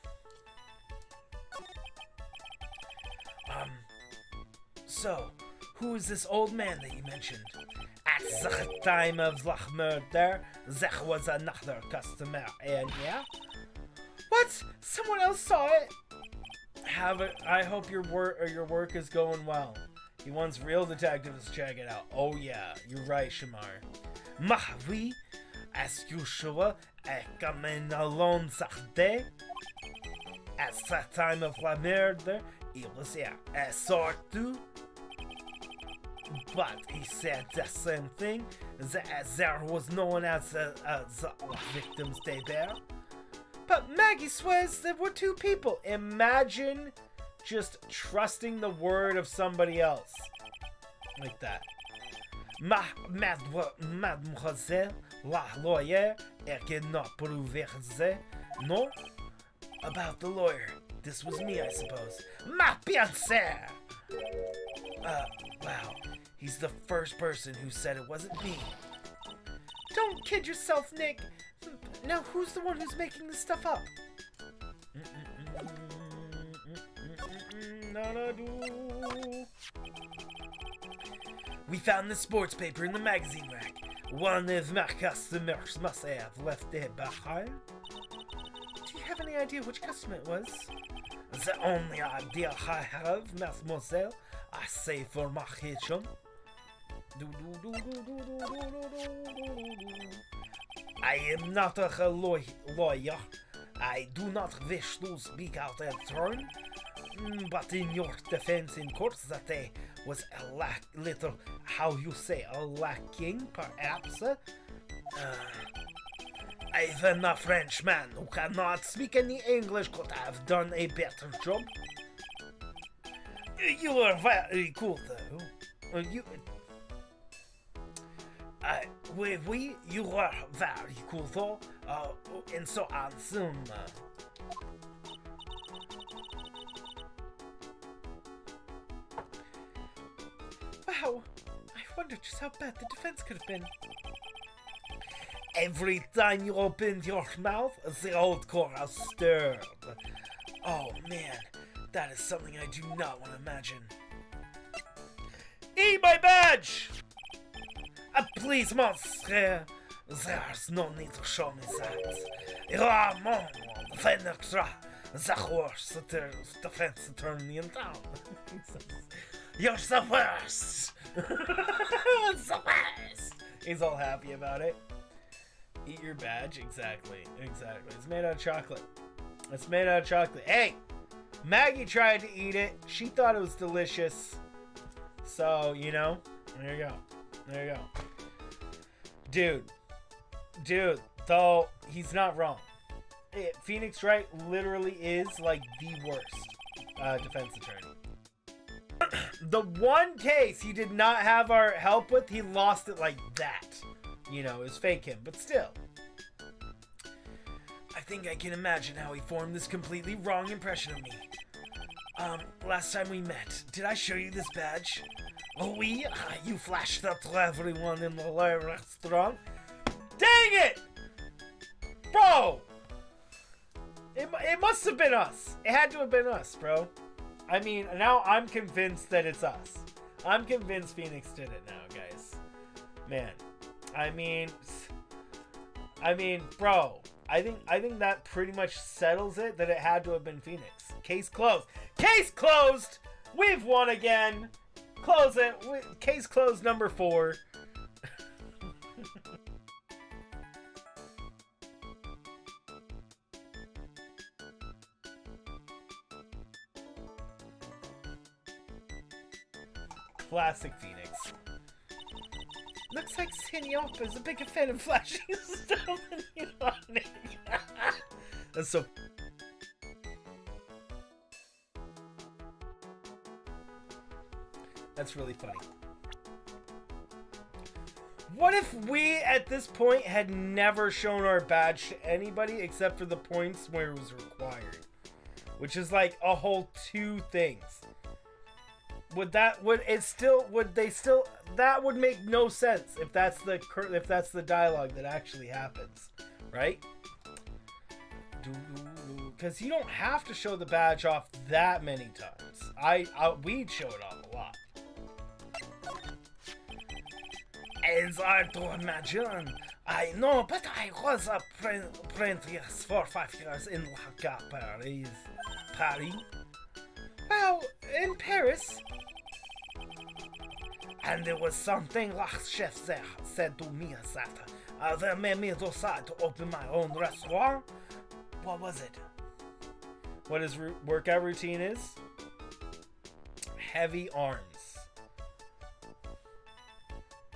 [SPEAKER 2] So, who is this old man that you mentioned?
[SPEAKER 3] At the time of the murder, there was another customer in here.
[SPEAKER 4] What? Someone else saw it?
[SPEAKER 1] I hope your work is going well. He wants real detectives to check it out. Oh yeah, you're right, Shamar.
[SPEAKER 3] Oui, as usual, I come in alone Saturday. At the time of the murder, he was here. Surtout But he said the same thing, that there was no one else the victims they bear.
[SPEAKER 1] But Maggie swears there were two people. Imagine just trusting the word of somebody else. Like that.
[SPEAKER 3] Mademoiselle, la lawyer, elle cannot prouver ça. No? About the lawyer. This was me, I suppose. Ma bien sœur! Wow. He's the first person who said it wasn't me.
[SPEAKER 1] Don't kid yourself, Nick. Now, who's the one who's making this stuff up?
[SPEAKER 3] We found the sports paper in the magazine rack. One of my customers must have left it behind.
[SPEAKER 1] Do you have any idea which customer it was?
[SPEAKER 3] The only idea I have, mademoiselle, I say for my kitchen. I am not a lawyer. I do not wish to speak out of turn. But in your defense in court, that was a little, how you say, a lacking, perhaps. Even a Frenchman who cannot speak any English could have done a better job. You are very cool, though. You are very cool, though, and so handsome.
[SPEAKER 1] Wow, I wonder just how bad the defense could have been.
[SPEAKER 3] Every time you opened your mouth, the old chorus stirred. Oh man, that is something I do not want to imagine.
[SPEAKER 1] Eat my badge!
[SPEAKER 3] Please, monsieur, there's no need to show me that. You are more than the worst defense attorney in town. You're the worst! The worst!
[SPEAKER 1] He's all happy about it. Eat your badge? Exactly. It's made out of chocolate. Hey! Maggie tried to eat it. She thought it was delicious. So, there you go. Dude, though, he's not wrong. Phoenix Wright literally is, like, the worst defense attorney. The one case he did not have our help with, he lost it like that. It was fake him, but still.
[SPEAKER 3] I think I can imagine how he formed this completely wrong impression of me. Last time we met, did I show you this badge? Oh, oui? You flashed that to everyone in the restaurant?
[SPEAKER 1] Dang it! Bro! It must have been us. It had to have been us, bro. I mean, now I'm convinced that it's us. I'm convinced Phoenix did it now, guys. Man. I mean, bro. I think that pretty much settles it, that it had to have been Phoenix. Case closed. Case closed! We've won again. Close it. Case closed number 4. Classic Phoenix. Looks like Senor is a bigger fan of flashing stuff than you are, Nick. That's so... That's really funny. What if we, at this point, had never shown our badge to anybody except for the points where it was required? Which is like a whole 2 things. That would make no sense if that's the dialogue that actually happens, right? Because you don't have to show the badge off that many times. We'd show it off a lot.
[SPEAKER 3] As I to imagine, I know, but I was a apprentice for 5 years in Paris.
[SPEAKER 1] Well, in Paris.
[SPEAKER 3] And there was something like chef there said to me that they made me decide to open my own restaurant. What was it?
[SPEAKER 1] What his workout routine is? Heavy arms.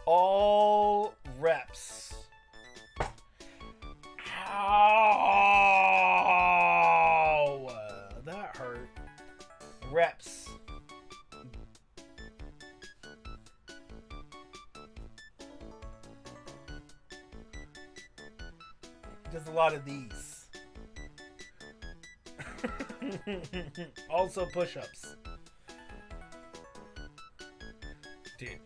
[SPEAKER 1] All reps. Ow! That hurt. Reps. Does a lot of these. Also push-ups. Dude.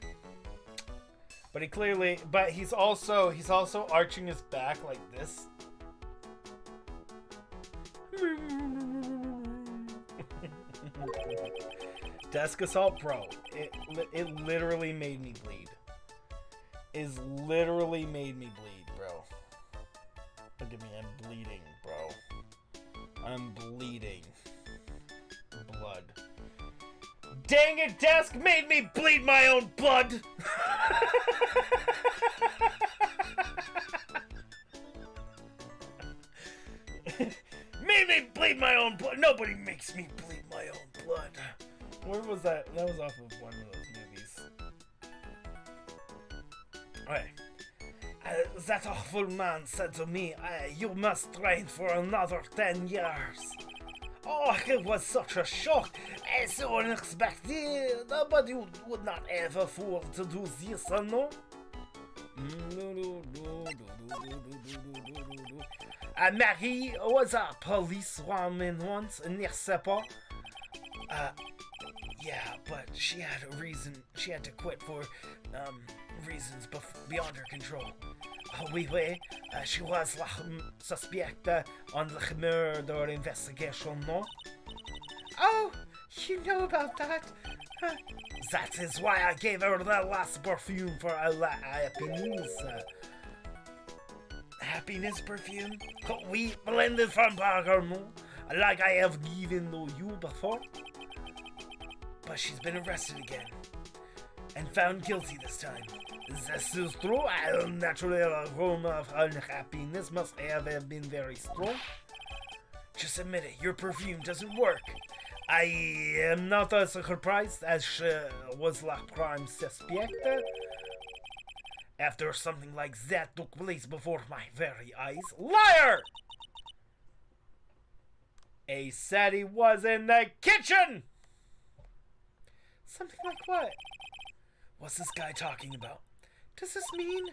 [SPEAKER 1] But he's also arching his back like this. Desk assault, bro. It literally made me bleed. Literally made me bleed, bro. Look at me, I'm bleeding, bro. I'm bleeding. Blood. Dang it, Desk made me bleed my own blood! Made me bleed my own blood. Nobody makes me bleed my own blood. Where was that? That was off of one of those movies. Alright. That awful man said to me, you must train for another 10 years. Oh, it was such a shock. So unexpected. But you would not ever fool to do this, no? Marie was a policewoman once, n'est-ce pas? Yeah, but she had a reason. She had to quit for reasons beyond her control. Oui, she was la suspecte on the murder investigation, no?
[SPEAKER 4] Oh, you know about that? Huh.
[SPEAKER 1] That is why I gave her the last perfume for a happiness. Happiness perfume? We blended from Bergamo, like I have given to you before. But she's been arrested again. And found guilty this time. This is true. Naturally, the aroma of unhappiness must have been very strong. Just admit it, your perfume doesn't work. I am not as surprised as she was la crime suspect. After something like that took place before my very eyes. Liar! He said he was in the kitchen!
[SPEAKER 4] Something like what?
[SPEAKER 1] What's this guy talking about?
[SPEAKER 4] Does this mean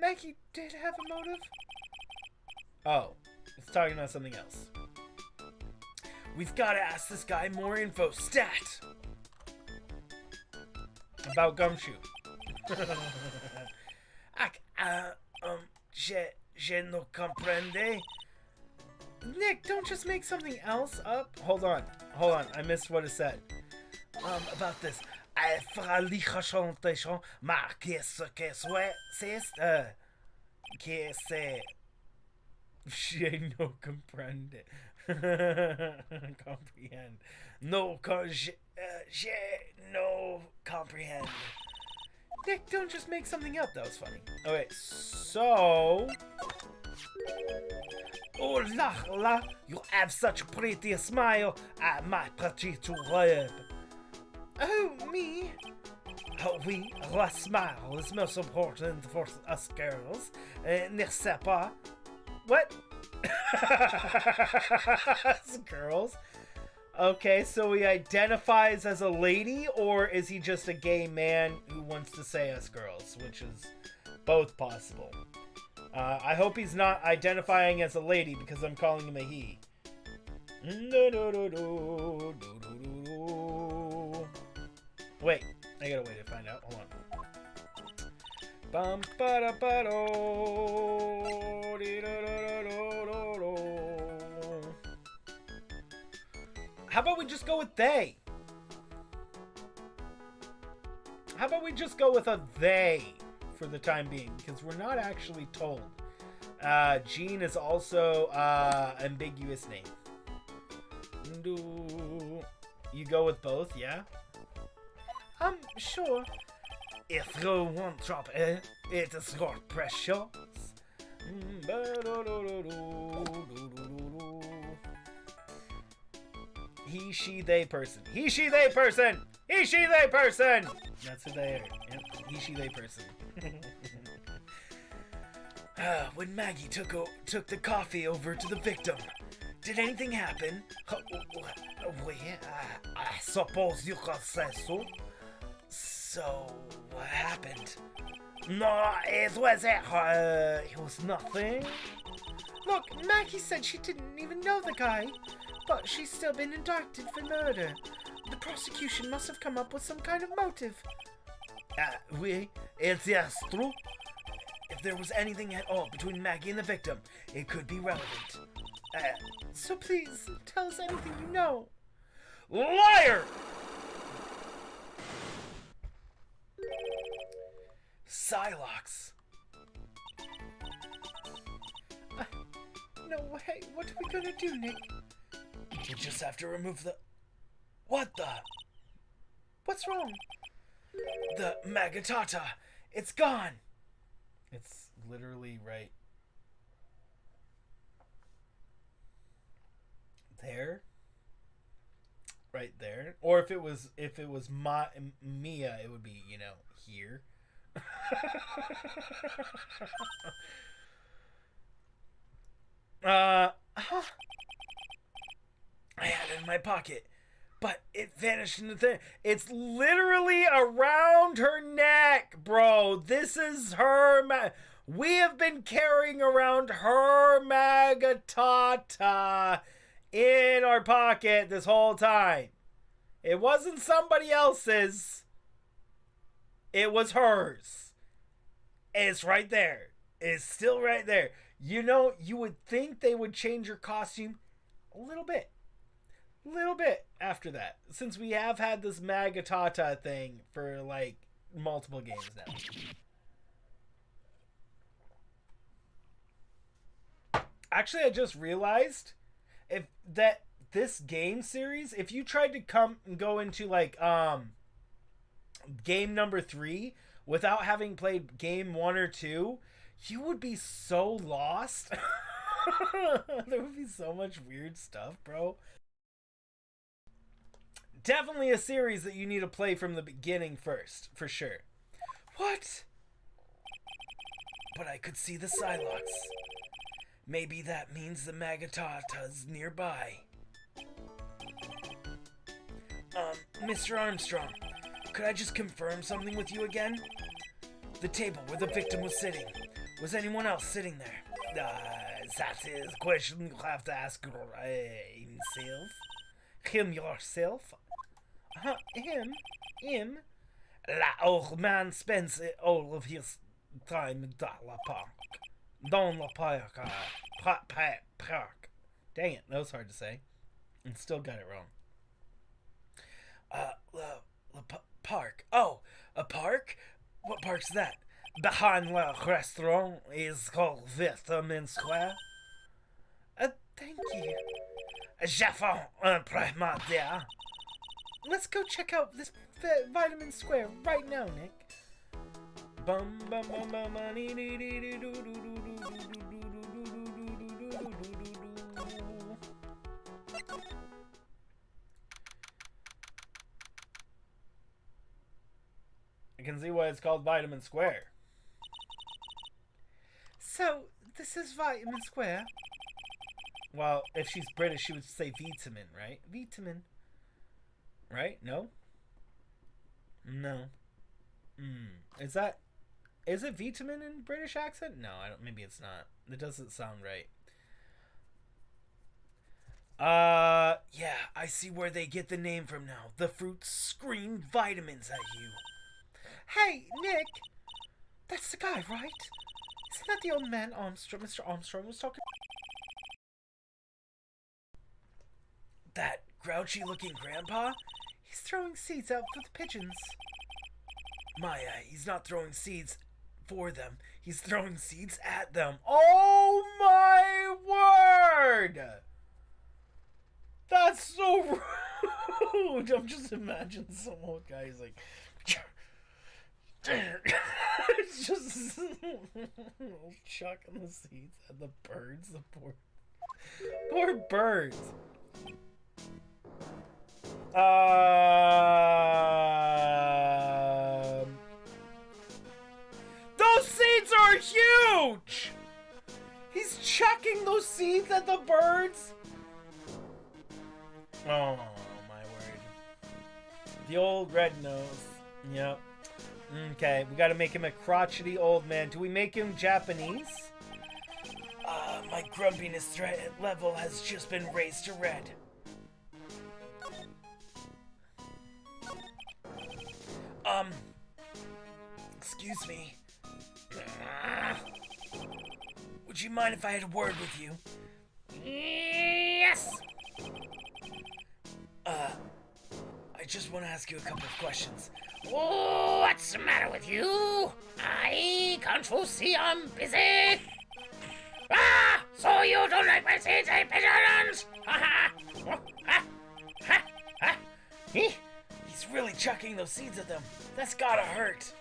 [SPEAKER 4] Maggie did have a motive?
[SPEAKER 1] Oh, he's talking about something else. We've got to ask this guy more info. Stat! About Gumshoe. Je no comprende.
[SPEAKER 4] Nick, don't just make something else up.
[SPEAKER 1] Hold on. I missed what it said. About this. Je no comprende. Comprehend. Je no comprehend.
[SPEAKER 4] Nick, don't just make something up.
[SPEAKER 1] That was funny. Okay, so...
[SPEAKER 3] Oh la, you have such a pretty smile, my petite web.
[SPEAKER 4] Oh, me?
[SPEAKER 3] Oh, oui, la smile is most important for us girls, n'est-ce pas?
[SPEAKER 1] What? Girls? Okay, so he identifies as a lady, or is he just a gay man who wants to say us girls, which is both possible. I hope he's not identifying as a lady because I'm calling him a he. Wait, I got a way to find out. Hold on. How about we just go with they? How about we just go with a they for the time being? Because we're not actually told. Jean is also ambiguous name. You go with both, yeah?
[SPEAKER 4] Sure.
[SPEAKER 3] If you want drop it is your precious.
[SPEAKER 1] He, she, they person. He, she, they person! He, she, they person! That's who they are. Yep. He, she, they person.
[SPEAKER 2] When Maggie took the coffee over to the victim, did anything happen?
[SPEAKER 3] Well, I suppose you could say so.
[SPEAKER 2] So, what happened?
[SPEAKER 3] No, it was nothing.
[SPEAKER 4] Look, Maggie said she didn't even know the guy, but she's still been indicted for murder. The prosecution must have come up with some kind of motive.
[SPEAKER 3] Oui, it's yes, true.
[SPEAKER 2] If there was anything at all between Maggie and the victim, it could be relevant.
[SPEAKER 4] So please, tell us anything you know.
[SPEAKER 2] Liar! Psylocke.
[SPEAKER 4] No, hey, what are we gonna do, Nick?
[SPEAKER 2] You just have to remove the... What the?
[SPEAKER 4] What's wrong?
[SPEAKER 2] The Magatata. It's gone.
[SPEAKER 1] It's literally right there. Right there. Or if it was Mia, it would be, you know, here.
[SPEAKER 2] I had it in my pocket, but it vanished in the thing.
[SPEAKER 1] It's literally around her neck, bro. This is her. We have been carrying around her Magatata in our pocket this whole time. It wasn't somebody else's. It was hers. It's right there. It's still right there. You know, you would think they would change her costume a little bit after that, since we have had this Magatata thing for like multiple games now. Actually, I just realized if that this game series, if you tried to come and go into like game number 3 without having played game 1 or 2, you would be so lost. There would be so much weird stuff, bro. Definitely a series that you need to play from the beginning first, for sure.
[SPEAKER 2] What? But I could see the Psylocke. Maybe that means the Magatata's nearby. Mr. Armstrong, could I just confirm something with you again? The table where the victim was sitting. Was anyone else sitting there?
[SPEAKER 3] That is a question you have to ask himself. Him yourself?
[SPEAKER 4] Him?
[SPEAKER 3] That old man spends all of his time in the park. Dans le park. Park.
[SPEAKER 1] Dang it, that was hard to say. And still got it wrong.
[SPEAKER 2] Park. Oh, a park? What park's that?
[SPEAKER 3] Behind the restaurant is called Vitamin Square.
[SPEAKER 4] Thank you.
[SPEAKER 3] J'attends un prêt, dear.
[SPEAKER 4] Let's go check out this Vitamin Square right now, Nick.
[SPEAKER 1] Bum bum bum bum dee dee dee dee doo doo doo doo I can see why it's called Vitamin Square.
[SPEAKER 4] So, this is Vitamin Square?
[SPEAKER 1] Well, if she's British, she would say vitamin, right?
[SPEAKER 4] Vitamin.
[SPEAKER 1] Right? No? No. Is it vitamin in British accent? No, I don't. Maybe it's not. It doesn't sound right.
[SPEAKER 2] Yeah, I see where they get the name from now. The fruits scream vitamins at you.
[SPEAKER 4] Hey, Nick! That's the guy, right? Isn't that the old man Armstrong, Mr. Armstrong was talking?
[SPEAKER 2] That grouchy-looking grandpa?
[SPEAKER 4] He's throwing seeds out for the pigeons.
[SPEAKER 2] Maya, he's not throwing seeds for them. He's throwing seeds at them.
[SPEAKER 1] Oh my word! That's so rude! I'm just imagining some old guy who's like... It's just chucking the seeds at the birds. The poor birds. chucking those seeds at the birds? Oh, my word. The old red nose. Yep. Okay, we gotta make him a crotchety old man. Do we make him Japanese?
[SPEAKER 2] My grumpiness threat level has just been raised to red. Excuse me. Would you mind if I had a word with you?
[SPEAKER 3] Yes!
[SPEAKER 2] I just want to ask you a couple of questions.
[SPEAKER 3] What's the matter with you? Can't you see I'm busy? So you don't like my seeds, eh, pigeons?
[SPEAKER 2] He's really chucking those seeds at them. That's gotta hurt.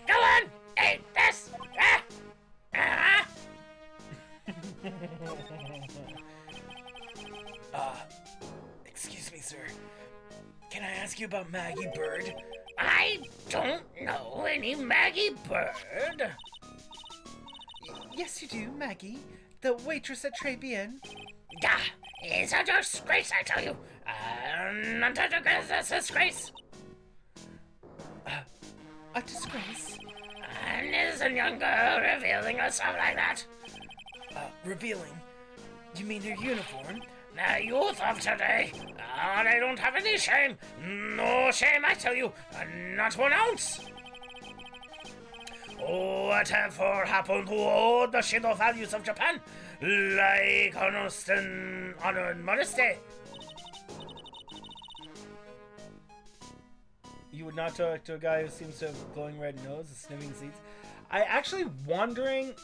[SPEAKER 3] Go on, eat this!
[SPEAKER 2] Excuse me, sir. Can I ask you about Maggie Bird?
[SPEAKER 3] I don't know any Maggie Bird.
[SPEAKER 4] Yes, you do, Maggie. The waitress at Tribulations.
[SPEAKER 3] It's a disgrace, I tell you. A disgrace.
[SPEAKER 4] A disgrace?
[SPEAKER 3] An innocent young girl revealing herself like that.
[SPEAKER 2] Revealing? You mean her uniform?
[SPEAKER 3] The youth of today, they don't have any shame. No shame, I tell you. Not 1 ounce. Whatever happened to all the Shindo values of Japan? Like honesty and honor and modesty.
[SPEAKER 1] You would not talk to a guy who seems to have a glowing red nose and sniffing seeds. I actually wondering,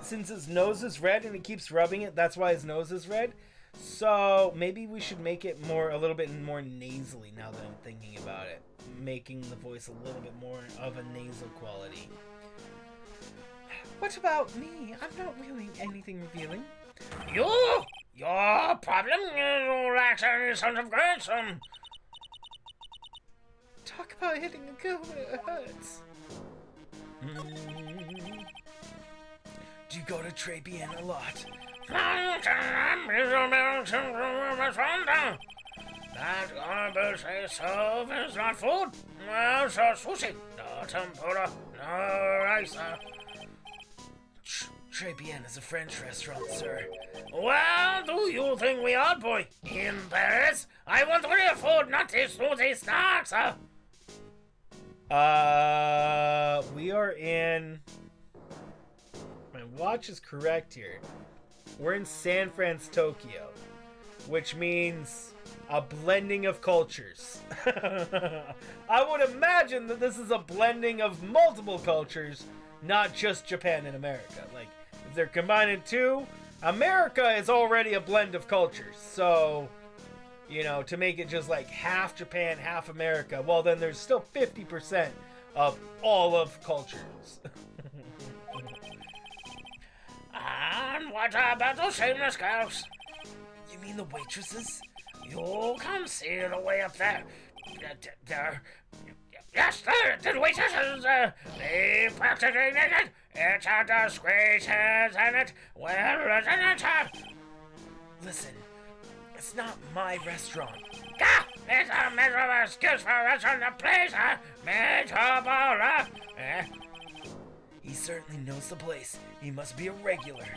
[SPEAKER 1] since his nose is red and he keeps rubbing it, that's why his nose is red. So maybe we should make it a little bit more nasally now that I'm thinking about it. Making the voice a little bit more of a nasal quality.
[SPEAKER 4] What about me? I'm not really anything revealing.
[SPEAKER 3] Your problem is lack any sense of grace.
[SPEAKER 4] Talk about hitting a girl when it hurts.
[SPEAKER 2] Do you go to Tribulations a lot?
[SPEAKER 3] That gonna say so is not food. No, so sushi. No tempura. No rice.
[SPEAKER 2] Tribulations is a French restaurant, sir.
[SPEAKER 3] Well, do you think we are, boy? In Paris? I want real food, not these snooty snacks.
[SPEAKER 1] We are in... My watch is correct here. We're in San Francisco, Tokyo, which means a blending of cultures. I would imagine that this is a blending of multiple cultures, not just Japan and America. Like, if they're combining two, America is already a blend of cultures. So, you know, to make it just like half Japan, half America, well, then there's still 50% of all of cultures.
[SPEAKER 3] And what about those shameless girls?
[SPEAKER 2] You mean the waitresses?
[SPEAKER 3] You can see the way up there. Yes, the waitresses. They practically naked. It's a disgrace, isn't it? Well, isn't it?
[SPEAKER 2] Listen, it's not my restaurant.
[SPEAKER 3] It's a miserable excuse for us on the place, miserable,
[SPEAKER 2] He certainly knows the place. He must be a regular.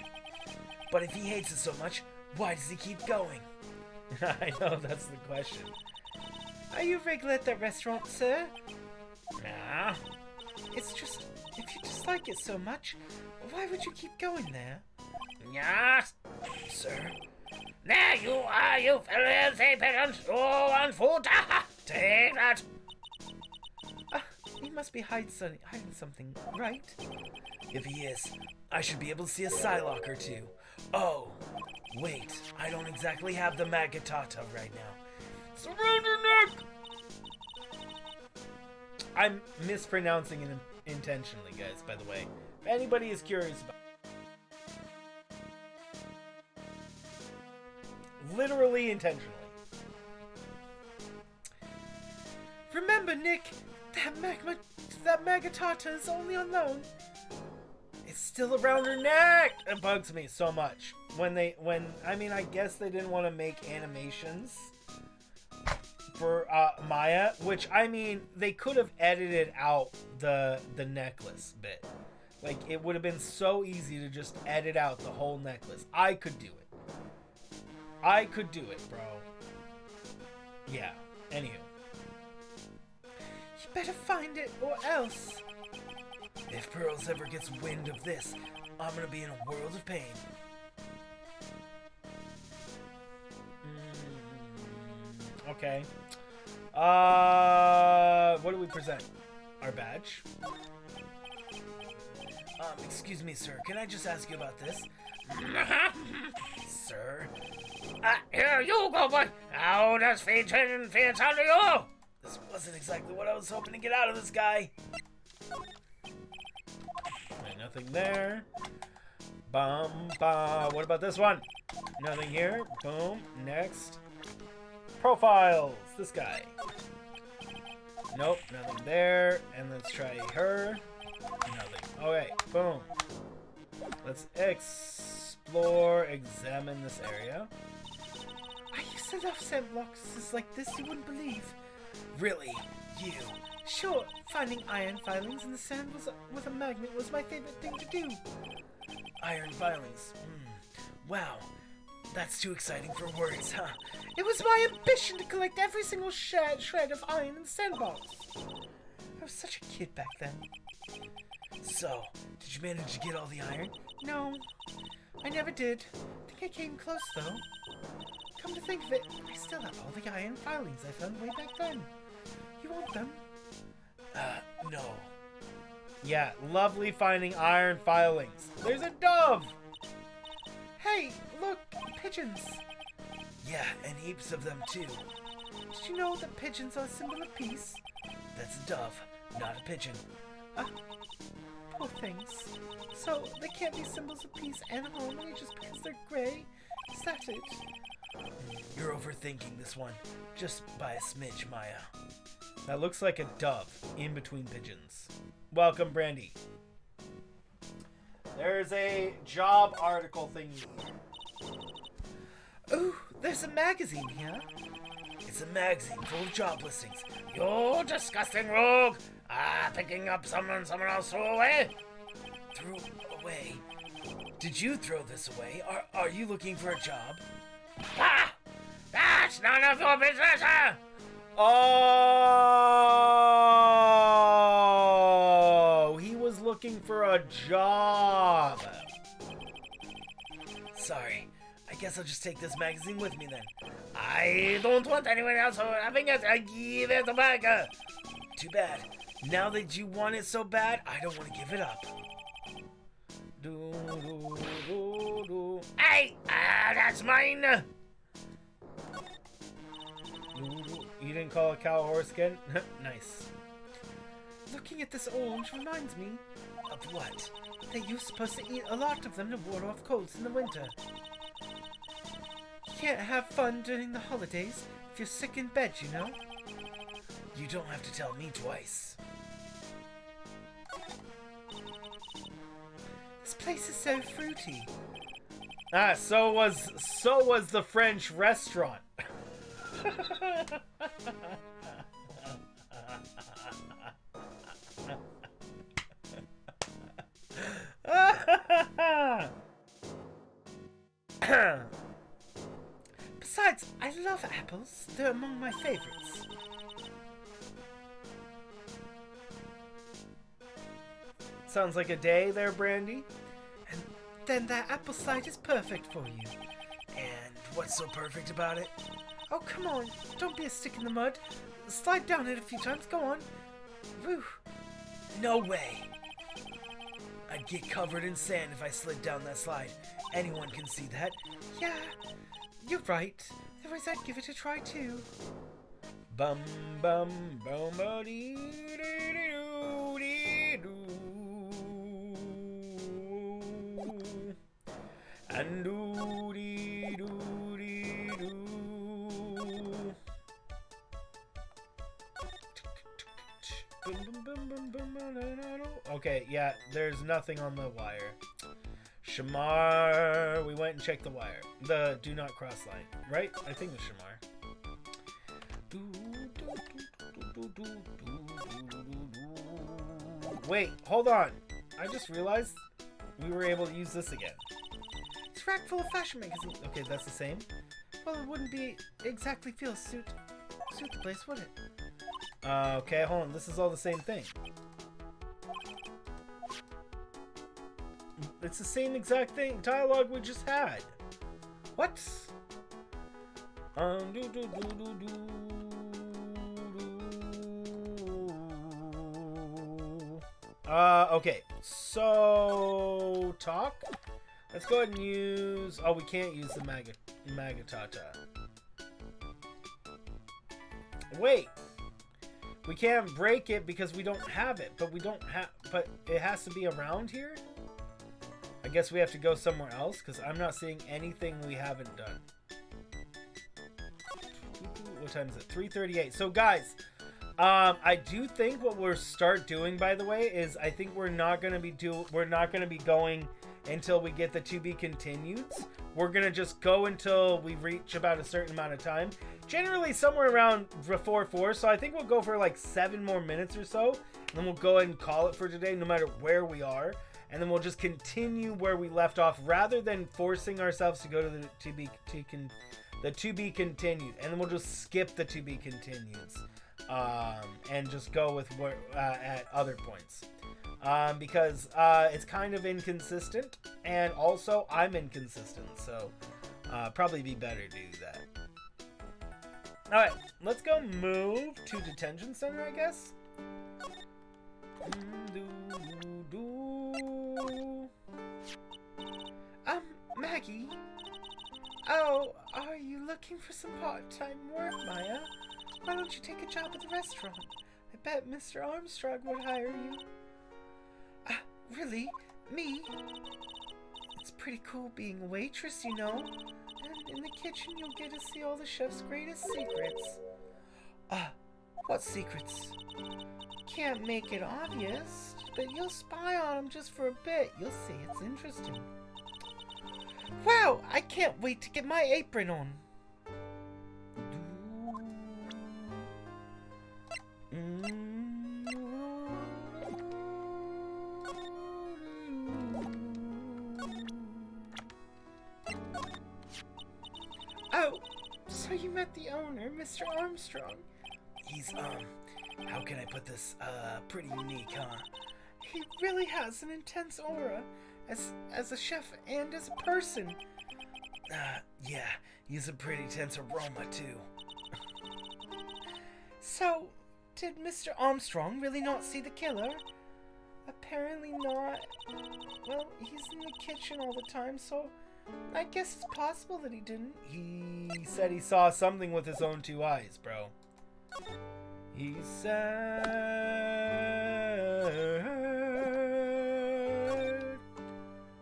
[SPEAKER 2] But if he hates it so much, why does he keep going?
[SPEAKER 1] I know, that's the question.
[SPEAKER 4] Are you regular at that restaurant, sir?
[SPEAKER 3] No.
[SPEAKER 4] It's just, if you dislike it so much, why would you keep going there?
[SPEAKER 3] Yes,
[SPEAKER 2] Sir?
[SPEAKER 3] there you are, you filthy pigeons. You want food? Take that.
[SPEAKER 4] He must be hiding something, right?
[SPEAKER 2] If he is, I should be able to see a Psylocke or two. Oh, wait, I don't exactly have the Magatata right now.
[SPEAKER 1] Surrender, Nick! I'm mispronouncing it intentionally, guys, by the way. If anybody is curious about it. Literally intentionally.
[SPEAKER 4] Remember, Nick, that Magatata is only on loan.
[SPEAKER 1] It's still around her neck. It bugs me so much I mean, I guess they didn't want to make animations for Maya, which, I mean, they could have edited out the necklace bit. Like, it would have been so easy to just edit out the whole necklace. I could do it. I could do it, bro. Yeah. Anywho.
[SPEAKER 4] You better find it or else.
[SPEAKER 2] If Pearls ever gets wind of this, I'm gonna be in a world of pain.
[SPEAKER 1] Okay. What do we present? Our badge?
[SPEAKER 2] Excuse me, sir. Can I just ask you about this? Sir?
[SPEAKER 3] Here you go, boy. How does fate and fate under you?
[SPEAKER 2] This wasn't exactly what I was hoping to get out of this guy.
[SPEAKER 1] Okay, nothing there. What about this one? Nothing here. Boom. Next. Profiles. This guy. Nope. Nothing there. And let's try her. Nothing. Okay. Boom. Let's examine this area.
[SPEAKER 4] I used to love scent boxes like this you wouldn't believe.
[SPEAKER 2] Really? You?
[SPEAKER 4] Sure, finding iron filings in the sand with a magnet was my favorite thing to do.
[SPEAKER 2] Iron filings. Wow. That's too exciting for words, huh?
[SPEAKER 4] It was my ambition to collect every single shred of iron in the sandbox. I was such a kid back then.
[SPEAKER 2] So, did you manage to get all the iron?
[SPEAKER 4] No, I never did. I think I came close, though. Come to think of it, I still have all the iron filings I found way back then. You want them?
[SPEAKER 2] No.
[SPEAKER 1] Yeah, lovely finding iron filings. There's a dove!
[SPEAKER 4] Hey, look, pigeons.
[SPEAKER 2] Yeah, and heaps of them too.
[SPEAKER 4] Did you know that pigeons are a symbol of peace?
[SPEAKER 2] That's a dove, not a pigeon.
[SPEAKER 4] Poor things. So, they can't be symbols of peace and harmony just because they're gray? Is that it?
[SPEAKER 2] You're overthinking this one, just by a smidge, Maya.
[SPEAKER 1] That looks like a dove in between pigeons. Welcome, Brandy. There's a job article thingy.
[SPEAKER 4] Ooh, there's a magazine here.
[SPEAKER 2] It's a magazine full of job listings.
[SPEAKER 3] You disgusting rogue! Picking up someone else threw away?
[SPEAKER 2] Threw away? Did you throw this away? Are you looking for a job?
[SPEAKER 3] That's none of your business!
[SPEAKER 1] Oh, he was looking for a job.
[SPEAKER 2] Sorry. I guess I'll just take this magazine with me then.
[SPEAKER 3] I don't want anyone else having it. I give it back.
[SPEAKER 2] Too bad. Now that you want it so bad, I don't want to give it up.
[SPEAKER 3] Hey, that's mine.
[SPEAKER 1] You didn't call a cow a horse again? Nice.
[SPEAKER 4] Looking at this orange reminds me.
[SPEAKER 2] Of what?
[SPEAKER 4] That you're supposed to eat a lot of them to ward off colds in the winter. You can't have fun during the holidays if you're sick in bed, you know?
[SPEAKER 2] You don't have to tell me twice.
[SPEAKER 4] This place is so fruity.
[SPEAKER 1] So was the French restaurant.
[SPEAKER 4] Besides, I love apples. They're among my favorites.
[SPEAKER 1] Sounds like a day there, Brandy.
[SPEAKER 4] And then that apple slide is perfect for you.
[SPEAKER 2] And what's so perfect about it?
[SPEAKER 4] Oh, come on. Don't be a stick in the mud. Slide down it a few times. Go on. Woo.
[SPEAKER 2] No way. I'd get covered in sand if I slid down that slide. Anyone can see that.
[SPEAKER 4] Yeah, you're right. Otherwise, I'd give it a try too.
[SPEAKER 1] Bum bum bum ba dee dee doo dee doo. And doo dee doo dee doo. Okay, yeah, there's nothing on the wire. Shamar, we went and checked the wire. The do not cross line, right? I think it's Shamar. Wait, hold on. I just realized we were able to use this again.
[SPEAKER 4] It's a rack full of fashion magazines.
[SPEAKER 1] Okay, that's the same.
[SPEAKER 4] Well, it wouldn't be exactly suit the place, would it?
[SPEAKER 1] Okay, hold on. This is all the same thing. It's the same exact thing. Dialogue we just had. What? Okay. So talk. Let's go ahead and use. Oh, we can't use the Magatata. Wait. We can't break it because we don't have it, but we don't have. But it has to be around here. I guess we have to go somewhere else because I'm not seeing anything we haven't done. What time is it? 3:38. So guys, I do think what we'll start doing, by the way, is I think we're not gonna be going until we get the to be continueds. We're gonna just go until we reach about a certain amount of time. Generally somewhere around before 4. So I think we'll go for like 7 more minutes or so, and then we'll go ahead and call it for today, no matter where we are. And then we'll just continue where we left off, rather than forcing ourselves to go to the to be continued. And then we'll just skip the to be continueds, and just go with what at other points, because it's kind of inconsistent, and also I'm inconsistent, so probably be better to do that. All right, let's go move to detention center, I guess.
[SPEAKER 4] Maggie? Oh, are you looking for some part-time work, Maya? Why don't you take a job at the restaurant? I bet Mr. Armstrong would hire you. Really? Me? It's pretty cool being a waitress, you know? And in the kitchen you'll get to see all the chef's greatest secrets. What secrets? Can't make it obvious, but you'll spy on them just for a bit. You'll see, it's interesting. Wow, I can't wait to get my apron on. Oh, so you met the owner, Mr. Armstrong.
[SPEAKER 2] He's, how can I put this, pretty unique, huh?
[SPEAKER 4] He really has an intense aura. As a chef and as a person.
[SPEAKER 2] Yeah, he's a pretty tense aroma, too.
[SPEAKER 4] So, did Mr. Armstrong really not see the killer? Apparently not. Well, he's in the kitchen all the time, so I guess it's possible that he didn't.
[SPEAKER 1] He said he saw something with his own 2 eyes, bro. He said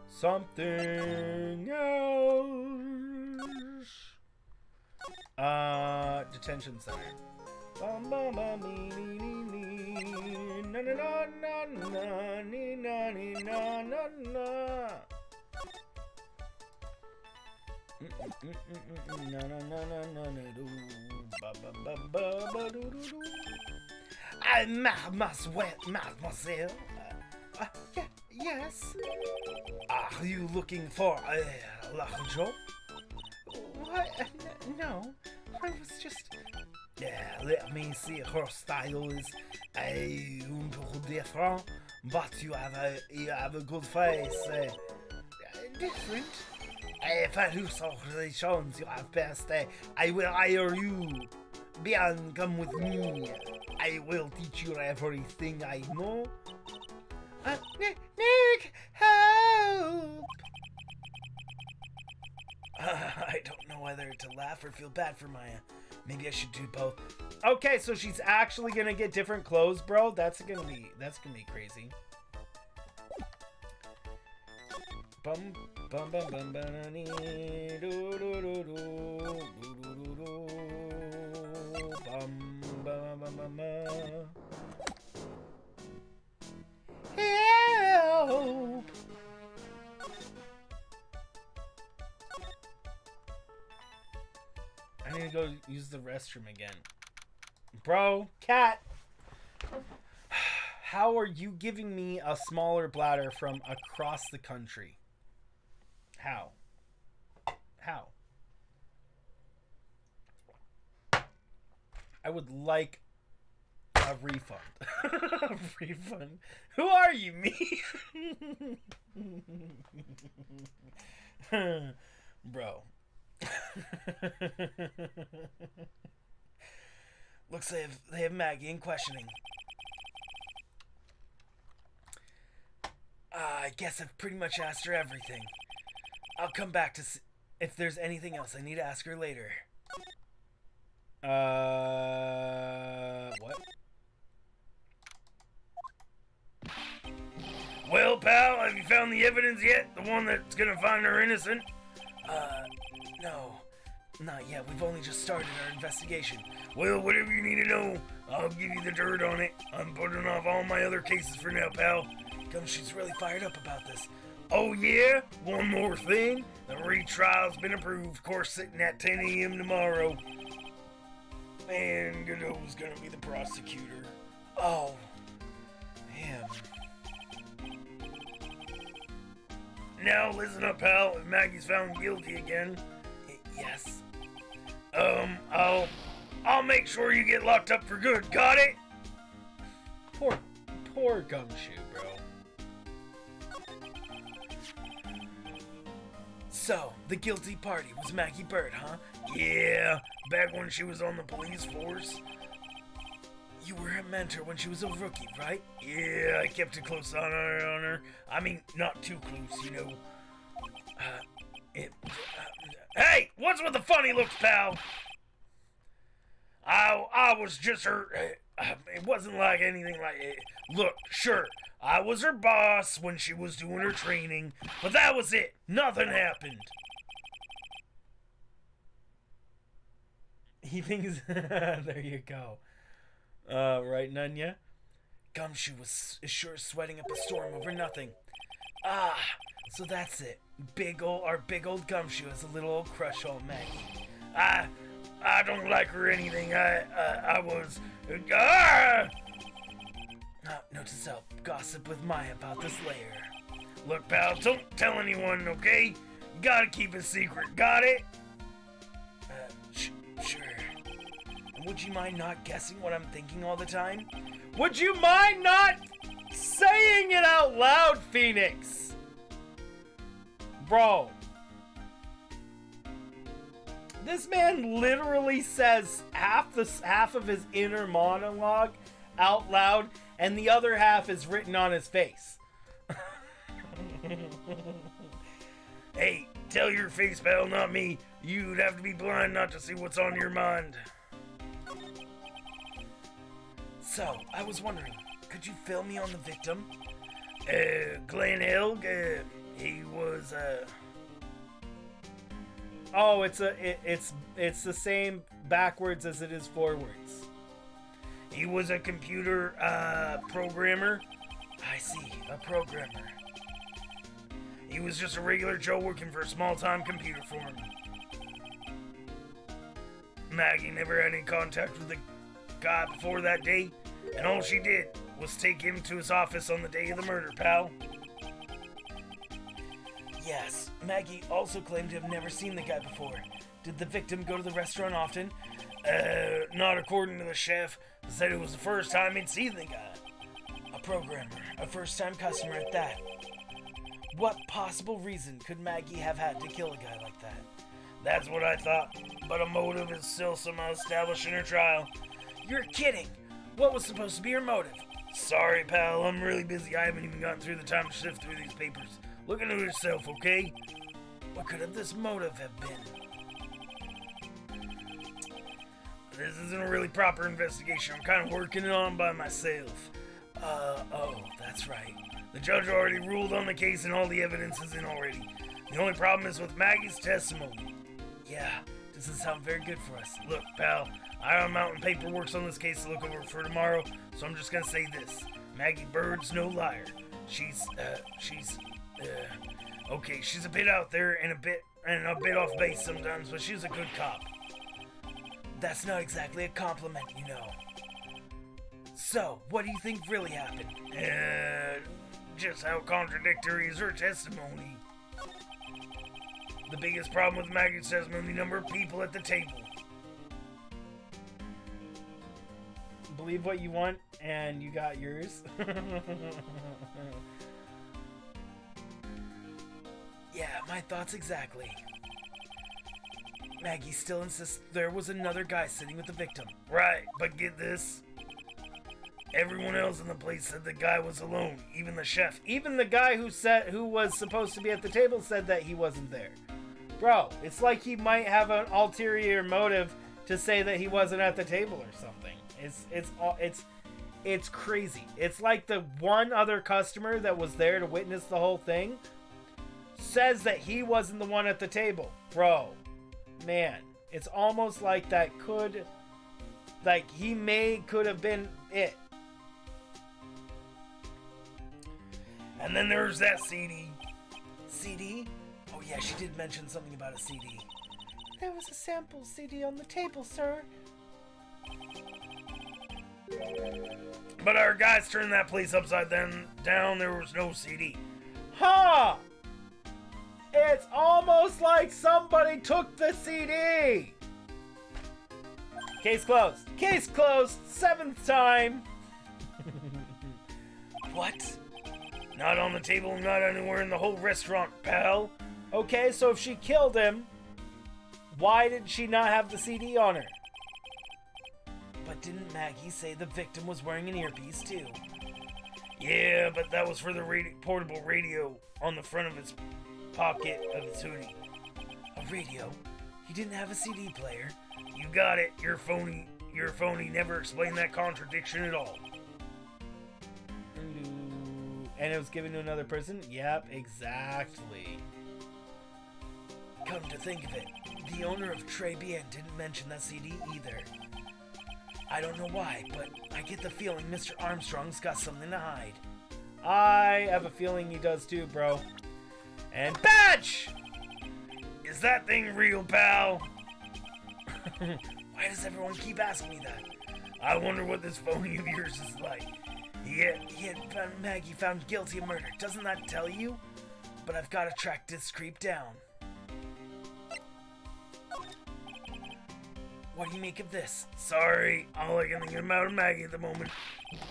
[SPEAKER 1] something else. Detention center. Bum bum bum me me me na na na na na ni na ni na na na. Na na na na na na do ba ba ba ba ba do do do.
[SPEAKER 2] Mademoiselle.
[SPEAKER 4] Yes.
[SPEAKER 2] Are you looking for a job?
[SPEAKER 4] What? No. I was just...
[SPEAKER 2] Yeah, let me see. Her style is un peu different, but you have a good face.
[SPEAKER 4] Different?
[SPEAKER 2] For relations, you have best. I will hire you. Bien, come with me. I will teach you everything I know.
[SPEAKER 4] Nick, help!
[SPEAKER 2] I don't know whether to laugh or feel bad for Maya. Maybe I should do both.
[SPEAKER 1] Okay, so she's actually gonna get different clothes, bro. That's gonna be crazy. Bum bum bum bum bum do do do do do do bum bum bum bum bum. use the restroom again. Bro, cat! How are you giving me a smaller bladder from across the country? How? How? I would like a refund. A refund? Who are you, me? Bro.
[SPEAKER 2] Looks like they have Maggie in questioning. I guess I've pretty much asked her everything. I'll come back to see if there's anything else I need to ask her later.
[SPEAKER 1] What?
[SPEAKER 2] Well, pal, have you found the evidence yet? The one that's gonna find her innocent? No. Not yet. We've only just started our investigation. Well, whatever you need to know, I'll give you the dirt on it. I'm putting off all my other cases for now, pal. Gumshoe's really fired up about this. Oh, yeah? One more thing. The retrial's been approved. Course sitting at 10 a.m. tomorrow. And Godot's gonna be the prosecutor. Oh. Him. Now, listen up, pal. If Maggie's found guilty again... Yes? I'll make sure you get locked up for good. Got it?
[SPEAKER 1] Poor Gumshoe, bro.
[SPEAKER 2] So, the guilty party was Maggie Bird, huh? Yeah, back when she was on the police force. You were her mentor when she was a rookie, right? Yeah, I kept a close eye on her. I mean, not too close, you know. Hey, what's with the funny looks, pal? I was just her... it wasn't like anything like it. Look, sure, I was her boss when she was doing her training, but that was it. Nothing happened.
[SPEAKER 1] He thinks... There you go. Right, Nunya?
[SPEAKER 2] Gumshoe is sure sweating up a storm over nothing. So that's it. Our big old Gumshoe has a little old crush on Maggie. I don't like her or anything. I was... Note to self, gossip with Maya about this later. Look, pal, don't tell anyone, okay? You gotta keep it secret, got it? Sure. Would you mind not guessing what I'm thinking all the time?
[SPEAKER 1] Would you mind not saying it out loud, Phoenix? Bro. This man literally says half of his inner monologue out loud, and the other half is written on his face.
[SPEAKER 2] Hey, tell your face, pal, not me. You'd have to be blind not to see what's on your mind. So, I was wondering, could you fill me on the victim? Glenn Helg, he was,
[SPEAKER 1] Oh, it's the same backwards as it is forwards.
[SPEAKER 2] He was a computer, programmer. I see, a programmer. He was just a regular Joe working for a small-time computer firm. Maggie never had any contact with the guy before that day, and all she did was take him to his office on the day of the murder, pal. Yes, Maggie also claimed to have never seen the guy before. Did the victim go to the restaurant often? Not according to the chef. Said it was the first time he'd seen the guy. A programmer, a first-time customer at that. What possible reason could Maggie have had to kill a guy like that? That's what I thought, but a motive is still somehow established in her trial. You're kidding! What was supposed to be her motive? Sorry, pal, I'm really busy. I haven't even gotten through the time to sift through these papers. Look into yourself, okay? What could have this motive have been? This isn't a really proper investigation. I'm kind of working it on by myself. Oh, that's right. The judge already ruled on the case and all the evidence is in already. The only problem is with Maggie's testimony. Yeah, doesn't sound very good for us. Look, pal, I have mountain paperwork on this case to look over for tomorrow, so I'm just gonna say this. Maggie Bird's no liar. Okay, she's a bit out there and a bit off base sometimes, but she's a good cop. That's not exactly a compliment, you know. So, what do you think really happened?
[SPEAKER 3] Just how contradictory is her testimony? The biggest problem with Maggie's testimony, the number of people at the table.
[SPEAKER 1] Believe what you want, and you got yours.
[SPEAKER 2] Yeah, my thoughts exactly. Maggie still insists there was another guy sitting with the victim.
[SPEAKER 3] Right, but get this. Everyone else in the place said the guy was alone, even the chef.
[SPEAKER 1] Even the guy who was supposed to be at the table said that he wasn't there. Bro, it's like he might have an ulterior motive to say that he wasn't at the table or something. It's crazy. It's like the one other customer that was there to witness the whole thing says that he wasn't the one at the table. Bro, man, it's almost like that could have been it.
[SPEAKER 3] And then there's that CD.
[SPEAKER 2] CD? Oh yeah, she did mention something about a CD.
[SPEAKER 4] There was a sample CD on the table, sir.
[SPEAKER 3] But our guys turned that place upside down. There was no CD.
[SPEAKER 1] Huh! It's almost like somebody took the CD! Case closed. Case closed. 7th time.
[SPEAKER 2] What?
[SPEAKER 3] Not on the table, not anywhere in the whole restaurant, pal.
[SPEAKER 1] Okay, so if she killed him, why did she not have the CD on her?
[SPEAKER 2] But didn't Maggie say the victim was wearing an earpiece too?
[SPEAKER 3] Yeah, but that was for the portable radio on the front of his pocket of his hoodie.
[SPEAKER 2] A radio? He didn't have a CD player?
[SPEAKER 3] You got it. You're phony. You're phony. Never explained that contradiction at all.
[SPEAKER 1] And it was given to another person? Yep, exactly.
[SPEAKER 2] Come to think of it, the owner of Tribulations didn't mention that CD either. I don't know why, but I get the feeling Mr. Armstrong's got something to hide.
[SPEAKER 1] I have a feeling he does too, bro. And badge!
[SPEAKER 3] Is that thing real, pal?
[SPEAKER 2] Why does everyone keep asking me that?
[SPEAKER 3] I wonder what this phony of yours is like.
[SPEAKER 2] He had found Maggie found guilty of murder. Doesn't that tell you? But I've got to track this creep down. What do you make of this?
[SPEAKER 3] Sorry, all I can think about is Maggie at the moment.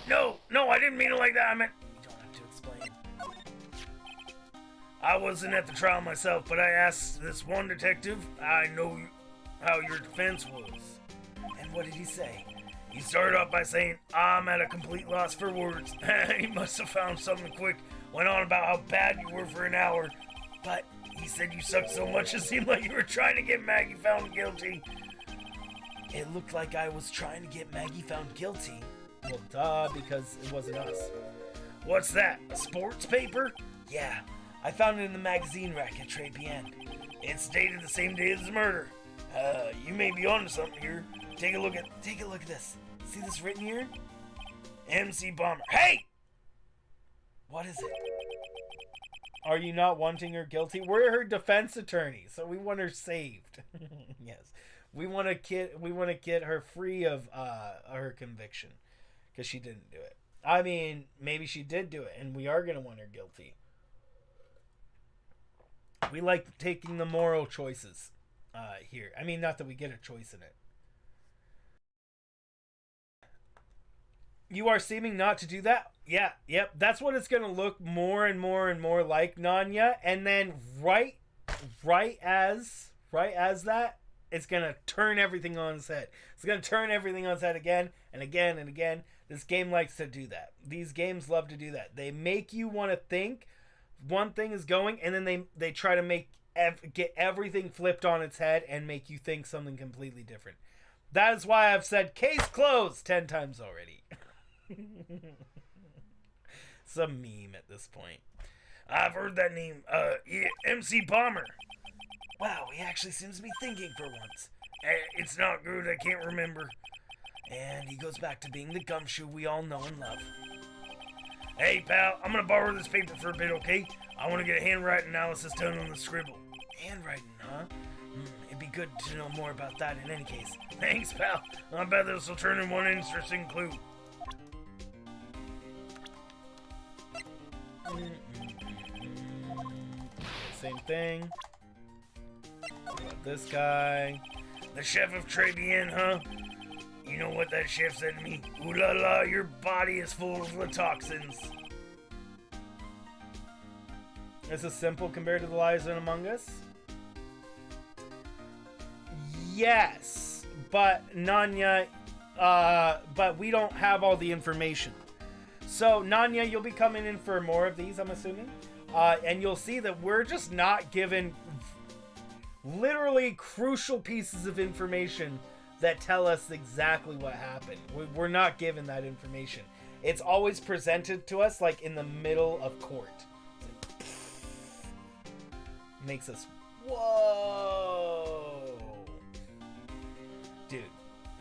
[SPEAKER 3] No, I didn't mean it like that. I meant...
[SPEAKER 2] You don't have to explain.
[SPEAKER 3] I wasn't at the trial myself, but I asked this one detective. I know how your defense was.
[SPEAKER 2] And what did he say?
[SPEAKER 3] He started off by saying, I'm at a complete loss for words. He must have found something quick. Went on about how bad you were for an hour. But he said you sucked so much it seemed like you were trying to get Maggie found guilty.
[SPEAKER 2] It looked like I was trying to get Maggie found guilty.
[SPEAKER 1] Well, duh, because it wasn't us.
[SPEAKER 3] What's that, a sports paper?
[SPEAKER 2] Yeah, I found it in the magazine rack at Tribulations.
[SPEAKER 3] It's dated the same day as the murder. You may be onto something here. Take a look at
[SPEAKER 2] this. See this written here?
[SPEAKER 3] MC Bomber. Hey!
[SPEAKER 2] What is it?
[SPEAKER 1] Are you not wanting her guilty? We're her defense attorney, so we want her saved. Yes. We want to get her free of her conviction because she didn't do it. I mean, maybe she did do it, and we are going to want her guilty. We like taking the moral choices here. I mean, not that we get a choice in it. You are seeming not to do that? Yeah, yep. That's what it's going to look more and more and more like, Nanya. And then right as that, it's going to turn everything on its head. It's going to turn everything on its head again and again and again. This game likes to do that. These games love to do that. They make you want to think one thing is going, and then they try to get everything flipped on its head and make you think something completely different. That is why I've said case closed 10 times already. It's a meme at this point.
[SPEAKER 3] I've heard that name. Yeah, MC Bomber.
[SPEAKER 2] Wow, he actually seems to be thinking for once.
[SPEAKER 3] It's not good, I can't remember.
[SPEAKER 2] And he goes back to being the gumshoe we all know and love.
[SPEAKER 3] Hey, pal, I'm gonna borrow this paper for a bit, okay? I want to get a handwriting analysis done on the scribble.
[SPEAKER 2] Handwriting, huh? It'd be good to know more about that in any case. Thanks, pal. I bet this will turn in one interesting clue.
[SPEAKER 1] Same thing. What about this guy?
[SPEAKER 2] The chef of Tribulations, huh? You know what that chef said to me? Ooh la la, your body is full of the toxins.
[SPEAKER 1] This is simple compared to the lies in Among Us. Yes, but Nanya, but we don't have all the information. So Nanya, you'll be coming in for more of these, I'm assuming, and you'll see that we're just not given literally crucial pieces of information that tell us exactly what happened. We're not given that information. It's always presented to us like in the middle of court. Makes us, whoa. Dude,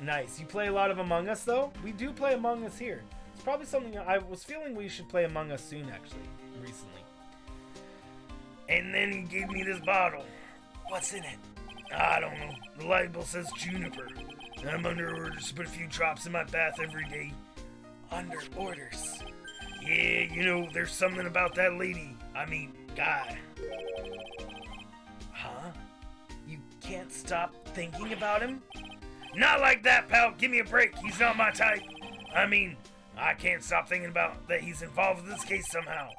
[SPEAKER 1] nice. You play a lot of Among Us, though? We do play Among Us here. It's probably something I was feeling we should play Among Us soon, actually, recently.
[SPEAKER 2] And then he gave me this bottle. What's in it? I don't know. The label says juniper. And I'm under orders to put a few drops in my bath every day. Under orders? Yeah, you know, there's something about that lady. I mean, guy. Huh? You can't stop thinking about him? Not like that, pal. Give me a break. He's not my type. I mean, I can't stop thinking about that he's involved with this case somehow.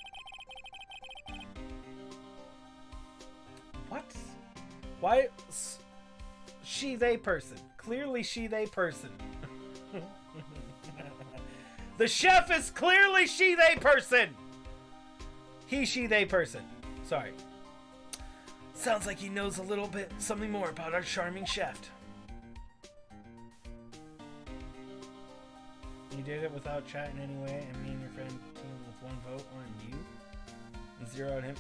[SPEAKER 1] What? Why? She, they person. Clearly she, they person. The chef is clearly she, they person. He, she, they person. Sorry.
[SPEAKER 2] Sounds like he knows a little bit, something more about our charming chef.
[SPEAKER 1] You did it without chatting anyway, and me and your friend teamed with one vote on you and 0 on him.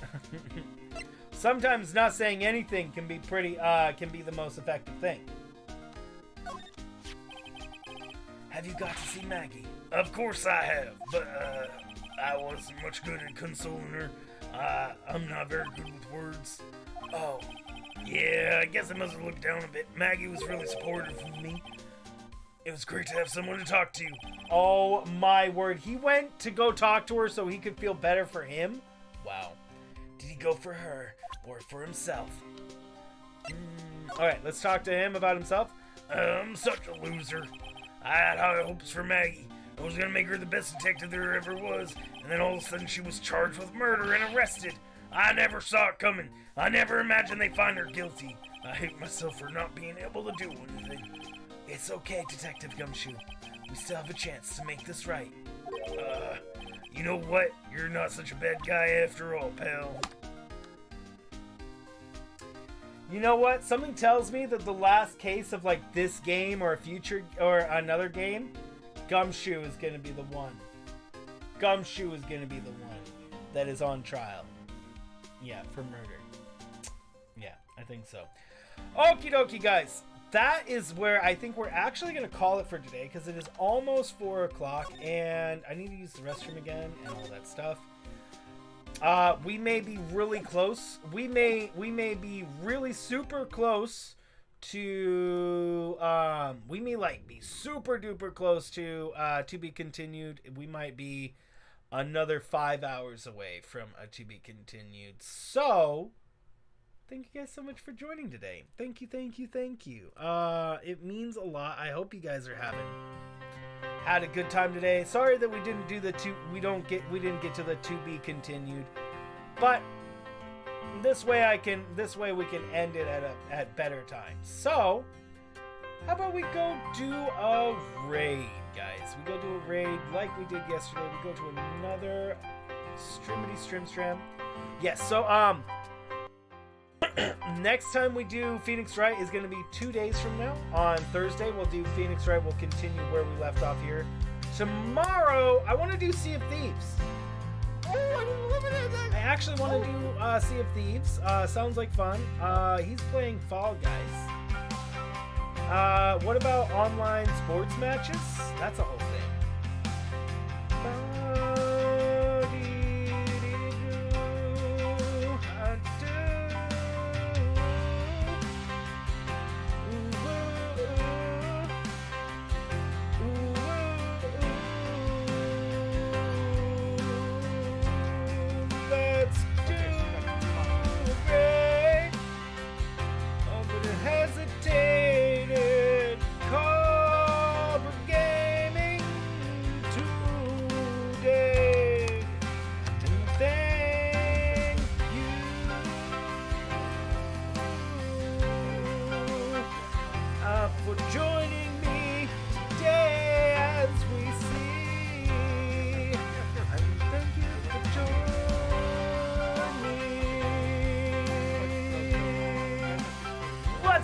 [SPEAKER 1] Sometimes not saying anything can be can be the most effective thing.
[SPEAKER 2] Have you got to see Maggie? Of course I have, but I wasn't much good at consoling her. I'm not very good with words. Oh, yeah, I guess I must have looked down a bit. Maggie was really supportive of me. It was great to have someone to talk to.
[SPEAKER 1] Oh my word, he went to go talk to her so he could feel better for him? Wow.
[SPEAKER 2] Did he go for her or for himself?
[SPEAKER 1] Alright, let's talk to him about himself.
[SPEAKER 2] I'm such a loser. I had high hopes for Maggie. I was gonna make her the best detective there ever was, and then all of a sudden she was charged with murder and arrested. I never saw it coming. I never imagined they'd find her guilty. I hate myself for not being able to do anything. It's okay, Detective Gumshoe. We still have a chance to make this right. You know what? You're not such a bad guy after all, pal.
[SPEAKER 1] You know what? Something tells me that the last case of like this game or a future or another game, Gumshoe is going to be the one. Gumshoe is going to be the one that is on trial. Yeah, for murder. Yeah, I think so. Okie dokie, guys. That is where I think we're actually going to call it for today because it is almost 4 o'clock and I need to use the restroom again and all that stuff. We may be really close. We may be really super close to, we may like be super duper close to be continued. We might be another 5 hours away from a to be continued. So, thank you guys so much for joining today. Thank you. It means a lot. I hope you guys are had a good time today. Sorry that we didn't do we didn't get to the to be continued. But this way we can end it at better times. So, how about we go do a raid, guys? We go do a raid like we did yesterday. We go to another Stram. Yes, so next time we do Phoenix Wright is going to be 2 days from now. On Thursday, we'll do Phoenix Wright. We'll continue where we left off here. Tomorrow, I want to do Sea of Thieves. I actually want to do Sea of Thieves. Sounds like fun. He's playing Fall Guys. What about online sports matches? That's a whole thing.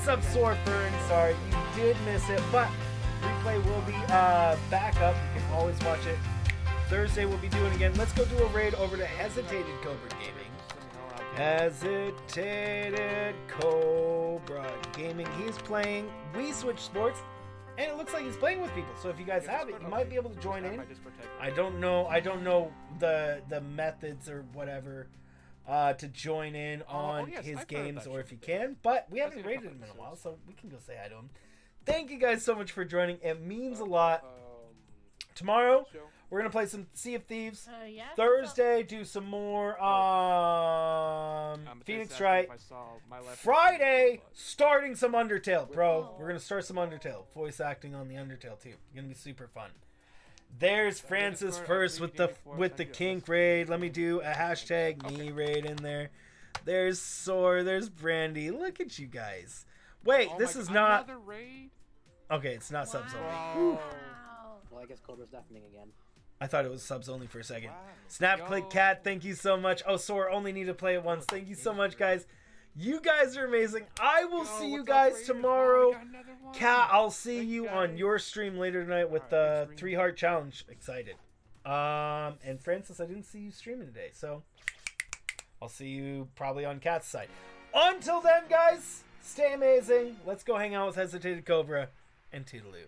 [SPEAKER 1] up, Sorfern? Sorry, you did miss it, but replay will be back up. You can always watch it. Thursday we'll be doing it again. Let's go do a raid over to Hesitated Cobra Gaming. Hesitated Cobra Gaming. He's playing We Switch Sports, and it looks like he's playing with people. So if you guys have it, you might be able to join in. I don't know the methods or whatever to join in on his games, or if you can. But we haven't raided him in a while, so we can go say hi to him. Thank you guys so much for joining. It means a lot. Tomorrow, we're going to play some Sea of Thieves. Thursday, do some more Phoenix Wright. Friday, starting some Undertale, bro. We're going to start some Undertale. Voice acting on the Undertale, too. Going to be super fun. There's Francis first with the kink raid. Let me do a hashtag me raid in there. There's Sor. There's Brandy. Look at you guys. Wait, this is not... Okay, it's not subs only.
[SPEAKER 5] Wow. Well, I guess Cobra's deafening again.
[SPEAKER 1] I thought it was subs only for a second. Snap, click, cat, thank you so much. Oh, Sor, only need to play it once. Thank you so much, guys. You guys are amazing. I will see you guys tomorrow. Cat, I'll see you on your stream later tonight with the 3-heart challenge. Excited. And Francis, I didn't see you streaming today, so I'll see you probably on Cat's side. Until then, guys, stay amazing. Let's go hang out with Hesitated Cobra and toodaloo.